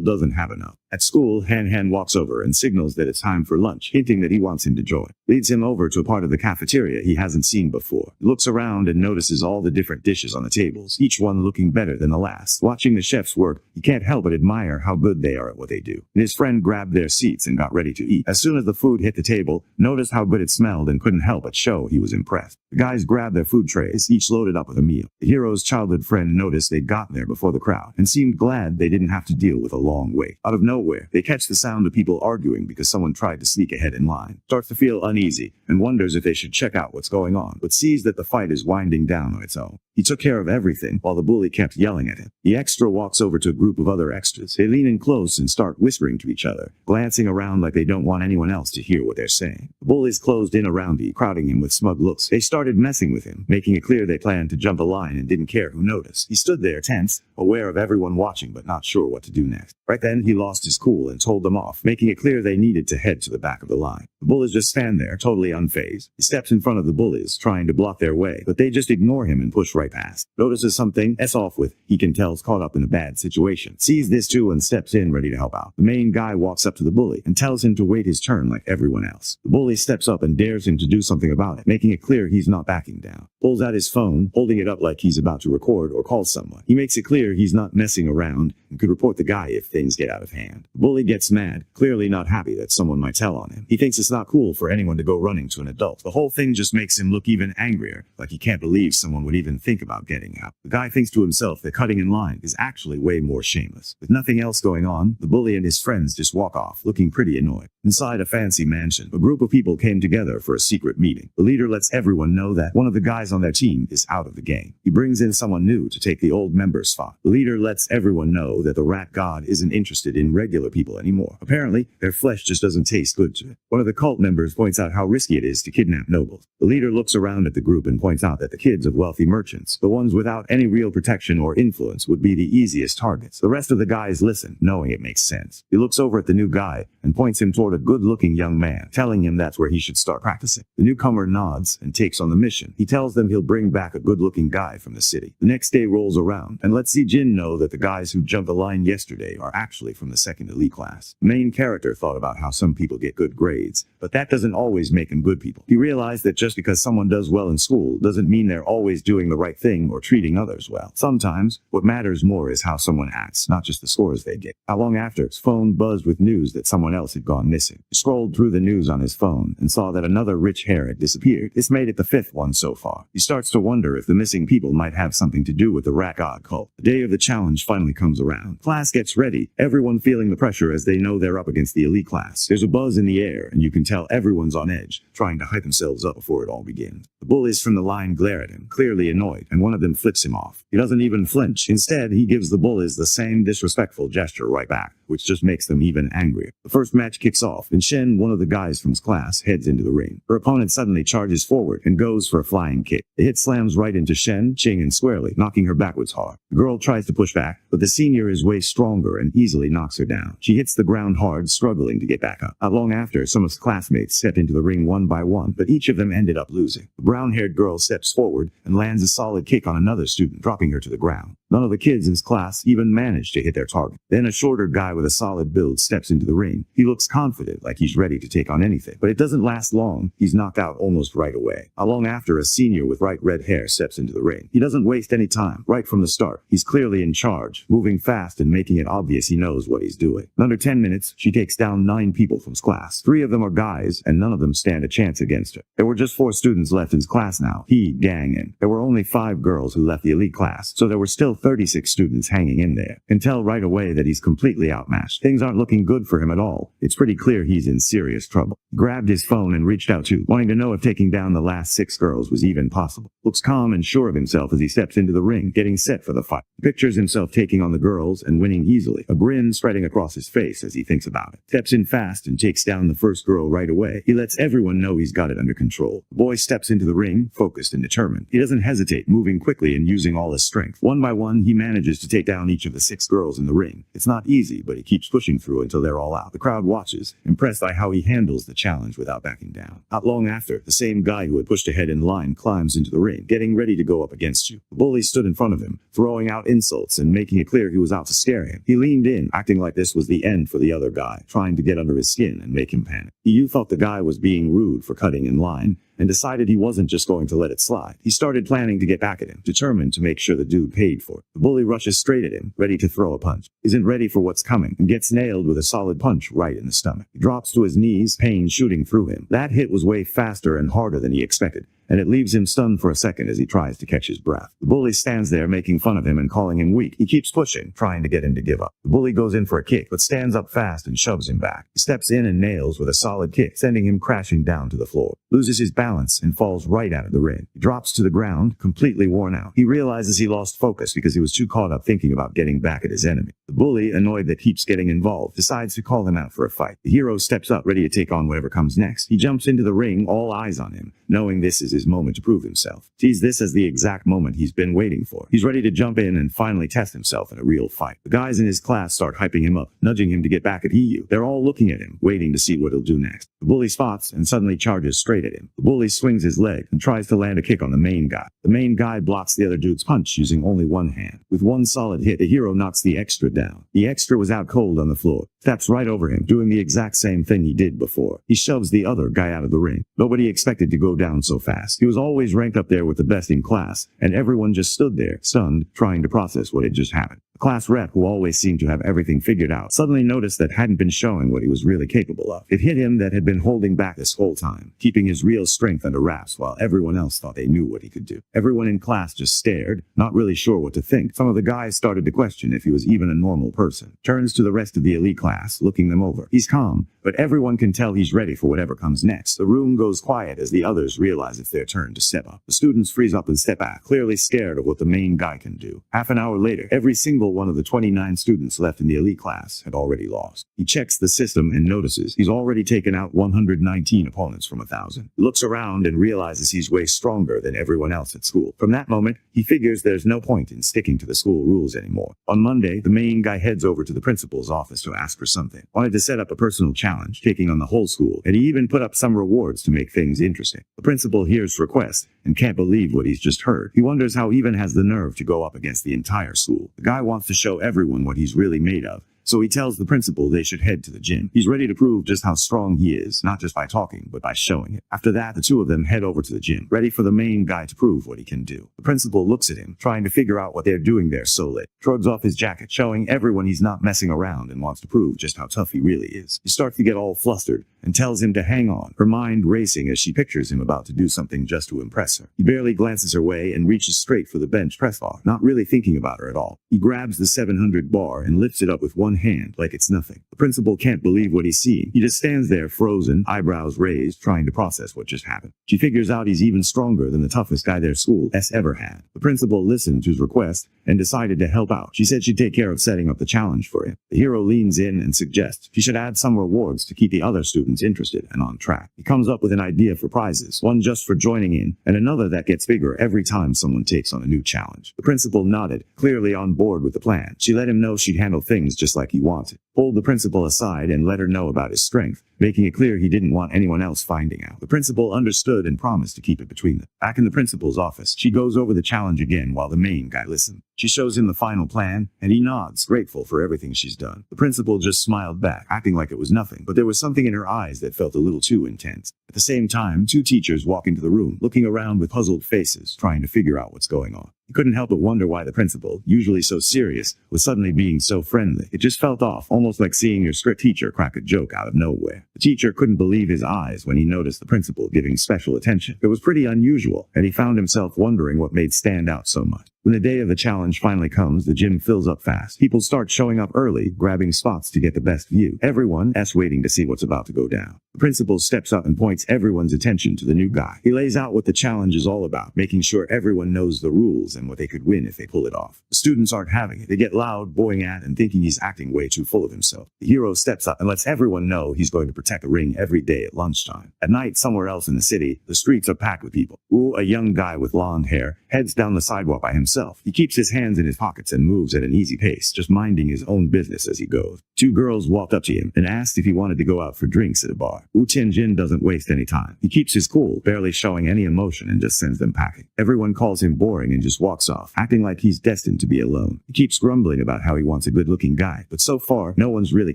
doesn't have enough. At school, Han walks over and signals that it's time for lunch, hinting that he wants him to join. Leads him over to a part of the cafeteria he hasn't seen before. He looks around and notices all the different dishes on the tables, each one looking better than the last. Watching the chefs work, he can't help but admire how good they are at what they do. And his friend grabbed their seats and got ready to eat. As soon as the food hit the table, noticed how good it smelled and couldn't help but show he was impressed. The guys grabbed their food trays, each loaded up with a meal. The hero's childhood friend noticed they'd gotten there before the crowd and seemed glad they didn't have to deal with a long wait. Out of nowhere, they catch the sound of people arguing because someone tried to sneak ahead in line. Starts to feel uneasy and wonders if they should check out what's going on, but sees that the fight is winding down on its own. He took care of everything while the bully kept yelling at him. The extra walks over to a group of other extras. They lean in close and start whispering to each other, glancing around like they don't want anyone else to hear what they're saying. The bullies closed in around him, crowding him with smug looks. They started messing with him, making it clear they planned to jump the line and didn't care who noticed. He stood there tense, aware of everyone watching but not sure what to do next. Right then, he lost his cool and told them off, making it clear they needed to head to the back of the line. The bullies just stand there, totally unfazed. He steps in front of the bullies, trying to block their way, but they just ignore him and push right past. Notices something off with, he can tell's caught up in a bad situation. Sees this too and steps in ready to help out. The main guy walks up to the bully and tells him to wait his turn like everyone else. The bully steps up and dares him to do something about it, making it clear he's not backing down. Pulls out his phone, holding it up like he's about to record or call someone. He makes it clear he's not messing around and could report the guy if things get out of hand. The bully gets mad, clearly not happy that someone might tell on him. He thinks it's not cool for anyone to go running to an adult. The whole thing just makes him look even angrier, like he can't believe someone would even think about getting out. The guy thinks to himself that cutting in line is actually way more shameless. With nothing else going on, the bully and his friends just walk off, looking pretty annoyed. Inside a fancy mansion, a group of people came together for a secret meeting. The leader lets everyone know that one of the guys on their team is out of the game. He brings in someone new to take the old member's spot. The leader lets everyone know that the rat god isn't interested in regular people anymore. Apparently, their flesh just doesn't taste good to it. One of the cult members points out how risky it is to kidnap nobles. The leader looks around at the group and points out that the kids of wealthy merchants, the ones without any real protection or influence, would be the easiest targets. The rest of the guys listen, knowing it makes sense. He looks over at the new guy and points him toward a good-looking young man, telling him that's where he should start practicing. The newcomer nods and takes on the mission. He tells them he'll bring back a good-looking guy from the city. The next day rolls around and lets Jin know that the guys who jumped the line yesterday are actually from the second elite class. The main character thought about how some people get good grades, but that doesn't always make them good people. He realized that just because someone does well in school doesn't mean they're always doing the right thing or treating others well. Sometimes, what matters more is how someone acts, not just the scores they get. Not long after, his phone buzzed with news that someone else had gone missing. He scrolled through the news on his phone and saw that another rich hair had disappeared. This made it the fifth one so far. He starts to wonder if the missing people might have something to do with the rat god cult. The day of the challenge finally comes around. Class gets ready, everyone feeling the pressure as they know they're up against the elite class. There's a buzz in the air, and you can tell everyone's on edge, trying to hype themselves up before it all begins. The bullies from the line glare at him, clearly annoyed, and one of them flips him off. He doesn't even flinch. Instead, he gives the bullies the same disrespectful gesture right back, which just makes them even angrier. The first match kicks off, and Shen, one of the guys from his class, heads into the ring. Her opponent suddenly charges forward and goes for a flying kick. The hit slams right into Shen, Ching, and squarely, knocking her backwards hard. The girl tries to push back, but the senior is way stronger and easily knocks her down. She hits the ground hard, struggling to get back up. Not long after, some of his classmates stepped into the ring one by one, but each of them ended up losing. The brown-haired girl steps forward and lands a solid kick on another student, dropping her to the ground. None of the kids in his class even managed to hit their target. Then a shorter guy with a solid build steps into the ring. He looks confident, like he's ready to take on anything. But it doesn't last long. He's knocked out almost right away. Not long after, a senior with bright red hair steps into the ring. He doesn't waste any time. Right from the start, he's clearly in charge, moving fast and making it obvious he knows what he's doing. In under 10 minutes, she takes down 9 people from his class. 3 of them are guys, and none of them stand a chance against her. There were just 4 students left in his class now. He, gang, and there were only 5 girls who left the elite class, so there were still 36 students hanging in there. Can tell right away that he's completely outmatched. Things aren't looking good for him at all. It's pretty clear he's in serious trouble. He grabbed his phone and reached out to, wanting to know if taking down the last 6 girls was even possible. Looks calm and sure of himself as he steps into the ring, getting set for the fight. Pictures himself taking on the girls and winning easily, a grin spreading across his face as he thinks about it. Steps in fast and takes down the first girl right away. He lets everyone know he's got it under control. The boy steps into the ring, focused and determined. He doesn't hesitate, moving quickly and using all his strength. One by one, 1, he manages to take down each of the 6 girls in the ring. It's not easy, but he keeps pushing through until they're all out. The crowd watches, impressed by how he handles the challenge without backing down. Not long after, the same guy who had pushed ahead in line climbs into the ring, getting ready to go up against you. The bully stood in front of him, throwing out insults and making it clear he was out to scare him. He leaned in, acting like this was the end for the other guy, trying to get under his skin and make him panic. You thought the guy was being rude for cutting in line, and decided he wasn't just going to let it slide. He started planning to get back at him, determined to make sure the dude paid for it. The bully rushes straight at him, ready to throw a punch. Isn't ready for what's coming, and gets nailed with a solid punch right in the stomach. He drops to his knees, pain shooting through him. That hit was way faster and harder than he expected, and it leaves him stunned for a second as he tries to catch his breath. The bully stands there making fun of him and calling him weak. He keeps pushing, trying to get him to give up. The bully goes in for a kick, but stands up fast and shoves him back. He steps in and nails with a solid kick, sending him crashing down to the floor. Loses his balance and falls right out of the ring. He drops to the ground, completely worn out. He realizes he lost focus because he was too caught up thinking about getting back at his enemy. The bully, annoyed that keeps getting involved, decides to call him out for a fight. The hero steps up, ready to take on whatever comes next. He jumps into the ring, all eyes on him, knowing this is his moment to prove himself. Sees this as the exact moment he's been waiting for. He's ready to jump in and finally test himself in a real fight. The guys in his class start hyping him up, nudging him to get back at Hiyu. They're all looking at him, waiting to see what he'll do next. The bully spots and suddenly charges straight at him. The bully swings his leg and tries to land a kick on the main guy. The main guy blocks the other dude's punch using only one hand. With one solid hit, the hero knocks the extra down. The extra was out cold on the floor, steps right over him, doing the exact same thing he did before. He shoves the other guy out of the ring. Nobody expected to go down so fast. He was always ranked up there with the best in class, and everyone just stood there, stunned, trying to process what had just happened. The class rep, who always seemed to have everything figured out, suddenly noticed that hadn't been showing what he was really capable of. It hit him that had been holding back this whole time, keeping his real strength under wraps while everyone else thought they knew what he could do. Everyone in class just stared, not really sure what to think. Some of the guys started to question if he was even a normal person. Turns to the rest of the elite class, looking them over. He's calm, but everyone can tell he's ready for whatever comes next. The room goes quiet as the others realize it's their turn to step up. The students freeze up and step back, clearly scared of what the main guy can do. Half an hour later, every single one of the 29 students left in the elite class had already lost. He checks the system and notices he's already taken out 119 opponents from 1,000. He looks around and realizes he's way stronger than everyone else at school. From that moment, he figures there's no point in sticking to the school rules anymore. On Monday, the main guy heads over to the principal's office to ask for something. Wanted to set up a personal challenge, taking on the whole school, and he even put up some rewards to make things interesting. The principal hears the request and can't believe what he's just heard. He wonders how he even has the nerve to go up against the entire school. The guy wants to show everyone what he's really made of, so he tells the principal they should head to the gym. He's ready to prove just how strong he is, not just by talking, but by showing it. After that, the two of them head over to the gym, ready for the main guy to prove what he can do. The principal looks at him, trying to figure out what they're doing there so late. Shrugs off his jacket, showing everyone he's not messing around and wants to prove just how tough he really is. He starts to get all flustered and tells him to hang on, her mind racing as she pictures him about to do something just to impress her. He barely glances her way and reaches straight for the bench press bar, not really thinking about her at all. He grabs the 700 bar and lifts it up with one hand like it's nothing. The principal can't believe what he's seeing. He just stands there frozen, eyebrows raised, trying to process what just happened. She figures out he's even stronger than the toughest guy their school has ever had. The principal listened to his request and decided to help out. She said she'd take care of setting up the challenge for him. The hero leans in and suggests she should add some rewards to keep the other students interested and on track. He comes up with an idea for prizes, one just for joining in, and another that gets bigger every time someone takes on a new challenge. The principal nodded, clearly on board with the plan. She let him know she'd handle things just like he wanted. Pulled the principal aside and let her know about his strength, making it clear he didn't want anyone else finding out. The principal understood and promised to keep it between them. Back in the principal's office, she goes over the challenge again while the main guy listens. She shows him the final plan, and he nods, grateful for everything she's done. The principal just smiled back, acting like it was nothing, but there was something in her eyes that felt a little too intense. At the same time, two teachers walk into the room, looking around with puzzled faces, trying to figure out what's going on. He couldn't help but wonder why the principal, usually so serious, was suddenly being so friendly. It just felt off, almost like seeing your strict teacher crack a joke out of nowhere. The teacher couldn't believe his eyes when he noticed the principal giving special attention. It was pretty unusual, and he found himself wondering what made stand out so much. When the day of the challenge finally comes, the gym fills up fast. People start showing up early, grabbing spots to get the best view. Everyone's waiting to see what's about to go down. The principal steps up and points everyone's attention to the new guy. He lays out what the challenge is all about, making sure everyone knows the rules and what they could win if they pull it off. The students aren't having it. They get loud, booing at and thinking he's acting way too full of himself. The hero steps up and lets everyone know he's going to protect the ring every day at lunchtime. At night, somewhere else in the city, the streets are packed with people. Ooh, a young guy with blonde hair heads down the sidewalk by himself. He keeps his hands in his pockets and moves at an easy pace, just minding his own business as he goes. Two girls walked up to him and asked if he wanted to go out for drinks at a bar. Wu Tianjin doesn't waste any time. He keeps his cool, barely showing any emotion, and just sends them packing. Everyone calls him boring and just walks off, acting like he's destined to be alone. He keeps grumbling about how he wants a good-looking guy, but so far, no one's really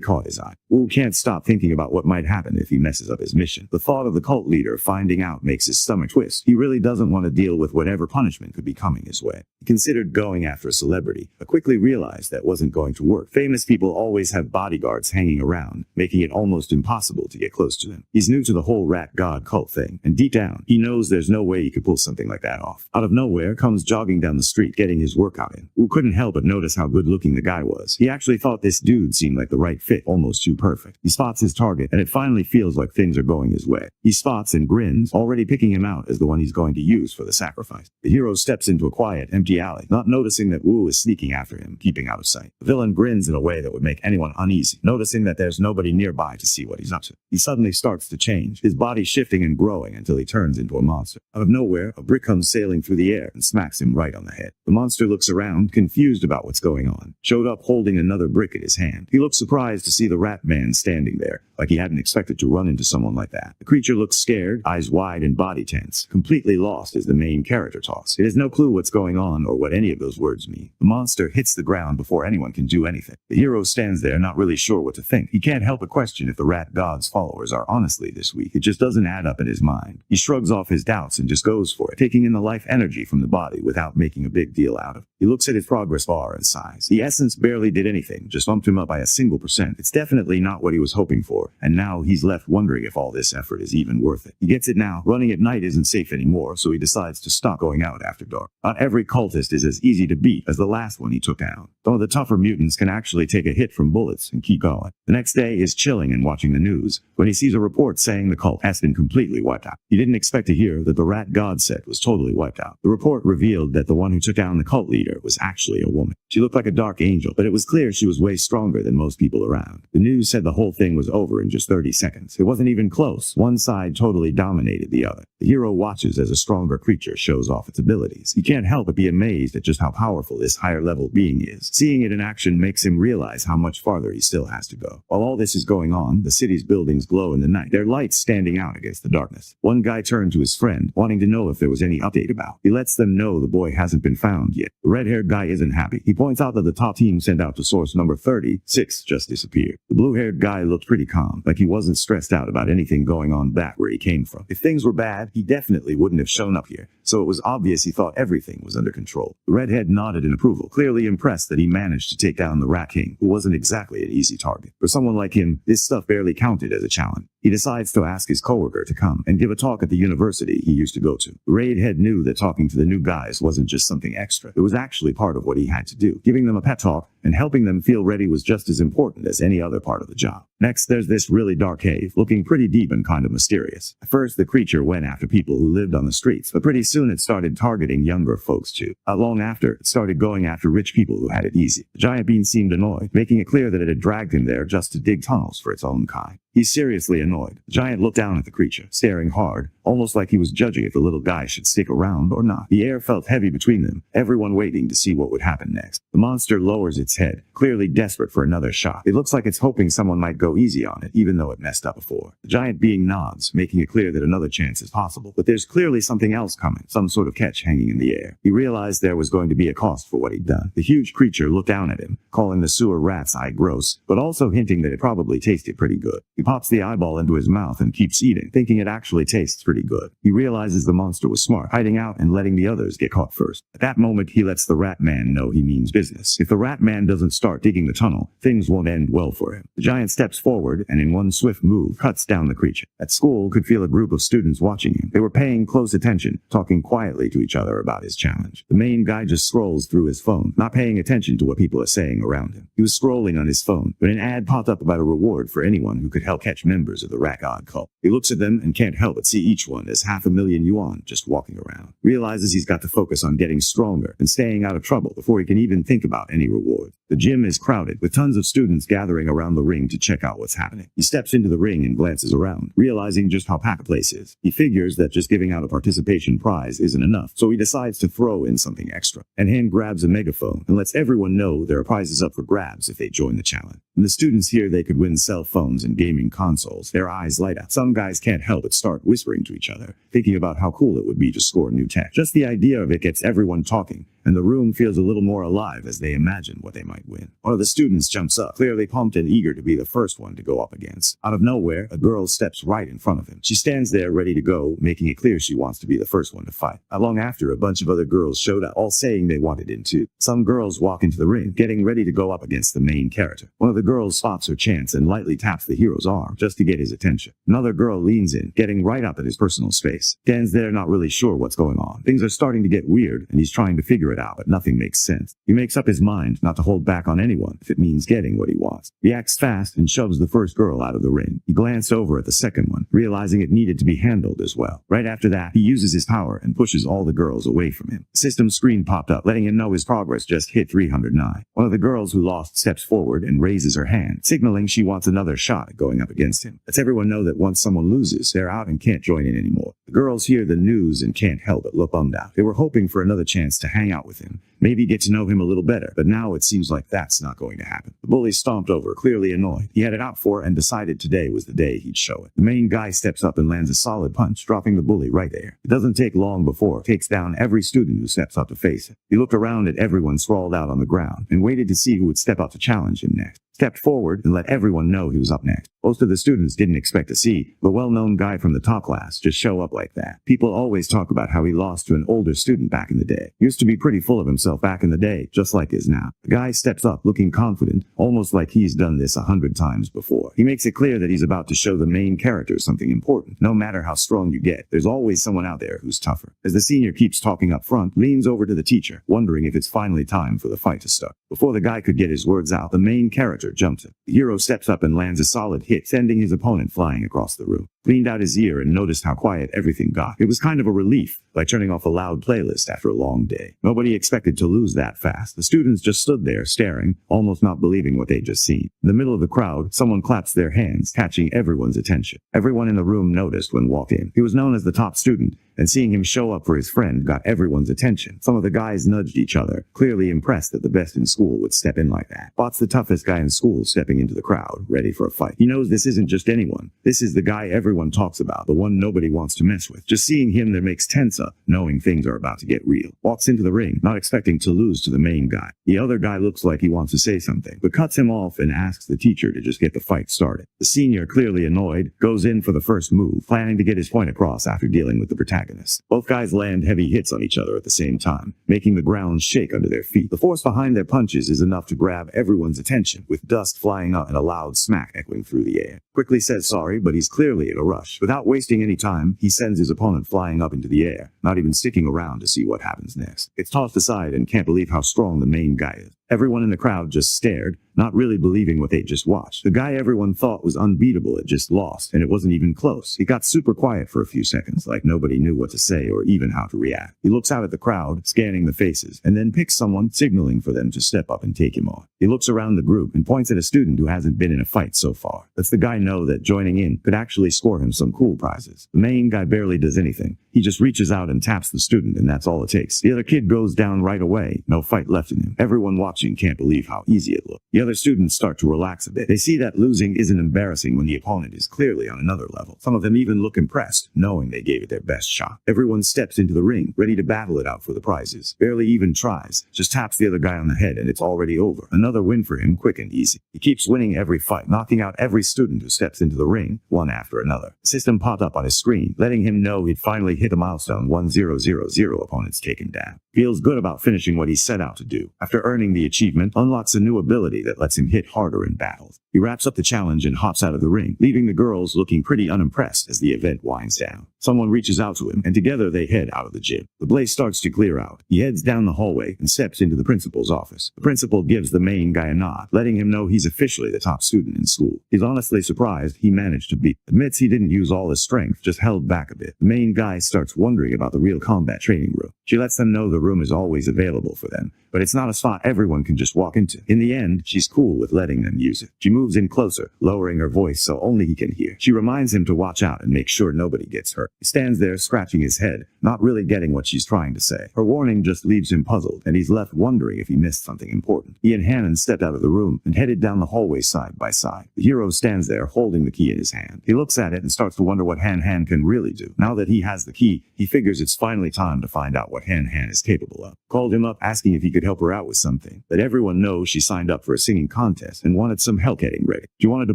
caught his eye. Wu can't stop thinking about what might happen if he messes up his mission. The thought of the cult leader finding out makes his stomach twist. He really doesn't want to deal with whatever punishment could be coming his way. He considered going after a celebrity, but quickly realized that wasn't going to work. Famous people always have bodyguards hanging around, making it almost impossible to get close to them. He's new to the whole rat god cult thing, and deep down, he knows there's no way he could pull something like that off. Out of nowhere comes jogging down the street, getting his workout in. Wu couldn't help but notice how good-looking the guy was. He actually thought this dude seemed like the right fit, almost too perfect. He spots his target, and it finally feels like things are going his way. He spots and grins, already picking him out as the one he's going to use for the sacrifice. The hero steps into a quiet, empty alley, not noticing that Wu is sneaking after him, keeping out of sight. The villain grins in a way that would make anyone uneasy, noticing that there's nobody nearby to see what he's up to. He suddenly starts to change, his body shifting and growing until he turns into a monster. Out of nowhere, a brick comes sailing through the air and smacks him right on the head. The monster looks around, confused about what's going on. Showed up holding another brick in his hand. He looks surprised to see the rat man standing there, like he hadn't expected to run into someone like that. The creature looks scared, eyes wide and body tense, completely lost as the main character talks. It has no clue what's going on or what any of those words mean. The monster hits the ground before anyone can do anything. The hero stands there not really sure what to think. He can't help but question if the rat god's followers are honestly this weak. It just doesn't add up in his mind. He shrugs off his doubts and just goes for it, taking in the life energy from the body without making a big deal out of it. He looks at his progress bar and sighs. The essence barely did anything, just bumped him up by a single %. It's definitely not what he was hoping for, and now he's left wondering if all this effort is even worth it. He gets it now. Running at night isn't safe anymore, so he decides to stop going out after dark. Not every cultist is as easy to beat as the last one he took down. Some of the tougher mutants can actually take a hit from bullets and keep going. The next day is chilling and watching the news when he sees a report saying the cult has been completely wiped out. He didn't expect to hear that the rat god set was totally wiped out. The report revealed that the one who took down the cult leader was actually a woman. She looked like a dark angel, but it was clear she was way stronger than most people around. The news said the whole thing was over in just 30 seconds. It wasn't even close. One side totally dominated the other. The hero watches as a stronger creature shows off its abilities. He can't help but be amazed at just how powerful this higher-level being is. Seeing it in action makes him realize how much farther he still has to go. While all this is going on, the city's buildings glow in the night, their lights standing out against the darkness. One guy turned to his friend, wanting to know if there was any update about. He lets them know the boy hasn't been found yet. The red-haired guy isn't happy. He points out that the top team sent out to source number 36 just disappeared. The blue-haired guy looked pretty calm, like he wasn't stressed out about anything going on back where he came from. If things were bad, he definitely wouldn't have shown up here, so it was obvious he thought everything was under control. The redhead nodded in approval, clearly impressed that he managed to take down the Rat King, who wasn't exactly an easy target. For someone like him, this stuff barely counted as a challenge. He decides to ask his coworker to come and give a talk at the university he used to go to. The raid head knew that talking to the new guys wasn't just something extra. It was actually part of what he had to do. Giving them a pep talk and helping them feel ready was just as important as any other part of the job. Next, there's this really dark cave, looking pretty deep and kind of mysterious. At first, the creature went after people who lived on the streets, but pretty soon it started targeting younger folks too. Not long after, it started going after rich people who had it easy. The giant bean seemed annoyed, making it clear that it had dragged him there just to dig tunnels for its own kind. He's seriously annoyed. The giant looked down at the creature, staring hard, almost like he was judging if the little guy should stick around or not. The air felt heavy between them, everyone waiting to see what would happen next. The monster lowers its head, clearly desperate for another shot. It looks like it's hoping someone might go easy on it, even though it messed up before. The giant being nods, making it clear that another chance is possible. But there's clearly something else coming, some sort of catch hanging in the air. He realized there was going to be a cost for what he'd done. The huge creature looked down at him, calling the sewer rat's eye gross, but also hinting that it probably tasted pretty good. He pops the eyeball into his mouth and keeps eating, thinking it actually tastes pretty good. He realizes the monster was smart, hiding out and letting the others get caught first. At that moment, he lets the rat man know he means business. If the rat man doesn't start digging the tunnel, things won't end well for him. The giant steps forward and in one swift move cuts down the creature. At school, could feel a group of students watching him. They were paying close attention, talking quietly to each other about his challenge. The main guy just scrolls through his phone, not paying attention to what people are saying around him. He was scrolling on his phone when an ad popped up about a reward for anyone who could help catch members of the rat god cult. He looks at them and can't help but see each one as 500,000 yuan just walking around. Realizes he's got to focus on getting stronger and staying out of trouble before he can even think about any reward. The gym is crowded, with tons of students gathering around the ring to check out what's happening. He steps into the ring and glances around, realizing just how packed the place is. He figures that just giving out a participation prize isn't enough, so he decides to throw in something extra. And hand grabs a megaphone and lets everyone know there are prizes up for grabs if they join the challenge. When the students hear they could win cell phones and gaming consoles, their eyes light up. Some guys can't help but start whispering to each other, thinking about how cool it would be to score new tech. Just the idea of it gets everyone talking, and the room feels a little more alive as they imagine what they might win. One of the students jumps up, clearly pumped and eager to be the first one to go up against. Out of nowhere, a girl steps right in front of him. She stands there ready to go, making it clear she wants to be the first one to fight. Not long after, a bunch of other girls showed up, all saying they wanted in too. Some girls walk into the ring, getting ready to go up against the main character. One of the girls spots her chance and lightly taps the hero's arm just to get his attention. Another girl leans in, getting right up at his personal space. Stands there not really sure what's going on. Things are starting to get weird, and he's trying to figure it out, but nothing makes sense. He makes up his mind not to hold back on anyone if it means getting what he wants. He acts fast and shoves the first girl out of the ring. He glanced over at the second one, realizing it needed to be handled as well. Right after that, he uses his power and pushes all the girls away from him. The system screen popped up, letting him know his progress just hit 309. One of the girls who lost steps forward and raises her hand, signaling she wants another shot at going up against him. Lets everyone know that once someone loses, they're out and can't join in anymore. The girls hear the news and can't help but look bummed out. They were hoping for another chance to hang out with him, maybe get to know him a little better, but now it seems like that's not going to happen. The bully stomped over, clearly annoyed. He had it out for and decided today was the day he'd show it. The main guy steps up and lands a solid punch, dropping the bully right there. It doesn't take long before it takes down every student who steps up to face him. He looked around at everyone sprawled out on the ground and waited to see who would step up to challenge him next. Stepped forward and let everyone know he was up next. Most of the students didn't expect to see the well-known guy from the top class just show up like that. People always talk about how he lost to an older student back in the day. Used to be pretty full of himself back in the day, just like is now. The guy steps up looking confident, almost like he's done this 100 times before. He makes it clear that he's about to show the main character something important. No matter how strong you get, there's always someone out there who's tougher. As the senior keeps talking up front, leans over to the teacher, wondering if it's finally time for the fight to start. Before the guy could get his words out, the main character jumps him. The hero steps up and lands a solid hit, sending his opponent flying across the room. Leaned out his ear and noticed how quiet everything got. It was kind of a relief, like turning off a loud playlist after a long day. Nobody expected to lose that fast. The students just stood there staring, almost not believing what they'd just seen. In the middle of the crowd, someone claps their hands, catching everyone's attention. Everyone in the room noticed when walked in. He was known as the top student, and seeing him show up for his friend got everyone's attention. Some of the guys nudged each other, clearly impressed that the best in school would step in like that. Spots the toughest guy in school stepping into the crowd, ready for a fight. He knows this isn't just anyone. This is the guy everyone talks about, the one nobody wants to mess with. Just seeing him there makes tense up, knowing things are about to get real. Walks into the ring, not expecting to lose to the main guy. The other guy looks like he wants to say something, but cuts him off and asks the teacher to just get the fight started. The senior, clearly annoyed, goes in for the first move, planning to get his point across after dealing with the protagonist. Both guys land heavy hits on each other at the same time, making the ground shake under their feet. The force behind their punches is enough to grab everyone's attention, with dust flying up and a loud smack echoing through the air. Quickly says sorry, but he's clearly in a rush. Without wasting any time, he sends his opponent flying up into the air, not even sticking around to see what happens next. It's tossed aside and can't believe how strong the main guy is. Everyone in the crowd just stared, not really believing what they just watched. The guy everyone thought was unbeatable had just lost, and it wasn't even close. He got super quiet for a few seconds, like nobody knew what to say or even how to react. He looks out at the crowd, scanning the faces, and then picks someone, signaling for them to step up and take him on. He looks around the group and points at a student who hasn't been in a fight so far. Lets the guy know that joining in could actually score him some cool prizes. The main guy barely does anything. He just reaches out and taps the student, and that's all it takes. The other kid goes down right away. No fight left in him. Everyone watching can't believe how easy it looked. The other students start to relax a bit. They see that losing isn't embarrassing when the opponent is clearly on another level. Some of them even look impressed, knowing they gave it their best shot. Everyone steps into the ring, ready to battle it out for the prizes. Barely even tries. Just taps the other guy on the head and it's already over. Another win for him, quick and easy. He keeps winning every fight, knocking out every student who steps into the ring, one after another. The system popped up on his screen, letting him know he'd finally hit the milestone 1000 opponents taken down. Feels good about finishing what he set out to do. After earning the achievement, unlocks a new ability that lets him hit harder in battles. He wraps up the challenge and hops out of the ring, leaving the girls looking pretty unimpressed as the event winds down. Someone reaches out to him, and together they head out of the gym. The blaze starts to clear out. He heads down the hallway and steps into the principal's office. The principal gives the main guy a nod, letting him know he's officially the top student in school. He's honestly surprised he managed to beat. Admits he didn't use all his strength, just held back a bit. The main guy starts wondering about the real combat training room. She lets them know the room is always available for them, but it's not a spot everyone can just walk into. In the end, she's cool with letting them use it. She moves in closer, lowering her voice so only he can hear. She reminds him to watch out and make sure nobody gets hurt. He stands there scratching his head, not really getting what she's trying to say. Her warning just leaves him puzzled, and he's left wondering if he missed something important. He and Hannon stepped out of the room and headed down the hallway side by side. The hero stands there holding the key in his hand. He looks at it and starts to wonder what Han can really do. Now that he has the key, he figures it's finally time to find out what Han is capable of. Called him up asking if he could help her out with something. That everyone knows she signed up for a singing contest and wanted some help getting ready. She wanted to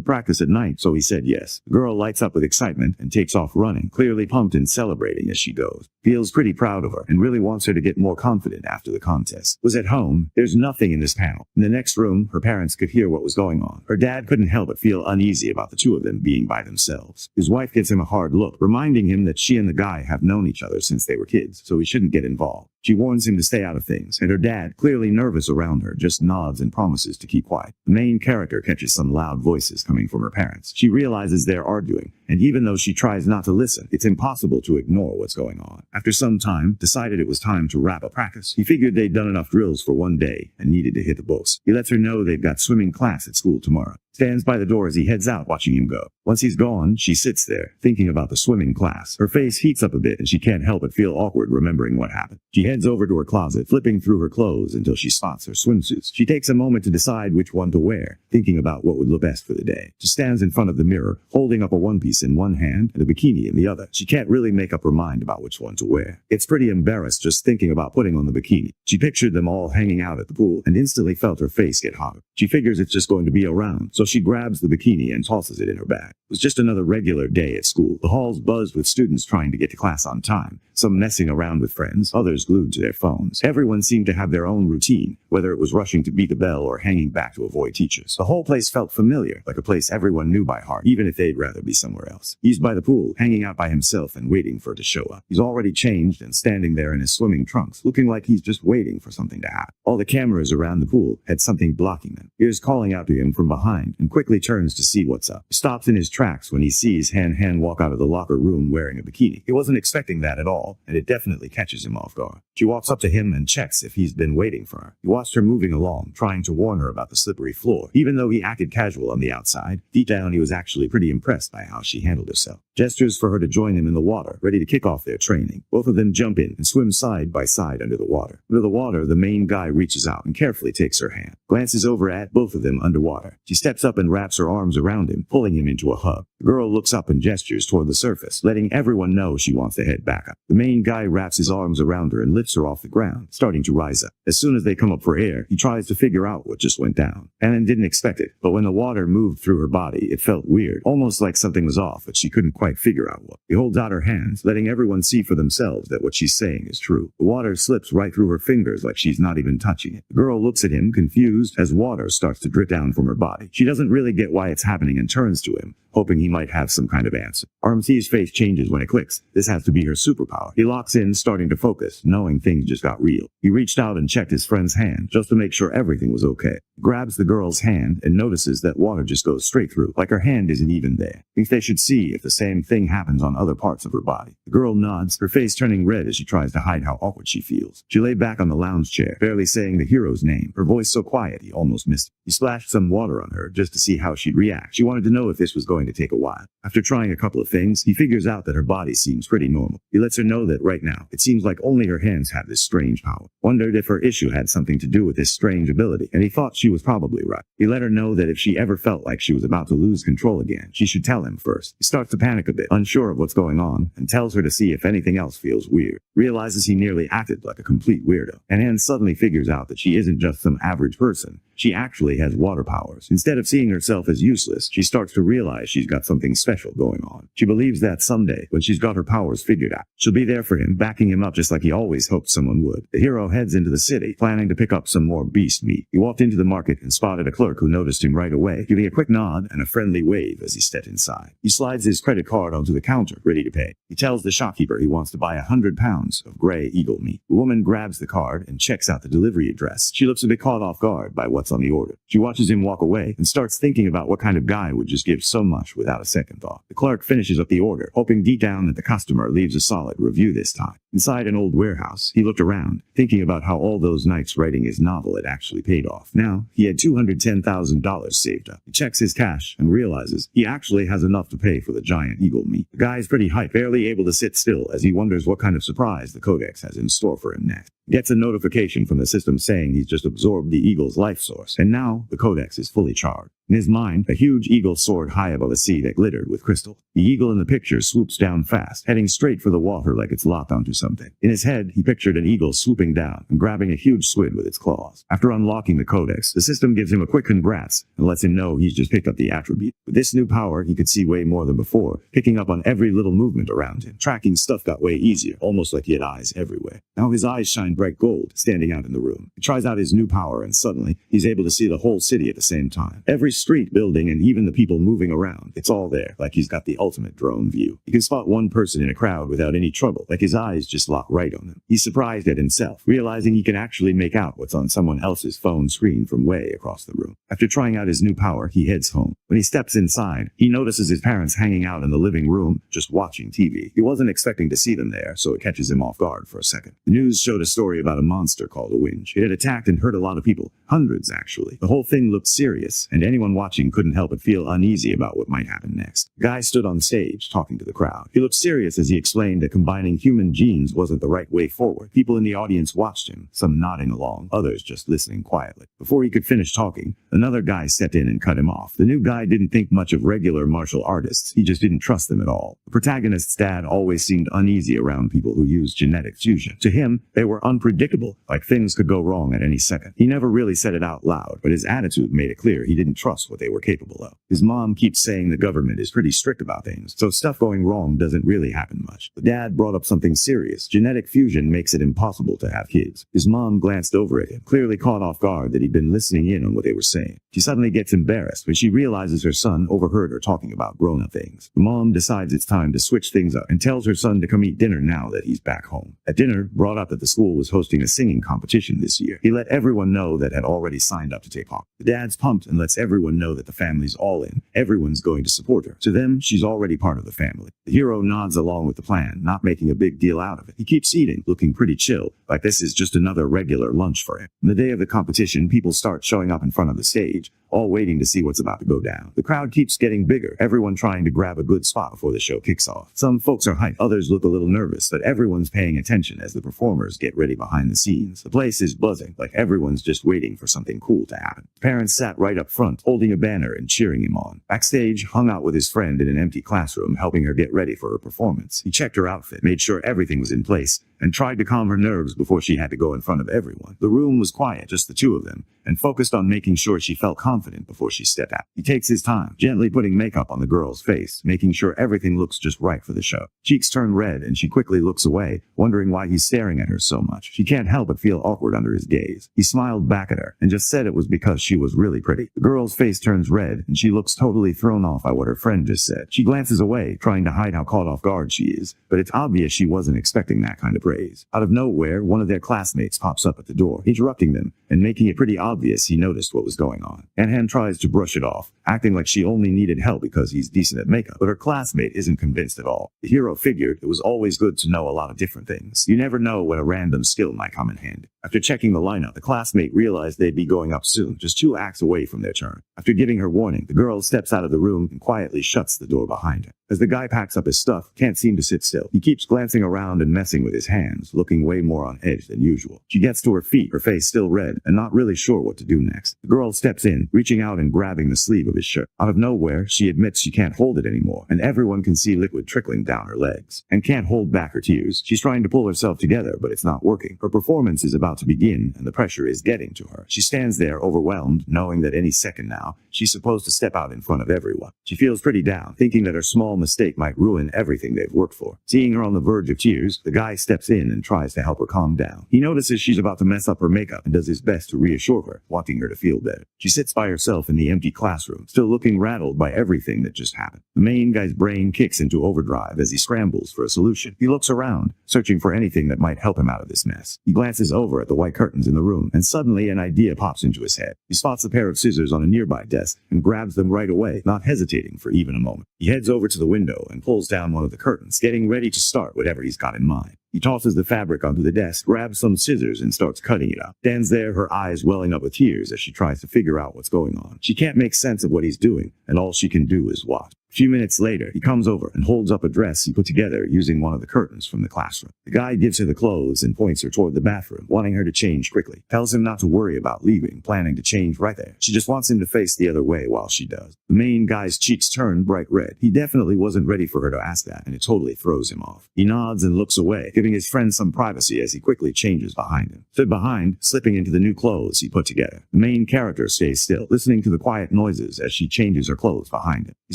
practice at night, so he said yes. The girl lights up with excitement and takes off running, clearly pumped and celebrating as she goes. Feels pretty proud of her and really wants her to get more confident after the contest. Was at home. There's nothing in this panel. In the next room, her parents could hear what was going on. Her dad couldn't help but feel uneasy about the two of them being by themselves. His wife gives him a hard look, reminding him that she and the guy have known each other since they were kids, so he shouldn't get involved. She warns him to stay out of things, and her dad, clearly nervous around her, just nods and promises to keep quiet. The main character catches some loud voices coming from her parents. She realizes they're arguing, and even though she tries not to listen, it's impossible to ignore what's going on. After some time, decided it was time to wrap up practice. He figured they'd done enough drills for one day and needed to hit the books. He lets her know they've got swimming class at school tomorrow. Stands by the door as he heads out, watching him go. Once he's gone, she sits there, thinking about the swimming class. Her face heats up a bit and she can't help but feel awkward remembering what happened. She heads over to her closet, flipping through her clothes until she spots her swimsuits. She takes a moment to decide which one to wear, thinking about what would look best for the day. She stands in front of the mirror, holding up a one piece in one hand and a bikini in the other. She can't really make up her mind about which one to wear. It's pretty embarrassed just thinking about putting on the bikini. She pictured them all hanging out at the pool and instantly felt her face get hotter. She figures it's just going to be around, so she grabs the bikini and tosses it in her bag. It was just another regular day at school. The halls buzzed with students trying to get to class on time, some messing around with friends, others glued to their phones. Everyone seemed to have their own routine, whether it was rushing to beat the bell or hanging back to avoid teachers. The whole place felt familiar, like a place everyone knew by heart, even if they'd rather be somewhere else. He's by the pool, hanging out by himself and waiting for it to show up. He's already changed and standing there in his swimming trunks, looking like he's just waiting for something to happen. All the cameras around the pool had something blocking them. Here's calling out to him from behind and quickly turns to see what's up. He stops in his tracks when he sees Han walk out of the locker room wearing a bikini. He wasn't expecting that at all, and it definitely catches him off guard. She walks up to him and checks if he's been waiting for her. He watched her moving along, trying to warn her about the slippery floor. Even though he acted casual on the outside, deep down he was actually pretty impressed by how she handled herself. Gestures for her to join him in the water, ready to kick off their training. Both of them jump in and swim side by side under the water. Under the water, the main guy reaches out and carefully takes her hand. Glances over at both of them underwater. She steps up and wraps her arms around him, pulling him into a hug. The girl looks up and gestures toward the surface, letting everyone know she wants to head back up. The main guy wraps his arms around her and lifts her off the ground, starting to rise up. As soon as they come up for air, he tries to figure out what just went down. Annan didn't expect it, but when the water moved through her body, it felt weird, almost like something was off, but she couldn't quite figure out what. He holds out her hands, letting everyone see for themselves that what she's saying is true. The water slips right through her fingers like she's not even touching it. The girl looks at him, confused, as water starts to drip down from her body. She doesn't really get why it's happening and turns to him, hoping he might have some kind of answer. RMC's face changes when it clicks. This has to be her superpower. He locks in, starting to focus, knowing things just got real. He reached out and checked his friend's hand, just to make sure everything was okay. He grabs the girl's hand and notices that water just goes straight through, like her hand isn't even there. Thinks they should see if the same thing happens on other parts of her body. The girl nods, her face turning red as she tries to hide how awkward she feels. She lay back on the lounge chair, barely saying the hero's name, her voice so quiet he almost missed it. He splashed some water on her just to see how she'd react. She wanted to know if this was going to take a while. After trying a couple of things, he figures out that her body seems pretty normal. He lets her know that right now, it seems like only her hands have this strange power. Wondered if her issue had something to do with this strange ability, and he thought she was probably right. He let her know that if she ever felt like she was about to lose control again, she should tell him first. He starts to panic a bit, unsure of what's going on, and tells her to see if anything else feels weird. Realizes he nearly acted like a complete weirdo, and Anne suddenly figures out that she isn't just some average person. She actually has water powers. Instead of seeing herself as useless, she starts to realize she's got got something special going on. She believes that someday, when she's got her powers figured out, she'll be there for him, backing him up just like he always hoped someone would. The hero heads into the city, planning to pick up some more beast meat. He walked into the market and spotted a clerk who noticed him right away, giving a quick nod and a friendly wave as he stepped inside. He slides his credit card onto the counter, ready to pay. He tells the shopkeeper he wants to buy 100 pounds of gray eagle meat. The woman grabs the card and checks out the delivery address. She looks a bit caught off guard by what's on the order. She watches him walk away and starts thinking about what kind of guy would just give so much without a second thought. The clerk finishes up the order, hoping deep down that the customer leaves a solid review this time. Inside an old warehouse, he looked around, thinking about how all those nights writing his novel had actually paid off. Now, he had $210,000 saved up. He checks his cash and realizes he actually has enough to pay for the giant eagle meat. The guy's pretty hyped, barely able to sit still as he wonders what kind of surprise the Codex has in store for him next. He gets a notification from the system saying he's just absorbed the eagle's life source, and now the Codex is fully charged. In his mind, a huge eagle soared high above a sea that glittered with crystal. The eagle in the picture swoops down fast, heading straight for the water like it's locked onto something. In his head, he pictured an eagle swooping down and grabbing a huge squid with its claws. After unlocking the Codex, the system gives him a quick congrats and lets him know he's just picked up the attribute. With this new power, he could see way more than before, picking up on every little movement around him. Tracking stuff got way easier, almost like he had eyes everywhere. Now his eyes shine bright gold, standing out in the room. He tries out his new power and suddenly, he's able to see the whole city at the same time. Every street, building, and even the people moving around. It's all there, like he's got the ultimate drone view. He can spot one person in a crowd without any trouble, like his eyes just lock right on them. He's surprised at himself, realizing he can actually make out what's on someone else's phone screen from way across the room. After trying out his new power, he heads home. When he steps inside, he notices his parents hanging out in the living room, just watching TV. He wasn't expecting to see them there, so it catches him off guard for a second. The news showed a story about a monster called a winch. It had attacked and hurt a lot of people, hundreds actually. The whole thing looked serious, and anyone watching couldn't help but feel uneasy about what might happen next. The guy stood on stage, talking to the crowd. He looked serious as he explained that combining human genes wasn't the right way forward. People in the audience watched him, some nodding along, others just listening quietly. Before he could finish talking, another guy stepped in and cut him off. The new guy didn't think much of regular martial artists. He just didn't trust them at all. The protagonist's dad always seemed uneasy around people who used genetic fusion. To him, they were unpredictable, like things could go wrong at any second. He never really said it out loud, but his attitude made it clear he didn't trust what they were capable of. His mom keeps saying the government is pretty strict about things, so stuff going wrong doesn't really happen much. The dad brought up something serious. Genetic fusion makes it impossible to have kids. His mom glanced over at him, clearly caught off guard that he'd been listening in on what they were saying. She suddenly gets embarrassed when she realizes her son overheard her talking about grown-up things. The mom decides it's time to switch things up and tells her son to come eat dinner now that he's back home. At dinner, brought up that the school was hosting a singing competition this year. He let everyone know that had already signed up to take part. The dad's pumped and lets everyone know that the family's all in. Everyone's going to support her. To them, she's already part of the family. The hero nods along with the plan, not making a big deal out of it. He keeps eating, looking pretty chill, like this is just another regular lunch for him. On the day of the competition, people start showing up in front of the stage, all waiting to see what's about to go down. The crowd keeps getting bigger, everyone trying to grab a good spot before the show kicks off. Some folks are hyped, others look a little nervous, but everyone's paying attention as the performers get ready behind the scenes. The place is buzzing, like everyone's just waiting for something cool to happen. Parents sat right up front, holding a banner and cheering him on. Backstage, hung out with his friend in an empty classroom, helping her get ready for her performance. He checked her outfit, made sure everything was in place, and tried to calm her nerves before she had to go in front of everyone. The room was quiet, just the two of them, and focused on making sure she felt confident before she stepped out. He takes his time, gently putting makeup on the girl's face, making sure everything looks just right for the show. Cheeks turn red, and she quickly looks away, wondering why he's staring at her so much. She can't help but feel awkward under his gaze. He smiled back at her, and just said it was because she was really pretty. The girl's face turns red, and she looks totally thrown off by what her friend just said. She glances away, trying to hide how caught off guard she is, but it's obvious she wasn't expecting that kind of praise. Out of nowhere, one of their classmates pops up at the door, interrupting them, and making it pretty obvious he noticed what was going on. Anhan tries to brush it off, acting like she only needed help because he's decent at makeup, but her classmate isn't convinced at all. The hero figured it was always good to know a lot of different things. You never know when a random skill might come in handy. After checking the lineup, the classmate realized they'd be going up soon, just 2 acts away from their turn. After giving her warning, the girl steps out of the room and quietly shuts the door behind her. As the guy packs up his stuff, can't seem to sit still. He keeps glancing around and messing with his hands, looking way more on edge than usual. She gets to her feet, her face still red, and not really sure what to do next. The girl steps in, reaching out and grabbing the sleeve of his shirt. Out of nowhere, she admits she can't hold it anymore, and everyone can see liquid trickling down her legs, and can't hold back her tears. She's trying to pull herself together, but it's not working. Her performance is about about to begin, and the pressure is getting to her. She stands there overwhelmed, knowing that any second now, she's supposed to step out in front of everyone. She feels pretty down, thinking that her small mistake might ruin everything they've worked for. Seeing her on the verge of tears, the guy steps in and tries to help her calm down. He notices she's about to mess up her makeup and does his best to reassure her, wanting her to feel better. She sits by herself in the empty classroom, still looking rattled by everything that just happened. The main guy's brain kicks into overdrive as he scrambles for a solution. He looks around, searching for anything that might help him out of this mess. He glances over at the white curtains in the room, and suddenly an idea pops into his head. He spots a pair of scissors on a nearby desk and grabs them right away, not hesitating for even a moment. He heads over to the window and pulls down one of the curtains, getting ready to start whatever he's got in mind. He tosses the fabric onto the desk, grabs some scissors, and starts cutting it up. Stands there, her eyes welling up with tears as she tries to figure out what's going on. She can't make sense of what he's doing, and all she can do is watch. A few minutes later, he comes over and holds up a dress he put together using one of the curtains from the classroom. The guy gives her the clothes and points her toward the bathroom, wanting her to change quickly. Tells him not to worry about leaving, planning to change right there. She just wants him to face the other way while she does. The main guy's cheeks turn bright red. He definitely wasn't ready for her to ask that, and it totally throws him off. He nods and looks away, giving his friend some privacy as he quickly changes behind him. Stood behind, slipping into the new clothes he put together. The main character stays still, listening to the quiet noises as she changes her clothes behind him. He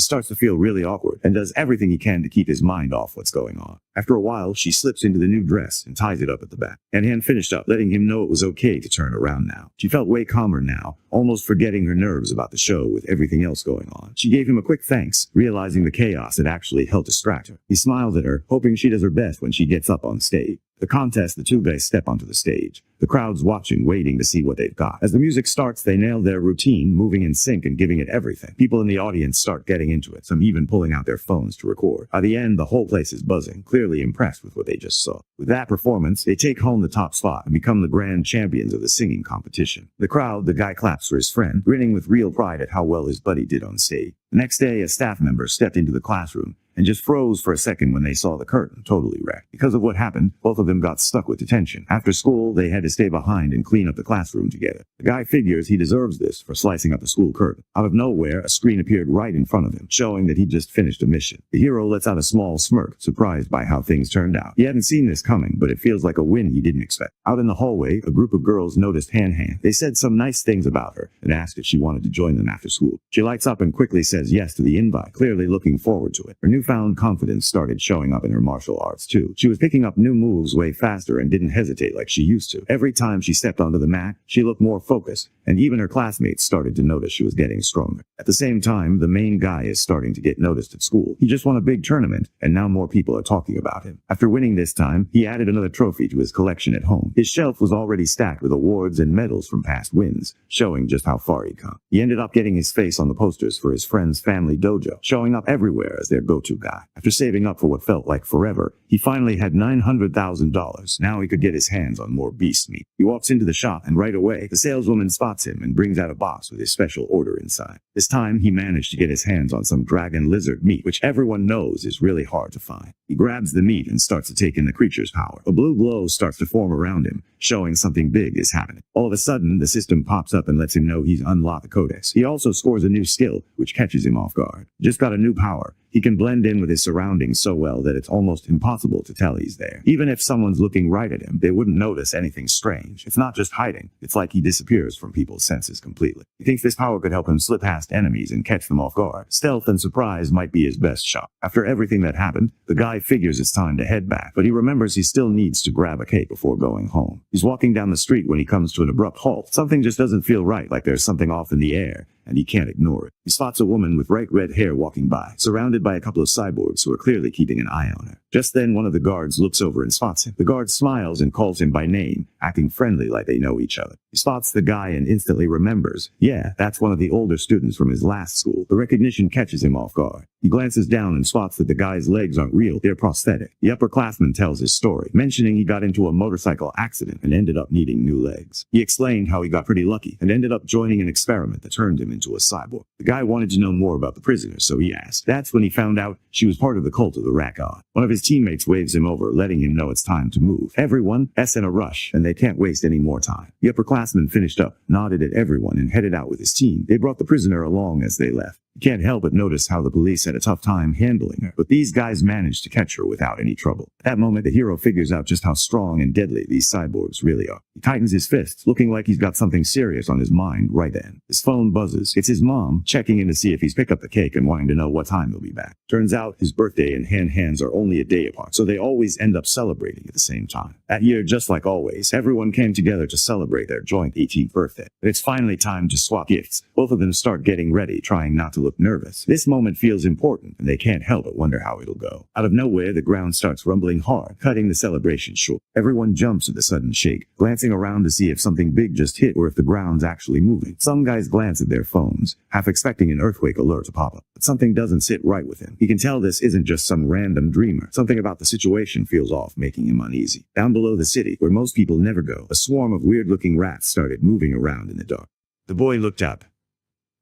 starts to feel really awkward and does everything he can to keep his mind off what's going on. After a while, she slips into the new dress and ties it up at the back. And Han finished up, letting him know it was okay to turn around now. She felt way calmer now, almost forgetting her nerves about the show with everything else going on. She gave him a quick thanks, realizing the chaos had actually helped distract her. He smiled at her, hoping she does her best when she gets up on stage. The contest, the two guys step onto the stage. The crowd's watching, waiting to see what they've got. As the music starts, they nail their routine, moving in sync and giving it everything. People in the audience start getting into it, some even pulling out their phones to record. By the end, the whole place is buzzing, clearly impressed with what they just saw. With that performance, they take home the top spot and become the grand champions of the singing competition. The crowd, the guy claps for his friend, grinning with real pride at how well his buddy did on stage. The next day, a staff member stepped into the classroom and just froze for a second when they saw the curtain totally wrecked. Because of what happened, both of them got stuck with detention. After school, they had to stay behind and clean up the classroom together. The guy figures he deserves this for slicing up the school curtain. Out of nowhere, a screen appeared right in front of him, showing that he'd just finished a mission. The hero lets out a small smirk, surprised by how things turned out. He hadn't seen this coming, but it feels like a win he didn't expect. Out in the hallway, a group of girls noticed Han. They said some nice things about her and asked if she wanted to join them after school. She lights up and quickly says yes to the invite, clearly looking forward to it. Her newfound confidence started showing up in her martial arts too. She was picking up new moves way faster and didn't hesitate like she used to. Every time she stepped onto the mat, she looked more focused, and even her classmates started to notice she was getting stronger. At the same time, the main guy is starting to get noticed at school. He just won a big tournament, and now more people are talking about him. After winning this time, he added another trophy to his collection at home. His shelf was already stacked with awards and medals from past wins, showing just how far he'd come. He ended up getting his face on the posters for his friend's family dojo, showing up everywhere as their go-to guy. After saving up for what felt like forever, he finally had $900,000. Now he could get his hands on more beast meat. He walks into the shop, and right away, the saleswoman spots him and brings out a box with his special order inside. This time, he managed to get his hands on some dragon lizard meat, which everyone knows is really hard to find. He grabs the meat and starts to take in the creature's power. A blue glow starts to form around him, showing something big is happening. All of a sudden, the system pops up and lets him know he's unlocked the codex. He also scores a new skill, which catches him off guard. Just got a new power. He can blend in with his surroundings so well that it's almost impossible to tell he's there. Even if someone's looking right at him, they wouldn't notice anything strange. It's not just hiding. It's like he disappears from people's senses completely. He thinks this power could help him slip past enemies and catch them off guard. Stealth and surprise might be his best shot. After everything that happened, the guy figures it's time to head back, but he remembers he still needs to grab a cake before going home. He's walking down the street when he comes to an abrupt halt. Something just doesn't feel right, like there's something off in the air, and he can't ignore it. He spots a woman with bright red hair walking by, surrounded by a couple of cyborgs who are clearly keeping an eye on her. Just then, one of the guards looks over and spots him. The guard smiles and calls him by name, acting friendly like they know each other. He spots the guy and instantly remembers, yeah, that's one of the older students from his last school. The recognition catches him off guard. He glances down and spots that the guy's legs aren't real, they're prosthetic. The upperclassman tells his story, mentioning he got into a motorcycle accident and ended up needing new legs. He explained how he got pretty lucky and ended up joining an experiment that turned him into a cyborg. The guy wanted to know more about the prisoner, so he asked. That's when he found out she was part of the cult of the Rat God. One of his teammates waves him over, letting him know it's time to move. Everyone's in a rush, and they can't waste any more time. The upperclassman finished up, nodded at everyone, and headed out with his team. They brought the prisoner along as they left. You can't help but notice how the police had a tough time handling her, but these guys managed to catch her without any trouble. At that moment, the hero figures out just how strong and deadly these cyborgs really are. He tightens his fists, looking like he's got something serious on his mind right then. His phone buzzes. It's his mom, checking in to see if he's picked up the cake and wanting to know what time he'll be back. Turns out his birthday and hands are only a day apart, so they always end up celebrating at the same time. That year, just like always, everyone came together to celebrate their joint 18th birthday. But it's finally time to swap gifts. Both of them start getting ready, trying not to look nervous. This moment feels important, and they can't help but wonder how it'll go. Out of nowhere, the ground starts rumbling hard, cutting the celebration short. Everyone jumps at the sudden shake, glancing around to see if something big just hit or if the ground's actually moving. Some guys glance at their phones, half expecting an earthquake alert to pop up. But something doesn't sit right with him. He can tell this isn't just some random dreamer. Something about the situation feels off, making him uneasy. Down below the city, where most people never go, a swarm of weird-looking rats started moving around in the dark. The boy looked up.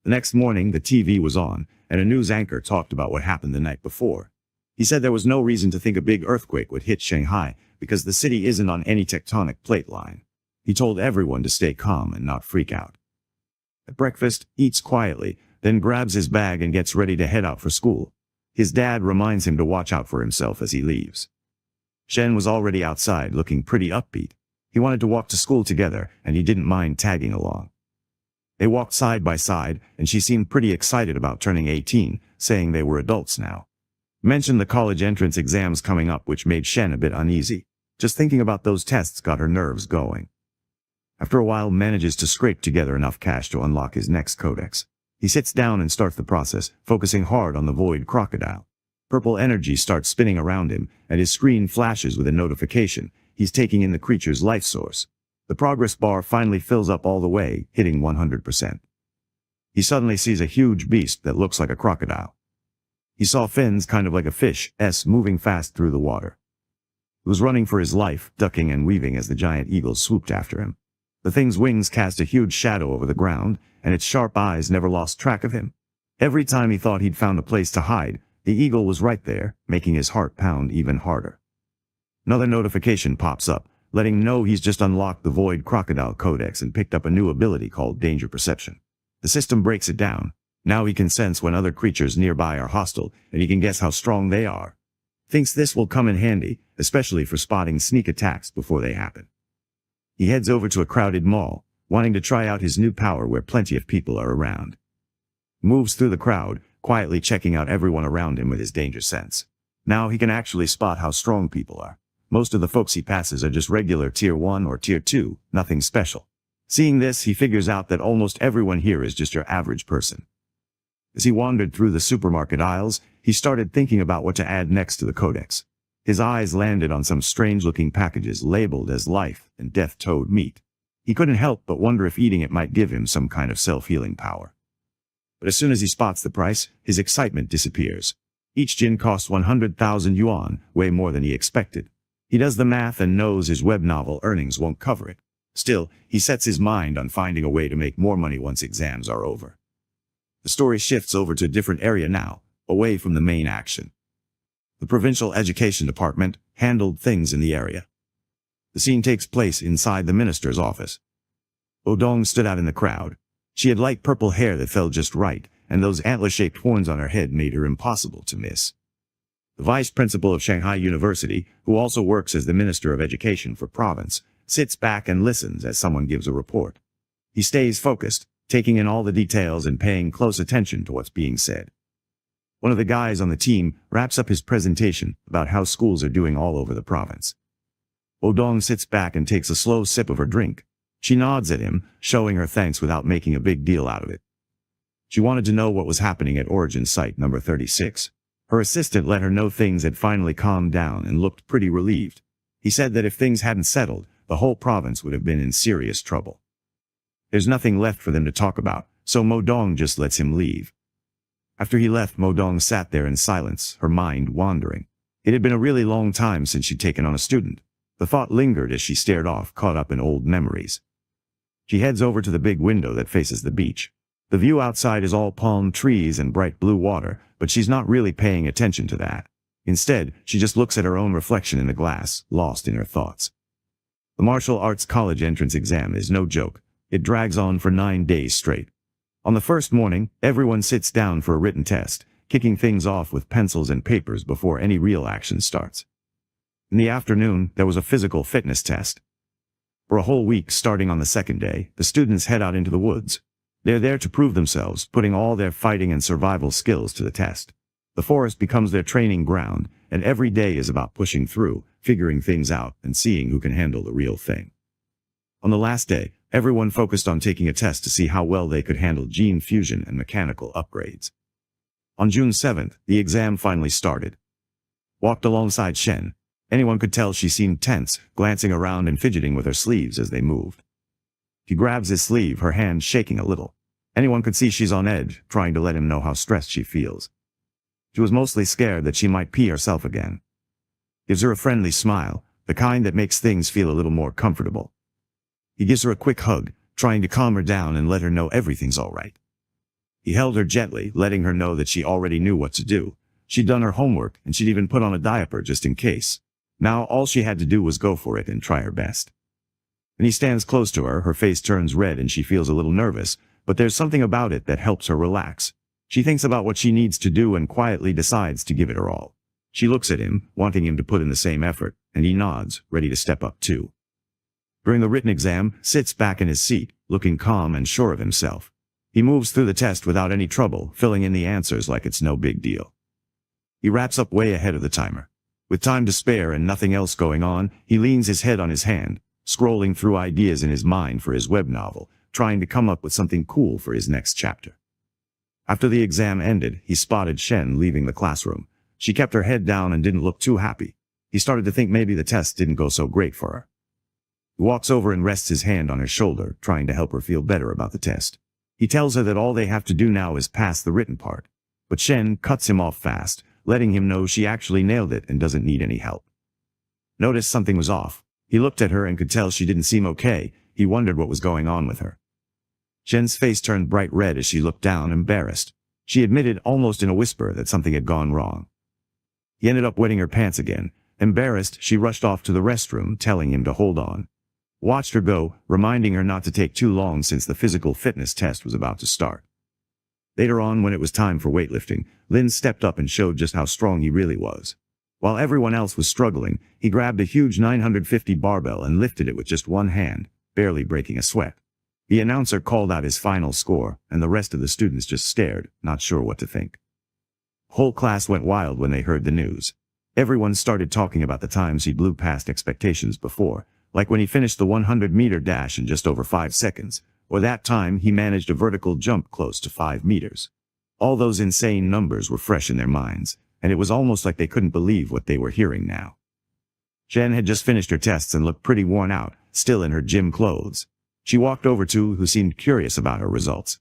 The next morning, the TV was on, and a news anchor talked about what happened the night before. He said there was no reason to think a big earthquake would hit Shanghai because the city isn't on any tectonic plate line. He told everyone to stay calm and not freak out. At breakfast, eats quietly, then grabs his bag and gets ready to head out for school. His dad reminds him to watch out for himself as he leaves. Shen was already outside, looking pretty upbeat. He wanted to walk to school together, and he didn't mind tagging along. They walked side by side, and she seemed pretty excited about turning 18, saying they were adults now. Mentioned the college entrance exams coming up, which made Shen a bit uneasy. Just thinking about those tests got her nerves going. After a while, manages to scrape together enough cash to unlock his next codex. He sits down and starts the process, focusing hard on the void crocodile. Purple energy starts spinning around him, and his screen flashes with a notification. He's taking in the creature's life source. The progress bar finally fills up all the way, hitting 100%. He suddenly sees a huge beast that looks like a crocodile. He saw fins kind of like a fish, moving fast through the water. He was running for his life, ducking and weaving as the giant eagle swooped after him. The thing's wings cast a huge shadow over the ground, and its sharp eyes never lost track of him. Every time he thought he'd found a place to hide, the eagle was right there, making his heart pound even harder. Another notification pops up, letting him know he's just unlocked the Void Crocodile Codex and picked up a new ability called Danger Perception. The system breaks it down. Now he can sense when other creatures nearby are hostile, and he can guess how strong they are. Thinks this will come in handy, especially for spotting sneak attacks before they happen. He heads over to a crowded mall, wanting to try out his new power where plenty of people are around. Moves through the crowd, quietly checking out everyone around him with his danger sense. Now he can actually spot how strong people are. Most of the folks he passes are just regular Tier 1 or Tier 2, nothing special. Seeing this, he figures out that almost everyone here is just your average person. As he wandered through the supermarket aisles, he started thinking about what to add next to the codex. His eyes landed on some strange-looking packages labeled as life and death toad meat. He couldn't help but wonder if eating it might give him some kind of self-healing power. But as soon as he spots the price, his excitement disappears. Each gin costs 100,000 yuan, way more than he expected. He does the math and knows his web novel earnings won't cover it. Still, he sets his mind on finding a way to make more money once exams are over. The story shifts over to a different area now, away from the main action. The provincial education department handled things in the area. The scene takes place inside the minister's office. Odong stood out in the crowd. She had light purple hair that fell just right, and those antler-shaped horns on her head made her impossible to miss. The vice principal of Shanghai University, who also works as the minister of education for province, sits back and listens as someone gives a report. He stays focused, taking in all the details and paying close attention to what's being said. One of the guys on the team wraps up his presentation about how schools are doing all over the province. Odong sits back and takes a slow sip of her drink. She nods at him, showing her thanks without making a big deal out of it. She wanted to know what was happening at Origin Site number 36. Her assistant let her know things had finally calmed down and looked pretty relieved. He said that if things hadn't settled, the whole province would have been in serious trouble. There's nothing left for them to talk about, so Modong just lets him leave. After he left, Modong sat there in silence, her mind wandering. It had been a really long time since she'd taken on a student. The thought lingered as she stared off, caught up in old memories. She heads over to the big window that faces the beach. The view outside is all palm trees and bright blue water, but she's not really paying attention to that. Instead, she just looks at her own reflection in the glass, lost in her thoughts. The martial arts college entrance exam is no joke. It drags on for 9 days straight. On the first morning, everyone sits down for a written test, kicking things off with pencils and papers before any real action starts. In the afternoon, there was a physical fitness test. For a whole week starting on the second day, the students head out into the woods. They're there to prove themselves, putting all their fighting and survival skills to the test. The forest becomes their training ground, and every day is about pushing through, figuring things out, and seeing who can handle the real thing. On the last day, everyone focused on taking a test to see how well they could handle gene fusion and mechanical upgrades. On June 7th, the exam finally started. Walked alongside Shen. Anyone could tell she seemed tense, glancing around and fidgeting with her sleeves as they moved. She grabs his sleeve, her hand shaking a little. Anyone could see she's on edge, trying to let him know how stressed she feels. She was mostly scared that she might pee herself again. Gives her a friendly smile, the kind that makes things feel a little more comfortable. He gives her a quick hug, trying to calm her down and let her know everything's all right. He held her gently, letting her know that she already knew what to do. She'd done her homework, and she'd even put on a diaper just in case. Now all she had to do was go for it and try her best. When he stands close to her, her face turns red and she feels a little nervous, but there's something about it that helps her relax. She thinks about what she needs to do and quietly decides to give it her all. She looks at him, wanting him to put in the same effort, and he nods, ready to step up too. During the written exam, sits back in his seat, looking calm and sure of himself. He moves through the test without any trouble, filling in the answers like it's no big deal. He wraps up way ahead of the timer. With time to spare and nothing else going on, he leans his head on his hand, scrolling through ideas in his mind for his web novel, trying to come up with something cool for his next chapter. After the exam ended, he spotted Shen leaving the classroom. She kept her head down and didn't look too happy. He started to think maybe the test didn't go so great for her. He walks over and rests his hand on her shoulder, trying to help her feel better about the test. He tells her that all they have to do now is pass the written part. But Shen cuts him off fast, letting him know she actually nailed it and doesn't need any help. Noticed something was off. He looked at her and could tell she didn't seem okay. He wondered what was going on with her. Shen's face turned bright red as she looked down, embarrassed. She admitted almost in a whisper that something had gone wrong. He ended up wetting her pants again. Embarrassed, she rushed off to the restroom, telling him to hold on. Watched her go, reminding her not to take too long since the physical fitness test was about to start. Later on, when it was time for weightlifting, Lin stepped up and showed just how strong he really was. While everyone else was struggling, he grabbed a huge 950 barbell and lifted it with just one hand, barely breaking a sweat. The announcer called out his final score, and the rest of the students just stared, not sure what to think. Whole class went wild when they heard the news. Everyone started talking about the times he blew past expectations before, like when he finished the 100-meter dash in just over 5 seconds, or that time he managed a vertical jump close to 5 meters. All those insane numbers were fresh in their minds, and it was almost like they couldn't believe what they were hearing now. Jen had just finished her tests and looked pretty worn out, still in her gym clothes. She walked over to who seemed curious about her results.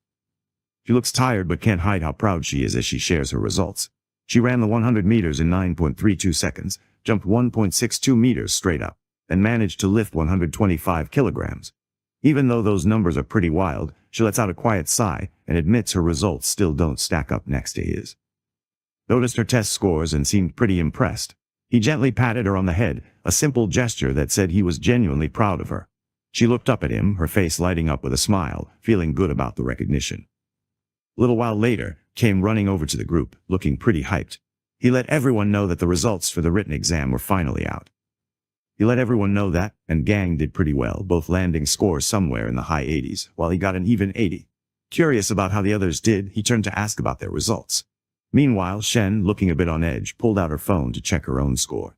She looks tired but can't hide how proud she is as she shares her results. She ran the 100 meters in 9.32 seconds, jumped 1.62 meters straight up, and managed to lift 125 kilograms. Even though those numbers are pretty wild, she lets out a quiet sigh and admits her results still don't stack up next to his. Noticed her test scores and seemed pretty impressed. He gently patted her on the head, a simple gesture that said he was genuinely proud of her. She looked up at him, her face lighting up with a smile, feeling good about the recognition. A little while later, came running over to the group, looking pretty hyped. He let everyone know that the results for the written exam were finally out. He let everyone know that, and Gang did pretty well, both landing scores somewhere in the high 80s, while he got an even 80. Curious about how the others did, he turned to ask about their results. Meanwhile, Shen, looking a bit on edge, pulled out her phone to check her own score.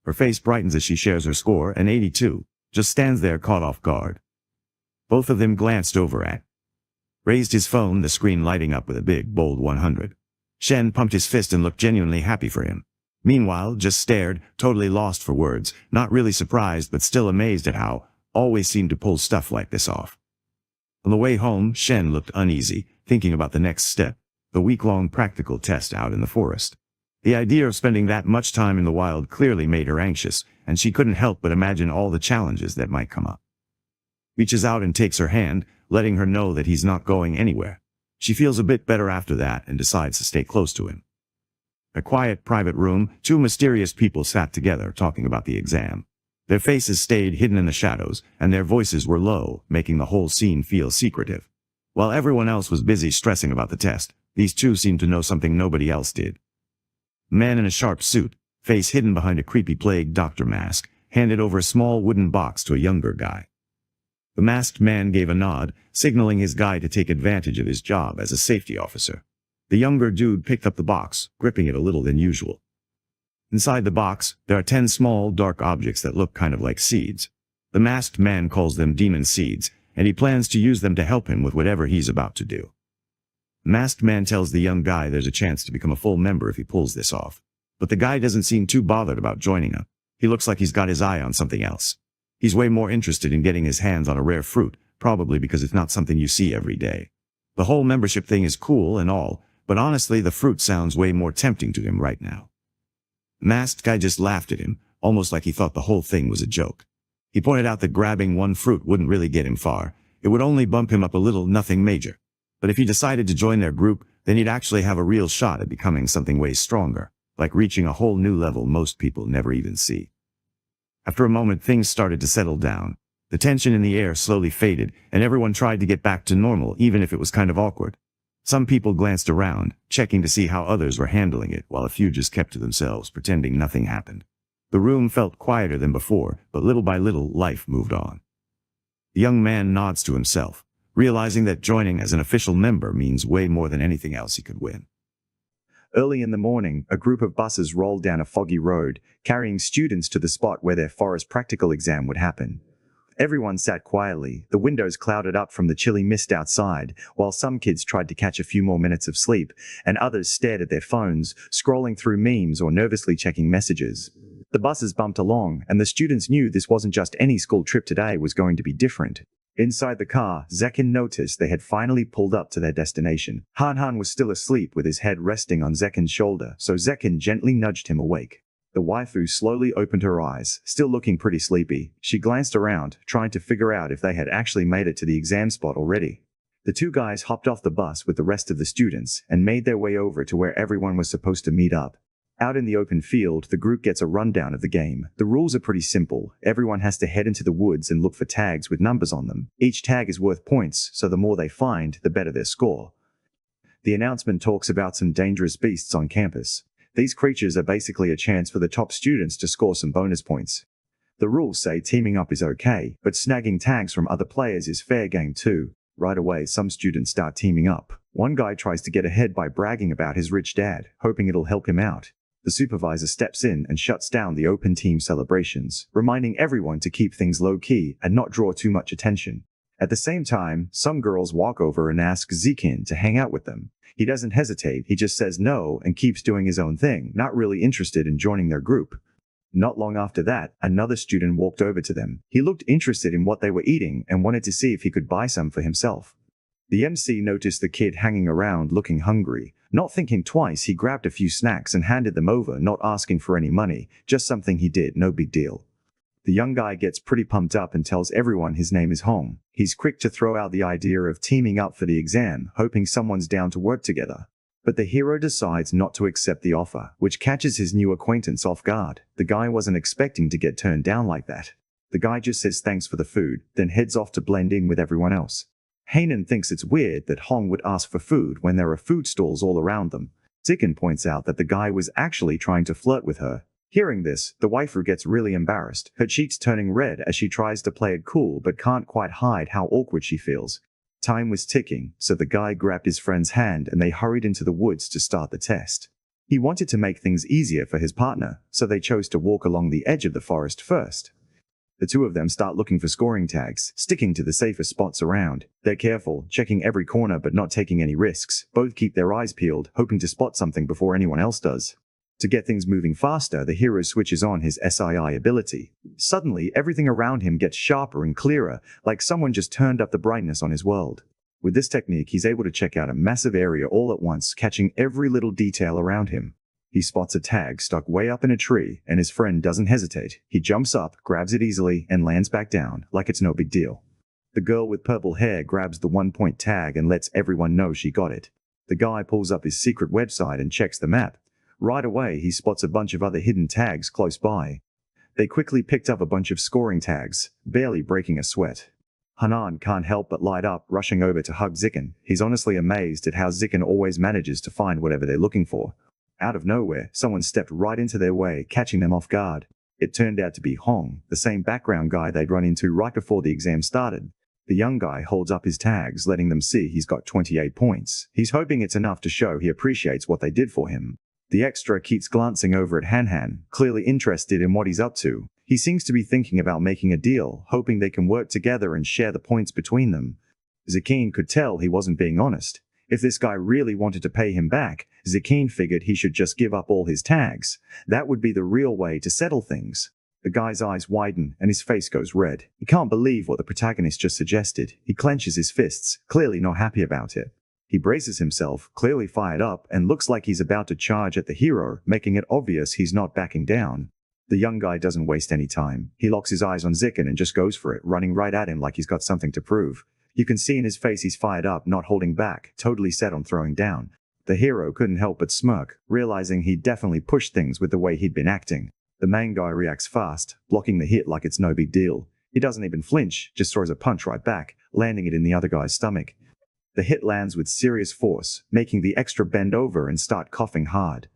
Her face brightens as she shares her score, an 82, just stands there caught off guard. Both of them glanced over at. Raised his phone, the screen lighting up with a big, bold 100. Shen pumped his fist and looked genuinely happy for him. Meanwhile, just stared, totally lost for words, not really surprised but still amazed at how, always seemed to pull stuff like this off. On the way home, Shen looked uneasy, thinking about the next step, the week-long practical test out in the forest. The idea of spending that much time in the wild clearly made her anxious, and she couldn't help but imagine all the challenges that might come up. Reaches out and takes her hand, letting her know that he's not going anywhere. She feels a bit better after that and decides to stay close to him. In a quiet, private room, two mysterious people sat together talking about the exam. Their faces stayed hidden in the shadows, and their voices were low, making the whole scene feel secretive. While everyone else was busy stressing about the test, these two seemed to know something nobody else did. A man in a sharp suit, face hidden behind a creepy plague doctor mask, handed over a small wooden box to a younger guy. The masked man gave a nod, signaling his guy to take advantage of his job as a safety officer. The younger dude picked up the box, gripping it a little than usual. Inside the box, there are 10 small, dark objects that look kind of like seeds. The masked man calls them demon seeds, and he plans to use them to help him with whatever he's about to do. The masked man tells the young guy there's a chance to become a full member if he pulls this off. But the guy doesn't seem too bothered about joining up. He looks like he's got his eye on something else. He's way more interested in getting his hands on a rare fruit, probably because it's not something you see every day. The whole membership thing is cool and all, but honestly the fruit sounds way more tempting to him right now. The masked guy just laughed at him, almost like he thought the whole thing was a joke. He pointed out that grabbing one fruit wouldn't really get him far. It would only bump him up a little, nothing major. But if he decided to join their group, then he'd actually have a real shot at becoming something way stronger, like reaching a whole new level most people never even see. After a moment, things started to settle down. The tension in the air slowly faded, and everyone tried to get back to normal, even if it was kind of awkward. Some people glanced around, checking to see how others were handling it, while a few just kept to themselves, pretending nothing happened. The room felt quieter than before, but little by little, life moved on. The young man nods to himself, realizing that joining as an official member means way more than anything else he could win. Early in the morning, a group of buses rolled down a foggy road, carrying students to the spot where their forest practical exam would happen. Everyone sat quietly, the windows clouded up from the chilly mist outside, while some kids tried to catch a few more minutes of sleep, and others stared at their phones, scrolling through memes or nervously checking messages. The buses bumped along, and the students knew this wasn't just any school trip. Today was going to be different. Inside the car, Zekin noticed they had finally pulled up to their destination. Han was still asleep with his head resting on Zekin's shoulder, so Zekin gently nudged him awake. The waifu slowly opened her eyes, still looking pretty sleepy. She glanced around, trying to figure out if they had actually made it to the exam spot already. The two guys hopped off the bus with the rest of the students and made their way over to where everyone was supposed to meet up. Out in the open field, the group gets a rundown of the game. The rules are pretty simple. Everyone has to head into the woods and look for tags with numbers on them. Each tag is worth points, so the more they find, the better their score. The announcement talks about some dangerous beasts on campus. These creatures are basically a chance for the top students to score some bonus points. The rules say teaming up is okay, but snagging tags from other players is fair game too. Right away, some students start teaming up. One guy tries to get ahead by bragging about his rich dad, hoping it'll help him out. The supervisor steps in and shuts down the open team celebrations, reminding everyone to keep things low-key and not draw too much attention. At the same time, some girls walk over and ask Zekin to hang out with them. He doesn't hesitate, he just says no and keeps doing his own thing, not really interested in joining their group. Not long after that, another student walked over to them. He looked interested in what they were eating and wanted to see if he could buy some for himself. The MC noticed the kid hanging around looking hungry. Not thinking twice, he grabbed a few snacks and handed them over, not asking for any money, just something he did, no big deal. The young guy gets pretty pumped up and tells everyone his name is Hong. He's quick to throw out the idea of teaming up for the exam, hoping someone's down to work together. But the hero decides not to accept the offer, which catches his new acquaintance off guard. The guy wasn't expecting to get turned down like that. The guy just says thanks for the food, then heads off to blend in with everyone else. Hainan thinks it's weird that Hong would ask for food when there are food stalls all around them. Zekin points out that the guy was actually trying to flirt with her. Hearing this, the waifu gets really embarrassed, her cheeks turning red as she tries to play it cool but can't quite hide how awkward she feels. Time was ticking, so the guy grabbed his friend's hand and they hurried into the woods to start the test. He wanted to make things easier for his partner, so they chose to walk along the edge of the forest first. The two of them start looking for scoring tags, sticking to the safer spots around. They're careful, checking every corner but not taking any risks. Both keep their eyes peeled, hoping to spot something before anyone else does. To get things moving faster, the hero switches on his SII ability. Suddenly, everything around him gets sharper and clearer, like someone just turned up the brightness on his world. With this technique, he's able to check out a massive area all at once, catching every little detail around him. He spots a tag stuck way up in a tree, and his friend doesn't hesitate. He jumps up, grabs it easily, and lands back down, like it's no big deal. The girl with purple hair grabs the 1-point tag and lets everyone know she got it. The guy pulls up his secret website and checks the map. Right away, he spots a bunch of other hidden tags close by. They quickly picked up a bunch of scoring tags, barely breaking a sweat. Hanan can't help but light up, rushing over to hug Zikin. He's honestly amazed at how Zikin always manages to find whatever they're looking for. Out of nowhere, someone stepped right into their way, catching them off guard. It turned out to be Hong, the same background guy they'd run into right before the exam started. The young guy holds up his tags, letting them see he's got 28 points. He's hoping it's enough to show he appreciates what they did for him. The extra keeps glancing over at Han, clearly interested in what he's up to. He seems to be thinking about making a deal, hoping they can work together and share the points between them. Zikin could tell he wasn't being honest. If this guy really wanted to pay him back, Zikin figured he should just give up all his tags. That would be the real way to settle things. The guy's eyes widen and his face goes red. He can't believe what the protagonist just suggested. He clenches his fists, clearly not happy about it. He braces himself, clearly fired up, and looks like he's about to charge at the hero, making it obvious he's not backing down. The young guy doesn't waste any time. He locks his eyes on Zikin and just goes for it, running right at him like he's got something to prove. You can see in his face he's fired up, not holding back, totally set on throwing down. The hero couldn't help but smirk, realizing he'd definitely pushed things with the way he'd been acting. The main guy reacts fast, blocking the hit like it's no big deal. He doesn't even flinch, just throws a punch right back, landing it in the other guy's stomach. The hit lands with serious force, making the extra bend over and start coughing hard.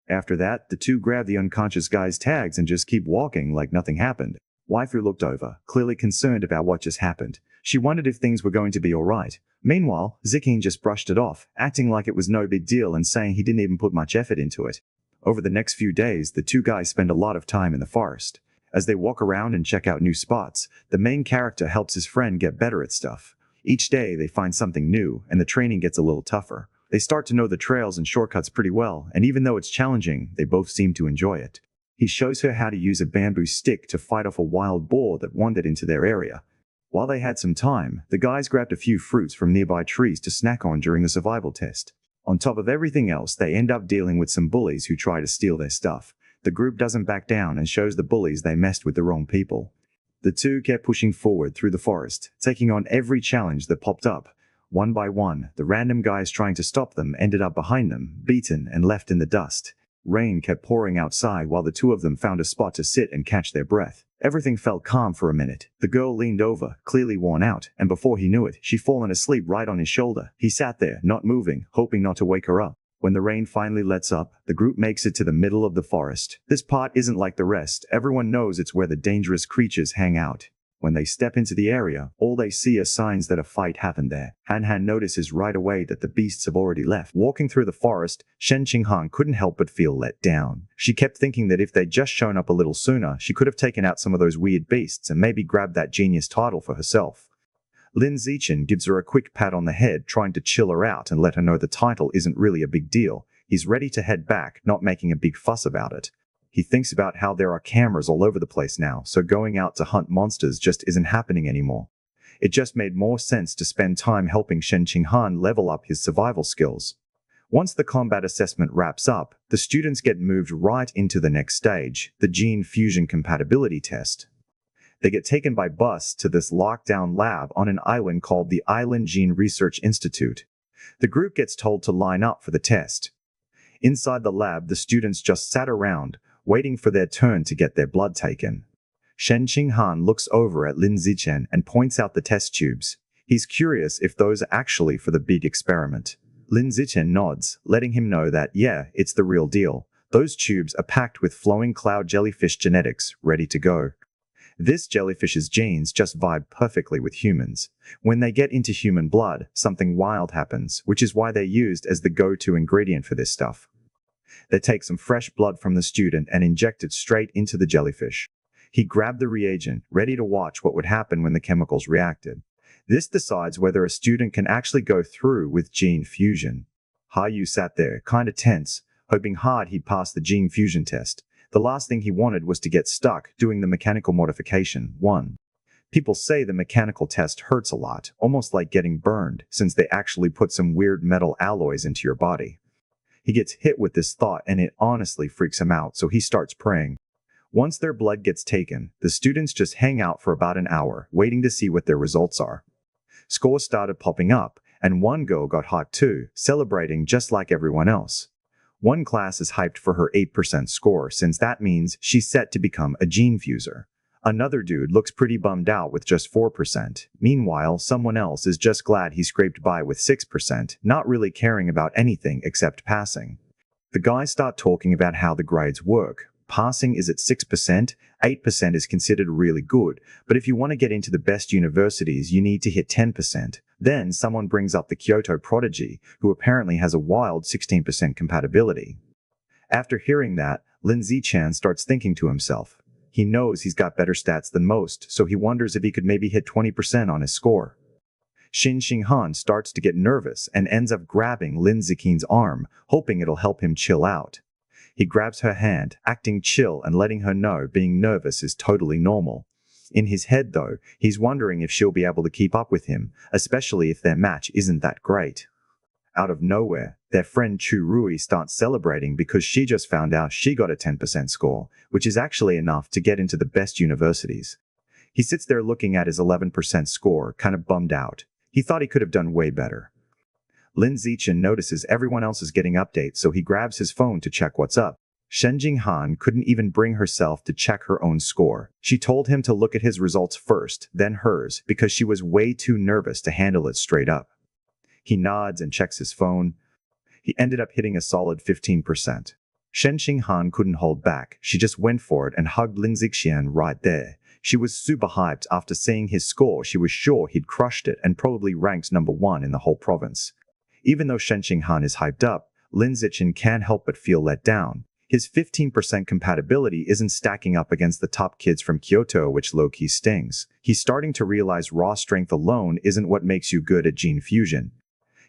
After that, the two grab the unconscious guy's tags and just keep walking like nothing happened. Waifu looked over, clearly concerned about what just happened. She wondered if things were going to be alright. Meanwhile, Zikin just brushed it off, acting like it was no big deal and saying he didn't even put much effort into it. Over the next few days, the two guys spend a lot of time in the forest. As they walk around and check out new spots, the main character helps his friend get better at stuff. Each day, they find something new, and the training gets a little tougher. They start to know the trails and shortcuts pretty well, and even though it's challenging, they both seem to enjoy it. He shows her how to use a bamboo stick to fight off a wild boar that wandered into their area. While they had some time, the guys grabbed a few fruits from nearby trees to snack on during the survival test. On top of everything else, they end up dealing with some bullies who try to steal their stuff. The group doesn't back down and shows the bullies they messed with the wrong people. The two kept pushing forward through the forest, taking on every challenge that popped up. One by one, the random guys trying to stop them ended up behind them, beaten and left in the dust. Rain kept pouring outside while the two of them found a spot to sit and catch their breath. Everything felt calm for a minute. The girl leaned over, clearly worn out, and before he knew it, she'd fallen asleep right on his shoulder. He sat there, not moving, hoping not to wake her up. When the rain finally lets up, the group makes it to the middle of the forest. This part isn't like the rest. Everyone knows it's where the dangerous creatures hang out. When they step into the area, all they see are signs that a fight happened there. Han notices right away that the beasts have already left. Walking through the forest, Shen Qinghan couldn't help but feel let down. She kept thinking that if they'd just shown up a little sooner, she could have taken out some of those weird beasts and maybe grabbed that genius title for herself. Lin Zichen gives her a quick pat on the head, trying to chill her out and let her know the title isn't really a big deal. He's ready to head back, not making a big fuss about it. He thinks about how there are cameras all over the place now, so going out to hunt monsters just isn't happening anymore. It just made more sense to spend time helping Shen Qinghan level up his survival skills. Once the combat assessment wraps up, the students get moved right into the next stage, the gene fusion compatibility test. They get taken by bus to this lockdown lab on an island called the Island Gene Research Institute. The group gets told to line up for the test. Inside the lab, the students just sat around, waiting for their turn to get their blood taken. Shen Qinghan looks over at Lin Zichen and points out the test tubes. He's curious if those are actually for the big experiment. Lin Zichen nods, letting him know that, yeah, it's the real deal. Those tubes are packed with flowing cloud jellyfish genetics, ready to go. This jellyfish's genes just vibe perfectly with humans. When they get into human blood, something wild happens, which is why they're used as the go-to ingredient for this stuff. They take some fresh blood from the student and inject it straight into the jellyfish. He grabbed the reagent, ready to watch what would happen when the chemicals reacted. This decides whether a student can actually go through with gene fusion. Hayu sat there, kinda tense, hoping hard he'd pass the gene fusion test. The last thing he wanted was to get stuck doing the mechanical modification 1. People say the mechanical test hurts a lot, almost like getting burned, since they actually put some weird metal alloys into your body. He gets hit with this thought and it honestly freaks him out, so he starts praying. Once their blood gets taken, the students just hang out for about an hour, waiting to see what their results are. Scores started popping up, and one girl got hot too, celebrating just like everyone else. One class is hyped for her 8% score, since that means she's set to become a gene fuser. Another dude looks pretty bummed out with just 4%. Meanwhile, someone else is just glad he scraped by with 6%, not really caring about anything except passing. The guys start talking about how the grades work. Passing is at 6%, 8% is considered really good, but if you want to get into the best universities, you need to hit 10%. Then someone brings up the Kyoto prodigy, who apparently has a wild 16% compatibility. After hearing that, Lin Zichan starts thinking to himself. He knows he's got better stats than most, so he wonders if he could maybe hit 20% on his score. Shin Xinghan starts to get nervous and ends up grabbing Lin Zichan's arm, hoping it'll help him chill out. He grabs her hand, acting chill and letting her know being nervous is totally normal. In his head, though, he's wondering if she'll be able to keep up with him, especially if their match isn't that great. Out of nowhere, their friend Chu Rui starts celebrating because she just found out she got a 10% score, which is actually enough to get into the best universities. He sits there looking at his 11% score, kind of bummed out. He thought he could have done way better. Lin Zichan notices everyone else is getting updates, so he grabs his phone to check what's up. Shen Jinghan couldn't even bring herself to check her own score. She told him to look at his results first, then hers, because she was way too nervous to handle it straight up. He nods and checks his phone. He ended up hitting a solid 15%. Shen Jinghan couldn't hold back. She just went for it and hugged Lin Zichan right there. She was super hyped after seeing his score. She was sure he'd crushed it and probably ranked number 1 in the whole province. Even though Shen Jinghan is hyped up, Lin Zichan can't help but feel let down. His 15% compatibility isn't stacking up against the top kids from Kyoto, which low-key stings. He's starting to realize raw strength alone isn't what makes you good at gene fusion.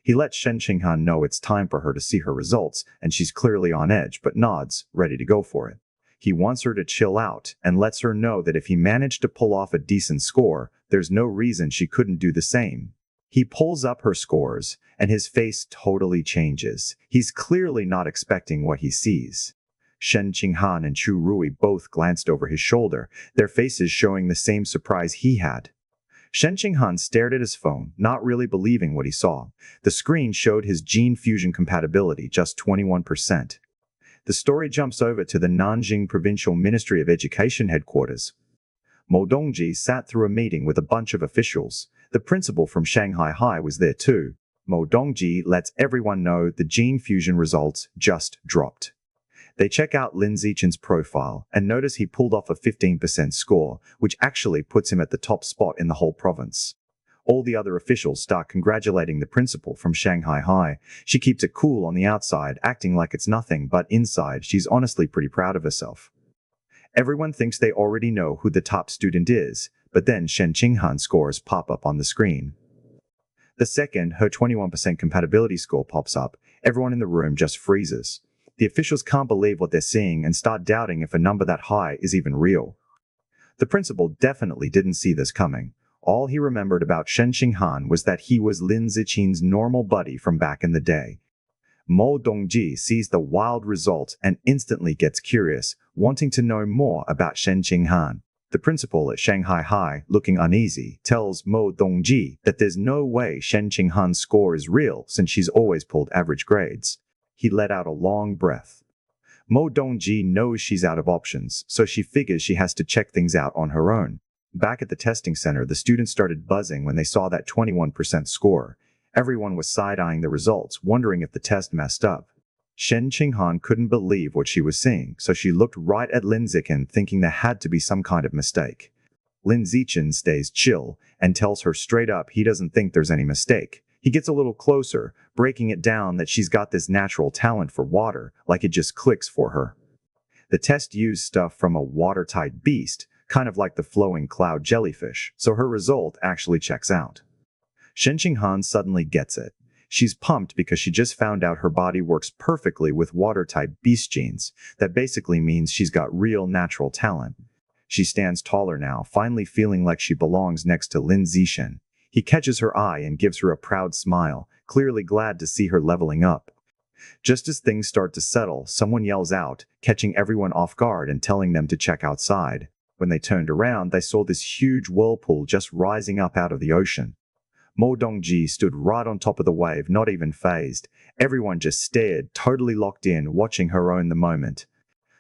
He lets Shen Jinghan know it's time for her to see her results, and she's clearly on edge but nods, ready to go for it. He wants her to chill out and lets her know that if he managed to pull off a decent score, there's no reason she couldn't do the same. He pulls up her scores, and his face totally changes. He's clearly not expecting what he sees. Shen Jinghan and Chu Rui both glanced over his shoulder, their faces showing the same surprise he had. Shen Jinghan stared at his phone, not really believing what he saw. The screen showed his gene fusion compatibility, just 21%. The story jumps over to the Nanjing Provincial Ministry of Education headquarters. Mo Dongji sat through a meeting with a bunch of officials. The principal from Shanghai High was there too. Mo Dongji lets everyone know the gene fusion results just dropped. They check out Lin Zichan's profile and notice he pulled off a 15% score, which actually puts him at the top spot in the whole province. All the other officials start congratulating the principal from Shanghai High. She keeps it cool on the outside, acting like it's nothing, but inside, she's honestly pretty proud of herself. Everyone thinks they already know who the top student is, but then Shen Jinghan's scores pop up on the screen. The second her 21% compatibility score pops up, everyone in the room just freezes. The officials can't believe what they're seeing and start doubting if a number that high is even real. The principal definitely didn't see this coming. All he remembered about Shen Jinghan was that he was Lin Zichan's normal buddy from back in the day. Mo Dongji sees the wild results and instantly gets curious, wanting to know more about Shen Jinghan. The principal at Shanghai High, looking uneasy, tells Mo Dongji that there's no way Shen Jinghan's score is real since she's always pulled average grades. He let out a long breath. Mo Dongji knows she's out of options, so she figures she has to check things out on her own. Back at the testing center, the students started buzzing when they saw that 21% score. Everyone was side-eyeing the results, wondering if the test messed up. Shen Jinghan couldn't believe what she was seeing, so she looked right at Lin Zichan, thinking there had to be some kind of mistake. Lin Zichan stays chill and tells her straight up he doesn't think there's any mistake. He gets a little closer, breaking it down that she's got this natural talent for water, like it just clicks for her. The test used stuff from a watertight beast, kind of like the flowing cloud jellyfish, so her result actually checks out. Shen Jinghan suddenly gets it. She's pumped because she just found out her body works perfectly with watertight beast genes. That basically means she's got real natural talent. She stands taller now, finally feeling like she belongs next to Lin Zichan. He catches her eye and gives her a proud smile, clearly glad to see her leveling up. Just as things start to settle, someone yells out, catching everyone off guard and telling them to check outside. When they turned around, they saw this huge whirlpool just rising up out of the ocean. Mo Dongji stood right on top of the wave, not even fazed. Everyone just stared, totally locked in, watching her own the moment.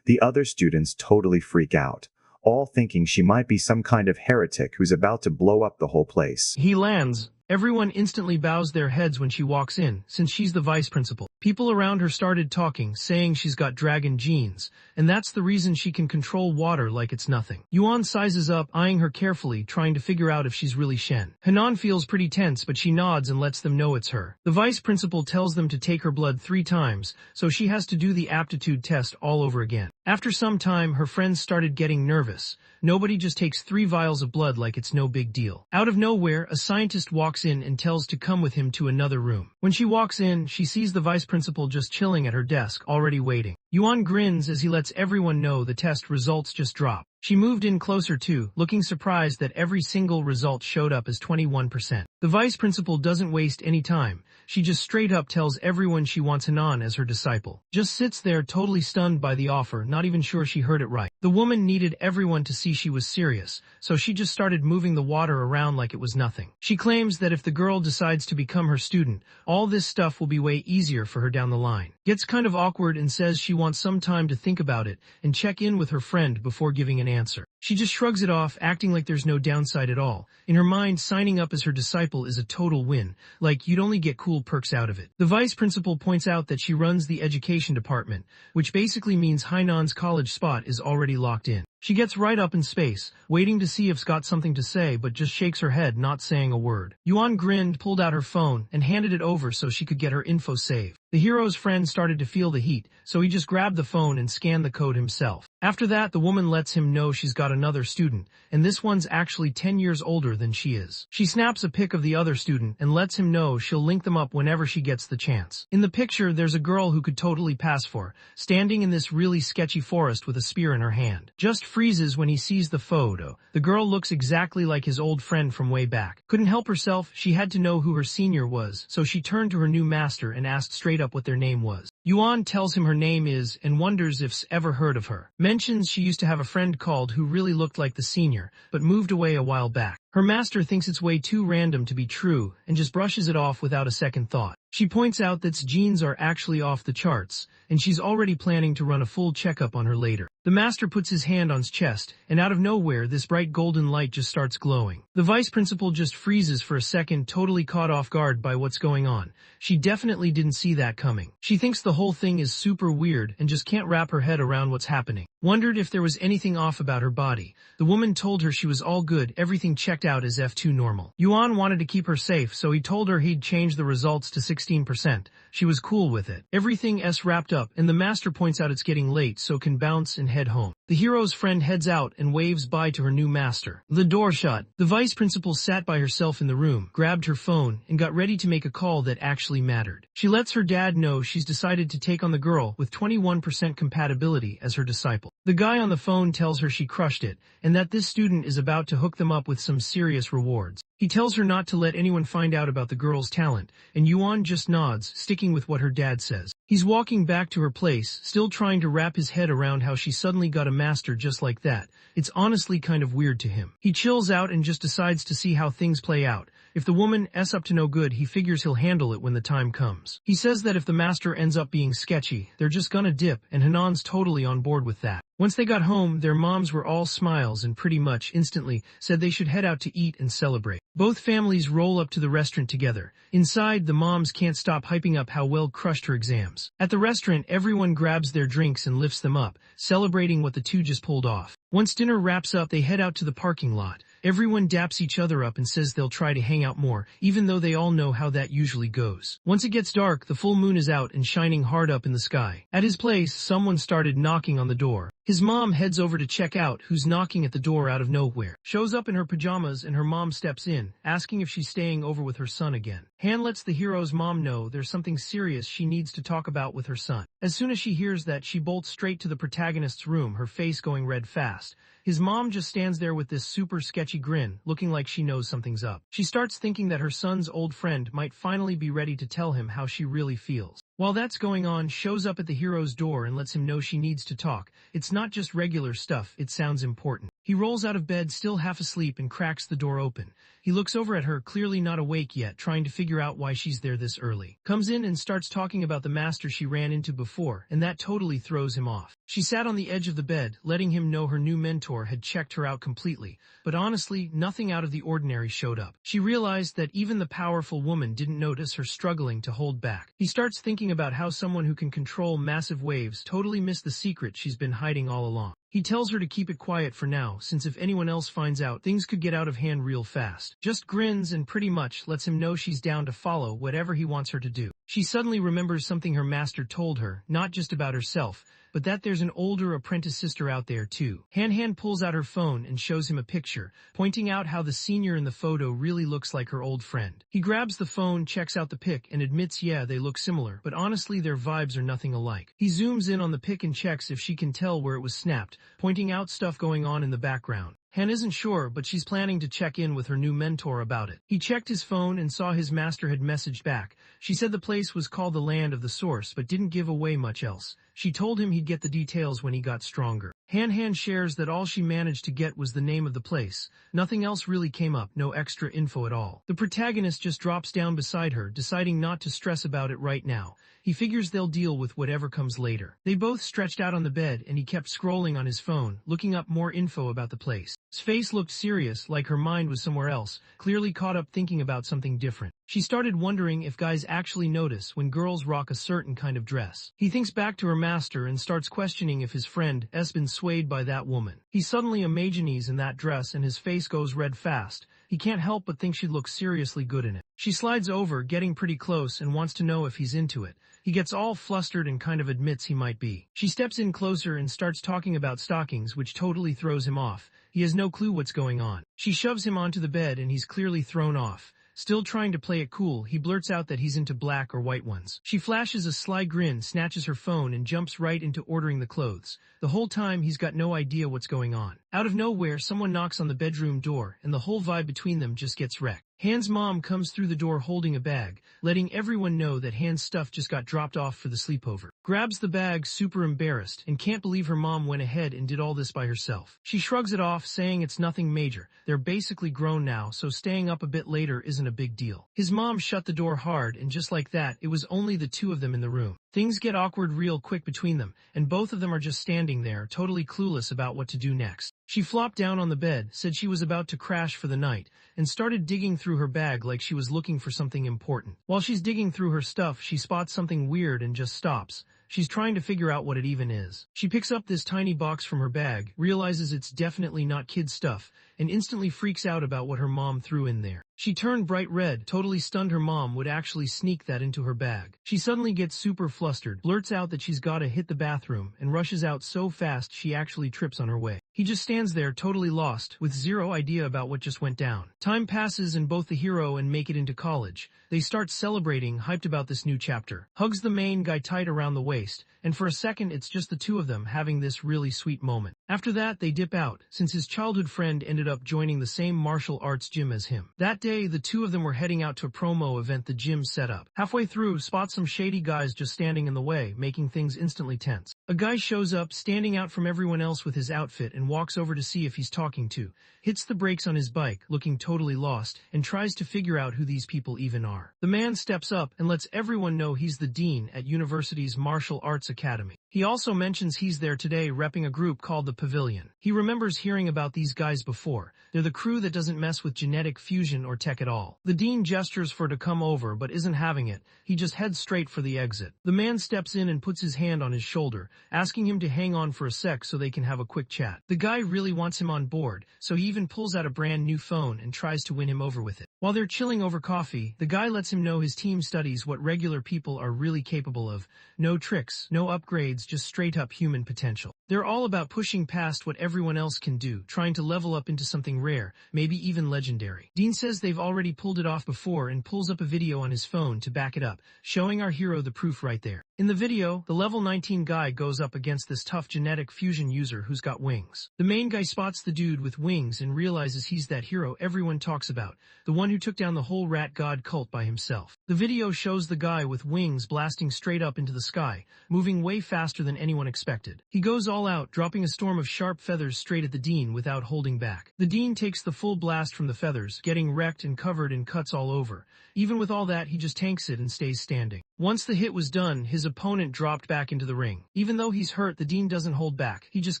The other students totally freak out. all thinking she might be some kind of heretic who's about to blow up the whole place. He lands. Everyone instantly bows their heads when she walks in, since she's the vice principal. People around her started talking, saying she's got dragon genes, and that's the reason she can control water like it's nothing. Yuan sizes up, eyeing her carefully, trying to figure out if she's really Shen. Hanan feels pretty tense, but she nods and lets them know it's her. The vice principal tells them to take her blood 3 times, so she has to do the aptitude test all over again. After some time, her friends started getting nervous. Nobody just takes 3 vials of blood like it's no big deal. Out of nowhere, a scientist walks in and tells to come with him to another room. When she walks in, she sees the vice principal just chilling at her desk, already waiting. Yuan grins as he lets everyone know the test results just dropped. She moved in closer too, looking surprised that every single result showed up as 21%. The vice principal doesn't waste any time. She just straight up tells everyone she wants Hanan as her disciple. Just sits there totally stunned by the offer, not even sure she heard it right. The woman needed everyone to see she was serious, so she just started moving the water around like it was nothing. She claims that if the girl decides to become her student, all this stuff will be way easier for her down the line. Gets kind of awkward and says she wants some time to think about it and check in with her friend before giving an answer. She just shrugs it off, acting like there's no downside at all. In her mind, signing up as her disciple is a total win, like you'd only get cool perks out of it. The vice principal points out that she runs the education department, which basically means Hainan's college spot is already locked in. She gets right up in space, waiting to see if it's got something to say, but just shakes her head, not saying a word. Yuan grinned, pulled out her phone, and handed it over so she could get her info saved. The hero's friend started to feel the heat, so he just grabbed the phone and scanned the code himself. After that, the woman lets him know she's got another student, and this one's actually 10 years older than she is. She snaps a pic of the other student and lets him know she'll link them up whenever she gets the chance. In the picture, there's a girl who could totally pass for, standing in this really sketchy forest with a spear in her hand. Just freezes when he sees the photo. The girl looks exactly like his old friend from way back. Couldn't help herself, she had to know who her senior was, so she turned to her new master and asked straight up what their name was. Yuan tells him her name is and wonders if's ever heard of her. Mentions she used to have a friend called who really looked like the senior, but moved away a while back. Her master thinks it's way too random to be true and just brushes it off without a second thought. She points out that genes are actually off the charts, and she's already planning to run a full checkup on her later. The master puts his hand on his chest, and out of nowhere this bright golden light just starts glowing. The vice principal just freezes for a second, totally caught off guard by what's going on. She definitely didn't see that coming. She thinks the whole thing is super weird and just can't wrap her head around what's happening. Wondered if there was anything off about her body. The woman told her she was all good, everything checked out as F2 normal. Yuan wanted to keep her safe, so he told her he'd change the results to 16%. She was cool with it. Everything's wrapped up, and the master points out it's getting late, so can bounce and head home. The hero's friend heads out and waves bye to her new master. The door shut. The vice principal sat by herself in the room, grabbed her phone, and got ready to make a call that actually mattered. She lets her dad know she's decided to take on the girl with 21% compatibility as her disciple. The guy on the phone tells her she crushed it, and that this student is about to hook them up with some serious rewards. He tells her not to let anyone find out about the girl's talent, and Yuan just nods, sticking with what her dad says. He's walking back to her place, still trying to wrap his head around how she suddenly got a master just like that. It's honestly kind of weird to him. He chills out and just decides to see how things play out. If the woman's up to no good, he figures he'll handle it when the time comes. He says that if the master ends up being sketchy, they're just gonna dip, and Hanan's totally on board with that. Once they got home, their moms were all smiles and pretty much instantly said they should head out to eat and celebrate. Both families roll up to the restaurant together. Inside, the moms can't stop hyping up how well crushed her exams. At the restaurant, everyone grabs their drinks and lifts them up, celebrating what the two just pulled off. Once dinner wraps up, they head out to the parking lot. Everyone daps each other up and says they'll try to hang out more, even though they all know how that usually goes. Once it gets dark, the full moon is out and shining hard up in the sky. At his place, someone started knocking on the door. His mom heads over to check out who's knocking at the door out of nowhere. Shows up in her pajamas and her mom steps in, asking if she's staying over with her son again. Han lets the hero's mom know there's something serious she needs to talk about with her son. As soon as she hears that, she bolts straight to the protagonist's room, her face going red fast. His mom just stands there with this super sketchy grin, looking like she knows something's up. She starts thinking that her son's old friend might finally be ready to tell him how she really feels. While that's going on, shows up at the hero's door and lets him know she needs to talk. It's not just regular stuff, it sounds important. He rolls out of bed still half asleep and cracks the door open. He looks over at her, clearly not awake yet, trying to figure out why she's there this early. Comes in and starts talking about the master she ran into before, and that totally throws him off. She sat on the edge of the bed, letting him know her new mentor had checked her out completely, but honestly, nothing out of the ordinary showed up. She realized that even the powerful woman didn't notice her struggling to hold back. He starts thinking about how someone who can control massive waves totally missed the secret she's been hiding all along. He tells her to keep it quiet for now, since if anyone else finds out, things could get out of hand real fast. Just grins and pretty much lets him know she's down to follow whatever he wants her to do. She suddenly remembers something her master told her, not just about herself, but that there's an older apprentice sister out there too. Han pulls out her phone and shows him a picture, pointing out how the senior in the photo really looks like her old friend. He grabs the phone, checks out the pic, and admits yeah, they look similar, but honestly their vibes are nothing alike. He zooms in on the pic and checks if she can tell where it was snapped, pointing out stuff going on in the background. Han isn't sure, but she's planning to check in with her new mentor about it. He checked his phone and saw his master had messaged back. She said the place was called the Land of the Source, but didn't give away much else. She told him he'd get the details when he got stronger. Han shares that all she managed to get was the name of the place. Nothing else really came up, no extra info at all. The protagonist just drops down beside her, deciding not to stress about it right now. He figures they'll deal with whatever comes later. They both stretched out on the bed and he kept scrolling on his phone, looking up more info about the place. His face looked serious, like her mind was somewhere else, clearly caught up thinking about something different. She started wondering if guys actually notice when girls rock a certain kind of dress. He thinks back to her master and starts questioning if his friend has been swayed by that woman. He suddenly imagines in that dress and his face goes red fast. He can't help but think she'd look seriously good in it. She slides over, getting pretty close, and wants to know if he's into it. He gets all flustered and kind of admits he might be. She steps in closer and starts talking about stockings, which totally throws him off. He has no clue what's going on. She shoves him onto the bed and he's clearly thrown off. Still trying to play it cool, he blurts out that he's into black or white ones. She flashes a sly grin, snatches her phone, and jumps right into ordering the clothes. The whole time he's got no idea what's going on. Out of nowhere, someone knocks on the bedroom door, and the whole vibe between them just gets wrecked. Han's mom comes through the door holding a bag, letting everyone know that Han's stuff just got dropped off for the sleepover. Grabs the bag, super embarrassed, and can't believe her mom went ahead and did all this by herself. She shrugs it off, saying it's nothing major. They're basically grown now, so staying up a bit later isn't a big deal. His mom shut the door hard, and just like that, it was only the two of them in the room. Things get awkward real quick between them, and both of them are just standing there, totally clueless about what to do next. She flopped down on the bed, said she was about to crash for the night, and started digging through her bag like she was looking for something important. While she's digging through her stuff, she spots something weird and just stops. She's trying to figure out what it even is. She picks up this tiny box from her bag, realizes it's definitely not kid stuff, and instantly freaks out about what her mom threw in there. She turned bright red, totally stunned her mom would actually sneak that into her bag. She suddenly gets super flustered, blurts out that she's gotta hit the bathroom, and rushes out so fast she actually trips on her way. He just stands there totally lost, with zero idea about what just went down. Time passes and both the hero and make it into college. They start celebrating, hyped about this new chapter. Hugs the main guy tight around the waist, and for a second it's just the two of them having this really sweet moment. After that, they dip out, since his childhood friend ended up joining the same martial arts gym as him. That day, the two of them were heading out to a promo event the gym set up. Halfway through, spot some shady guys just standing in the way, making things instantly tense. A guy shows up, standing out from everyone else with his outfit, and walks over to see if he's talking to. Hits the brakes on his bike, looking totally lost, and tries to figure out who these people even are. The man steps up and lets everyone know he's the dean at university's martial arts academy. He also mentions he's there today repping a group called the Pavilion. He remembers hearing about these guys before. They're the crew that doesn't mess with genetic fusion or tech at all. The dean gestures for her to come over but isn't having it. He just heads straight for the exit. The man steps in and puts his hand on his shoulder, asking him to hang on for a sec so they can have a quick chat. The guy really wants him on board, so he even pulls out a brand new phone and tries to win him over with it. While they're chilling over coffee, the guy lets him know his team studies what regular people are really capable of. No tricks, no upgrades, just straight up human potential. They're all about pushing past what everyone else can do, trying to level up into something rare, maybe even legendary. Dean says they've already pulled it off before and pulls up a video on his phone to back it up, showing our hero the proof right there. In the video, the level 19 guy goes up against this tough genetic fusion user who's got wings. The main guy spots the dude with wings and realizes he's that hero everyone talks about, the one who took down the whole rat god cult by himself. The video shows the guy with wings blasting straight up into the sky, moving way faster than anyone expected. He goes all out, dropping a storm of sharp feathers straight at the Dean without holding back. The Dean takes the full blast from the feathers, getting wrecked and covered in cuts all over. Even with all that, he just tanks it and stays standing. Once the hit was done, his opponent dropped back into the ring. Even though he's hurt, the Dean doesn't hold back. He just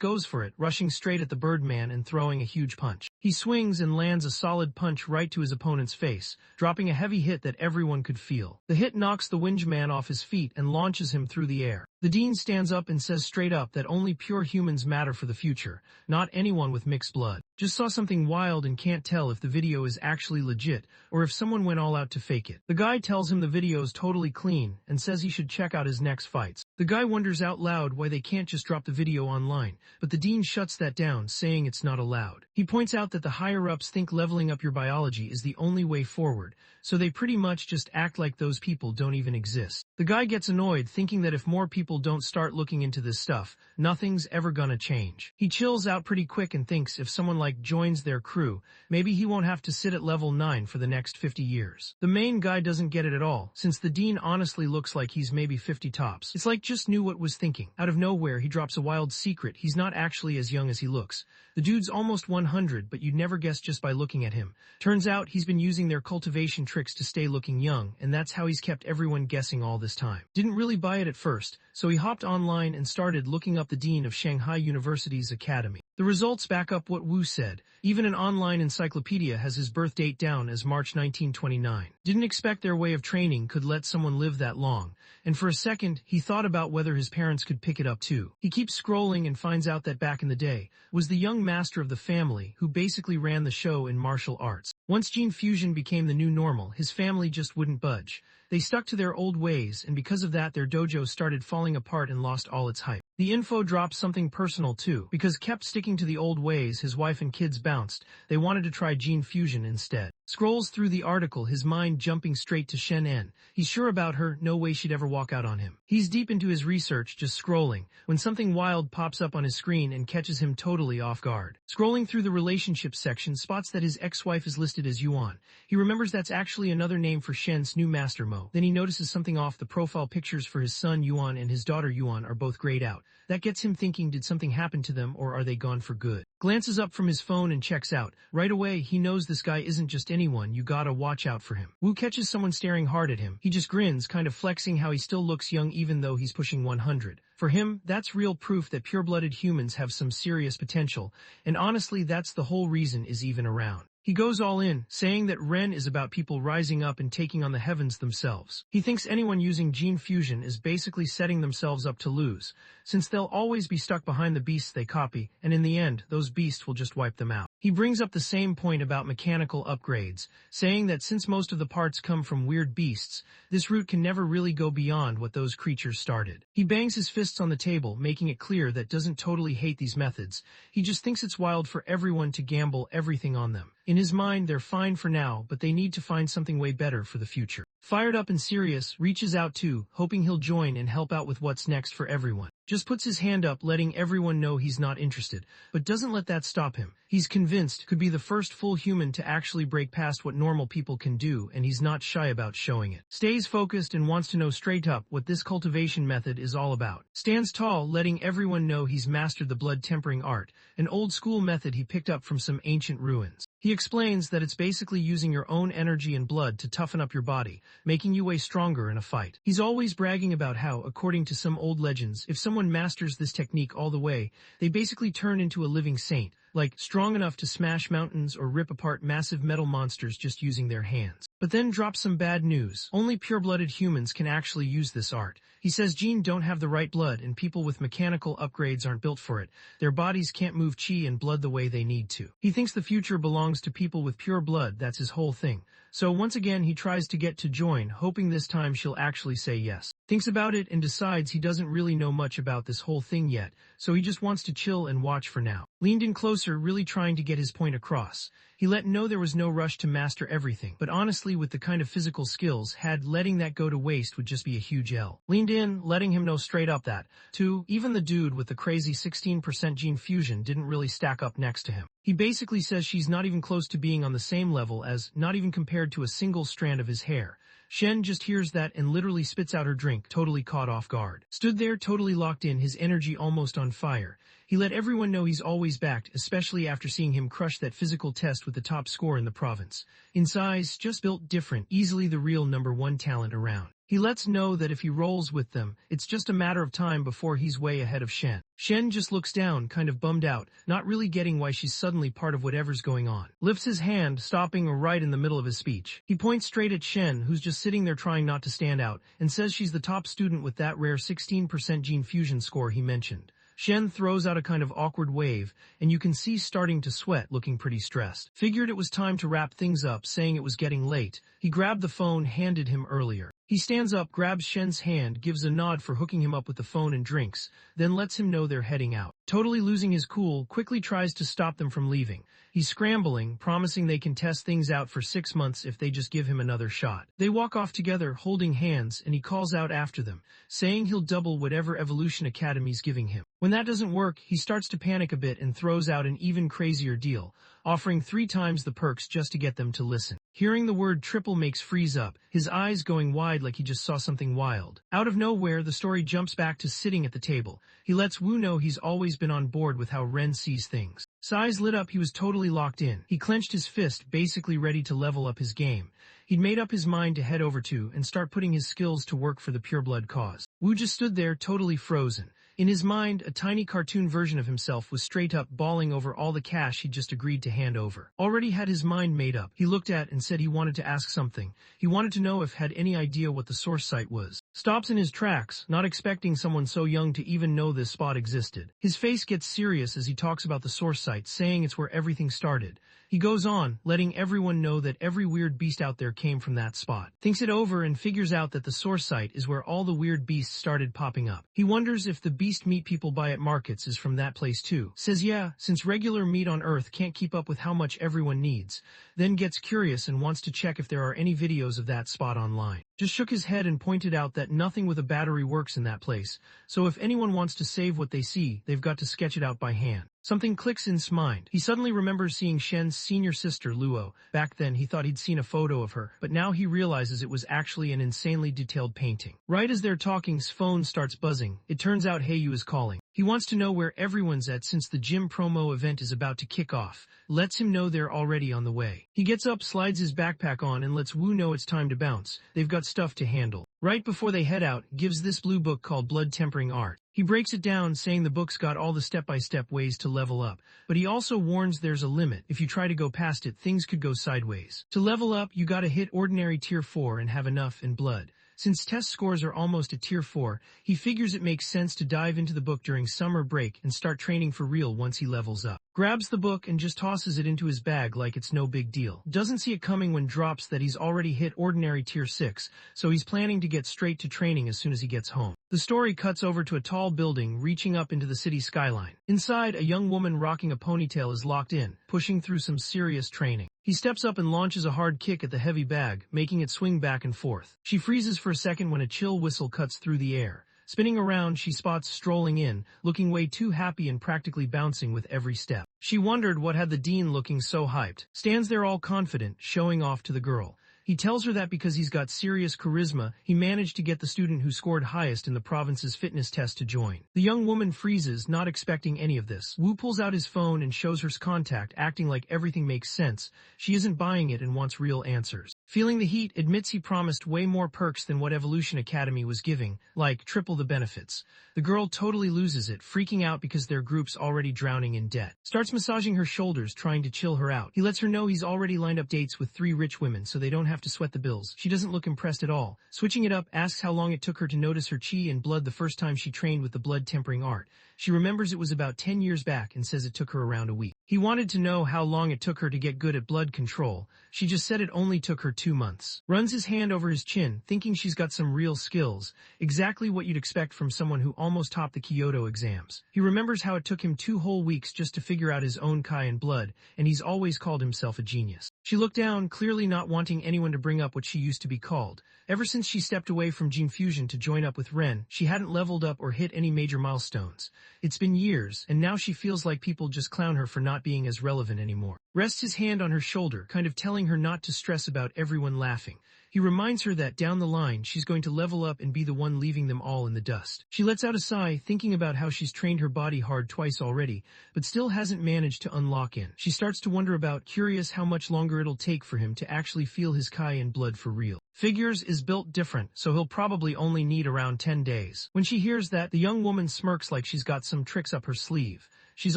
goes for it, rushing straight at the Birdman and throwing a huge punch. He swings and lands a solid punch right to his opponent's face, dropping a heavy hit that everyone could feel. The hit knocks the Winged Man off his feet and launches him through the air. The Dean stands up and says straight up that only pure humans matter for the future, not anyone with mixed blood. Just saw something wild and can't tell if the video is actually legit or if someone went all out to fake it. The guy tells him the video's totally clean and says he should check out his next fights. The guy wonders out loud why they can't just drop the video online, but the Dean shuts that down, saying it's not allowed. He points out that the higher-ups think leveling up your biology is the only way forward, so they pretty much just act like those people don't even exist. The guy gets annoyed, thinking that if more people don't start looking into this stuff, nothing's ever gonna change. He chills out pretty quick and thinks if someone like joins their crew, maybe he won't have to sit at level 9 for the next 50 years. The main guy doesn't get it at all, since the Dean honestly looks like he's maybe 50 tops. It's like just knew what was thinking. Out of nowhere, he drops a wild secret. He's not actually as young as he looks. The dude's almost 100, but you'd never guess just by looking at him. Turns out he's been using their cultivation tricks to stay looking young, and that's how he's kept everyone guessing all this time. Didn't really buy it at first, so he hopped online and started looking up the Dean of Shanghai University's academy. The results back up what Wu said. Even an online encyclopedia has his birth date down as March 1929. Didn't expect their way of training could let someone live that long, and for a second, he thought about whether his parents could pick it up too. He keeps scrolling and finds out that back in the day, was the young master of the family who basically ran the show in martial arts. Once gene fusion became the new normal, his family just wouldn't budge. They stuck to their old ways, and because of that their dojo started falling apart and lost all its hype. The info dropped something personal too, because kept sticking to the old ways his wife and kids bounced. They wanted to try gene fusion instead. Scrolls through the article, his mind jumping straight to Shen En. He's sure about her, no way she'd ever walk out on him. He's deep into his research, just scrolling, when something wild pops up on his screen and catches him totally off guard. Scrolling through the relationships section, spots that his ex-wife is listed as Yuan. He remembers that's actually another name for Shen's new master Mo. Then he notices something off. The profile pictures for his son Yuan and his daughter Yuan are both grayed out. That gets him thinking, did something happen to them or are they gone for good? Glances up from his phone and checks out. Right away, he knows this guy isn't just anyone, you gotta watch out for him. Wu catches someone staring hard at him. He just grins, kind of flexing how he still looks young even though he's pushing 100. For him, that's real proof that pure-blooded humans have some serious potential, and honestly that's the whole reason is even around. He goes all in, saying that Ren is about people rising up and taking on the heavens themselves. He thinks anyone using gene fusion is basically setting themselves up to lose, since they'll always be stuck behind the beasts they copy, and in the end, those beasts will just wipe them out. He brings up the same point about mechanical upgrades, saying that since most of the parts come from weird beasts, this route can never really go beyond what those creatures started. He bangs his fists on the table, making it clear that doesn't totally hate these methods. He just thinks it's wild for everyone to gamble everything on them. In his mind, they're fine for now, but they need to find something way better for the future. Fired up and serious, reaches out too, hoping he'll join and help out with what's next for everyone. Just puts his hand up, letting everyone know he's not interested, but doesn't let that stop him. He's convinced could be the first full human to actually break past what normal people can do, and he's not shy about showing it. Stays focused and wants to know straight up what this cultivation method is all about. Stands tall, letting everyone know he's mastered the blood tempering art, an old school method he picked up from some ancient ruins. He explains that it's basically using your own energy and blood to toughen up your body, making you way stronger in a fight. He's always bragging about how, according to some old legends, if someone masters this technique all the way, they basically turn into a living saint, like strong enough to smash mountains or rip apart massive metal monsters just using their hands. But then drops some bad news. Only pure-blooded humans can actually use this art. He says gene don't have the right blood and people with mechanical upgrades aren't built for it. Their bodies can't move chi and blood the way they need to. He thinks the future belongs to people with pure blood, that's his whole thing. So once again he tries to get to join, hoping this time she'll actually say yes. Thinks about it and decides he doesn't really know much about this whole thing yet, so he just wants to chill and watch for now. Leaned in closer, really trying to get his point across. He let know there was no rush to master everything, but honestly with the kind of physical skills had, letting that go to waste would just be a huge L. Leaned in, letting him know straight up that, too, even the dude with the crazy 16% gene fusion didn't really stack up next to him. He basically says she's not even close to being on the same level as, not even compared to a single strand of his hair. Shen just hears that and literally spits out her drink, totally caught off guard. Stood there totally locked in, his energy almost on fire. He let everyone know he's always backed, especially after seeing him crush that physical test with the top score in the province. In size, just built different, easily the real #1 talent around. He lets know that if he rolls with them, it's just a matter of time before he's way ahead of Shen. Shen just looks down, kind of bummed out, not really getting why she's suddenly part of whatever's going on. Lifts his hand, stopping right in the middle of his speech. He points straight at Shen, who's just sitting there trying not to stand out, and says she's the top student with that rare 16% gene fusion score he mentioned. Shen throws out a kind of awkward wave, and you can see starting to sweat, looking pretty stressed. Figured it was time to wrap things up, saying it was getting late. He grabbed the phone handed him earlier. He stands up, grabs Shen's hand, gives a nod for hooking him up with the phone and drinks, then lets him know they're heading out. Totally losing his cool, quickly tries to stop them from leaving. He's scrambling, promising they can test things out for 6 months if they just give him another shot. They walk off together, holding hands, and he calls out after them, saying he'll double whatever Evolution Academy's giving him. When that doesn't work, he starts to panic a bit and throws out an even crazier deal, offering 3 times the perks just to get them to listen. Hearing the word triple makes freeze up, his eyes going wide like he just saw something wild. Out of nowhere, the story jumps back to sitting at the table. He lets Wu know he's always been on board with how Ren sees things. Size lit up, he was totally locked in. He clenched his fist, basically ready to level up his game. He'd made up his mind to head over to and start putting his skills to work for the pureblood cause. Wu just stood there totally frozen. In his mind, a tiny cartoon version of himself was straight up bawling over all the cash he'd just agreed to hand over. Already had his mind made up. He looked at and said he wanted to ask something. He wanted to know if had any idea what the source site was. Stops in his tracks, not expecting someone so young to even know this spot existed. His face gets serious as he talks about the source site, saying it's where everything started. He goes on, letting everyone know that every weird beast out there came from that spot. Thinks it over and figures out that the source site is where all the weird beasts started popping up. He wonders if the beast meat people buy at markets is from that place too. Says yeah, since regular meat on Earth can't keep up with how much everyone needs. Then gets curious and wants to check if there are any videos of that spot online. Just shook his head and pointed out that nothing with a battery works in that place, so if anyone wants to save what they see, they've got to sketch it out by hand. Something clicks in his mind. He suddenly remembers seeing Shen's senior sister, Luo. Back then, he thought he'd seen a photo of her, but now he realizes it was actually an insanely detailed painting. Right as they're talking, his phone starts buzzing. It turns out Heiyu is calling. He wants to know where everyone's at since the gym promo event is about to kick off. Lets him know they're already on the way. He gets up, slides his backpack on, and lets Wu know it's time to bounce. They've got stuff to handle. Right before they head out, gives this blue book called Blood Tempering Art. He breaks it down, saying the book's got all the step-by-step ways to level up, but he also warns there's a limit. If you try to go past it, things could go sideways. To level up, you gotta hit ordinary tier 4 and have enough in blood. Since test scores are almost at tier 4, he figures it makes sense to dive into the book during summer break and start training for real once he levels up. Grabs the book and just tosses it into his bag like it's no big deal. Doesn't see it coming when drops that he's already hit ordinary tier 6, so he's planning to get straight to training as soon as he gets home. The story cuts over to a tall building reaching up into the city skyline. Inside, a young woman rocking a ponytail is locked in, pushing through some serious training. He steps up and launches a hard kick at the heavy bag, making it swing back and forth. She freezes for a second when a chill whistle cuts through the air. Spinning around, she spots strolling in, looking way too happy and practically bouncing with every step. She wondered what had the dean looking so hyped. Stands there all confident, showing off to the girl. He tells her that because he's got serious charisma, he managed to get the student who scored highest in the province's fitness test to join. The young woman freezes, not expecting any of this. Wu pulls out his phone and shows her contact, acting like everything makes sense. She isn't buying it and wants real answers. Feeling the heat, admits he promised way more perks than what Evolution Academy was giving, like triple the benefits. The girl totally loses it, freaking out because their group's already drowning in debt. Starts massaging her shoulders, trying to chill her out. He lets her know he's already lined up dates with 3 rich women so they don't have to sweat the bills. She doesn't look impressed at all. Switching it up, asks how long it took her to notice her chi and blood the first time she trained with the blood tempering art. She remembers it was about 10 years back and says it took her around a week. He wanted to know how long it took her to get good at blood control. She just said it only took her 2 months. Runs his hand over his chin, thinking she's got some real skills, exactly what you'd expect from someone who almost topped the Kyoto exams. He remembers how it took him 2 whole weeks just to figure out his own Kai and blood, and he's always called himself a genius. She looked down, clearly not wanting anyone to bring up what she used to be called. Ever since she stepped away from Gene Fusion to join up with Ren, she hadn't leveled up or hit any major milestones. It's been years, and now she feels like people just clown her for not being as relevant anymore. Rests his hand on her shoulder, kind of telling her not to stress about everyone laughing. He reminds her that down the line, she's going to level up and be the one leaving them all in the dust. She lets out a sigh, thinking about how she's trained her body hard twice already, but still hasn't managed to unlock in. She starts to wonder about, curious how much longer it'll take for him to actually feel his Kai and blood for real. Figures is built different, so he'll probably only need around 10 days. When she hears that, the young woman smirks like she's got some tricks up her sleeve. She's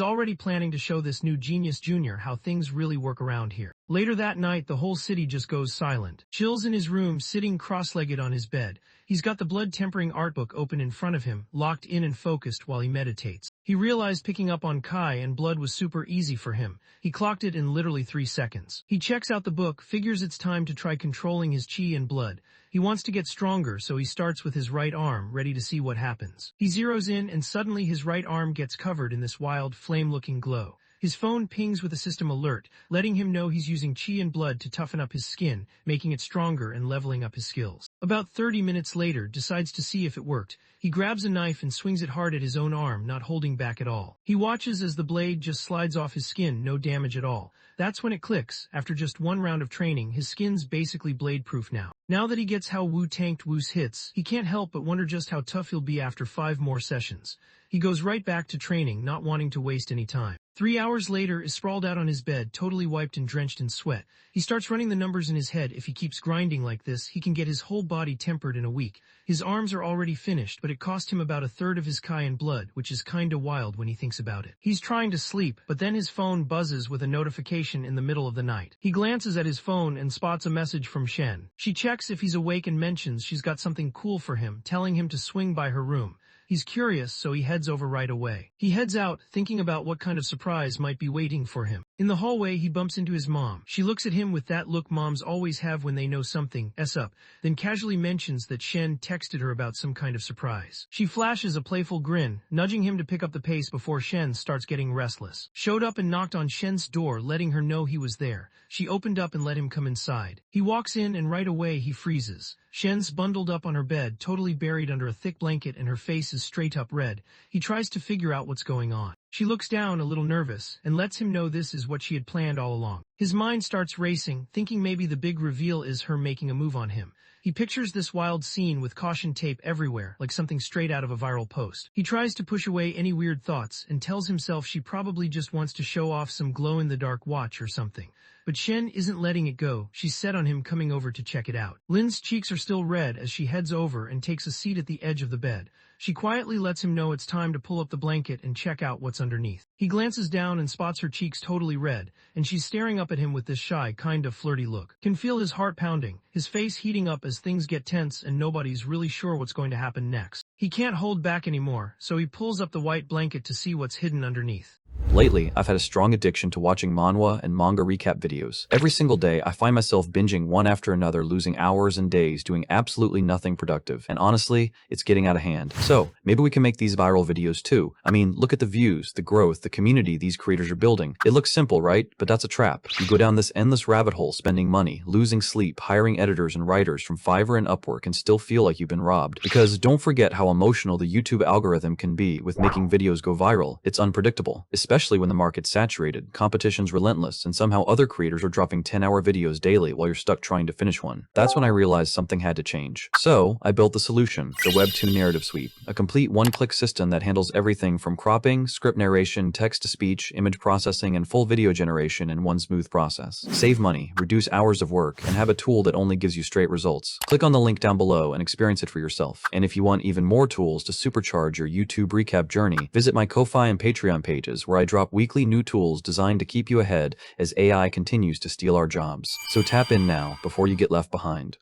already planning to show this new genius junior how things really work around here. Later that night, the whole city just goes silent. Chill's in his room, sitting cross-legged on his bed. He's got the blood-tempering art book open in front of him, locked in and focused while he meditates. He realized picking up on Kai and blood was super easy for him. He clocked it in literally 3 seconds. He checks out the book, figures it's time to try controlling his chi and blood. He wants to get stronger, so he starts with his right arm, ready to see what happens. He zeroes in, and suddenly his right arm gets covered in this wild, flame-looking glow. His phone pings with a system alert, letting him know he's using chi and blood to toughen up his skin, making it stronger and leveling up his skills. About 30 minutes later, decides to see if it worked. He grabs a knife and swings it hard at his own arm, not holding back at all. He watches as the blade just slides off his skin, no damage at all. That's when it clicks. After just 1 round of training, his skin's basically blade-proof now. Now that he gets how Wu-tanked Wu's hits, he can't help but wonder just how tough he'll be after 5 more sessions. He goes right back to training, not wanting to waste any time. 3 hours later, is sprawled out on his bed, totally wiped and drenched in sweat. He starts running the numbers in his head. If he keeps grinding like this, he can get his whole body tempered in a week. His arms are already finished, but it cost him about 1/3 of his Kai and blood, which is kinda wild when he thinks about it. He's trying to sleep, but then his phone buzzes with a notification in the middle of the night. He glances at his phone and spots a message from Shen. She checks if he's awake and mentions she's got something cool for him, telling him to swing by her room. He's curious, so he heads over right away. He heads out, thinking about what kind of surprise might be waiting for him. In the hallway, he bumps into his mom. She looks at him with that look moms always have when they know something's up, then casually mentions that Shen texted her about some kind of surprise. She flashes a playful grin, nudging him to pick up the pace before Shen starts getting restless. Showed up and knocked on Shen's door, letting her know he was there. She opened up and let him come inside. He walks in and right away he freezes. Shen's bundled up on her bed, totally buried under a thick blanket, and her face is straight up red. He tries to figure out what's going on. She looks down, a little nervous, and lets him know this is what she had planned all along. His mind starts racing, thinking maybe the big reveal is her making a move on him. He pictures this wild scene with caution tape everywhere, like something straight out of a viral post. He tries to push away any weird thoughts and tells himself she probably just wants to show off some glow-in-the-dark watch or something. But Shen isn't letting it go. She's set on him coming over to check it out. Lin's cheeks are still red as she heads over and takes a seat at the edge of the bed. She quietly lets him know it's time to pull up the blanket and check out what's underneath. He glances down and spots her cheeks totally red, and she's staring up at him with this shy, kind of flirty look. Can feel his heart pounding, his face heating up as things get tense and nobody's really sure what's going to happen next. He can't hold back anymore, so he pulls up the white blanket to see what's hidden underneath. Lately, I've had a strong addiction to watching manhwa and manga recap videos. Every single day, I find myself binging one after another, losing hours and days doing absolutely nothing productive. And honestly, it's getting out of hand. So, maybe we can make these viral videos too. I mean, look at the views, the growth, the community these creators are building. It looks simple, right? But that's a trap. You go down this endless rabbit hole, spending money, losing sleep, hiring editors and writers from Fiverr and Upwork, and still feel like you've been robbed. Because don't forget how emotional the YouTube algorithm can be with making videos go viral. It's unpredictable, especially when the market's saturated, competition's relentless, and somehow other creators are dropping 10-hour videos daily while you're stuck trying to finish one. That's when I realized something had to change. So, I built the solution, the Webtoon Narrative Suite, a complete one-click system that handles everything from cropping, script narration, text-to-speech, image processing, and full video generation in one smooth process. Save money, reduce hours of work, and have a tool that only gives you straight results. Click on the link down below and experience it for yourself. And if you want even more tools to supercharge your YouTube recap journey, visit my Ko-Fi and Patreon pages where I drop weekly new tools designed to keep you ahead as AI continues to steal our jobs. So tap in now before you get left behind.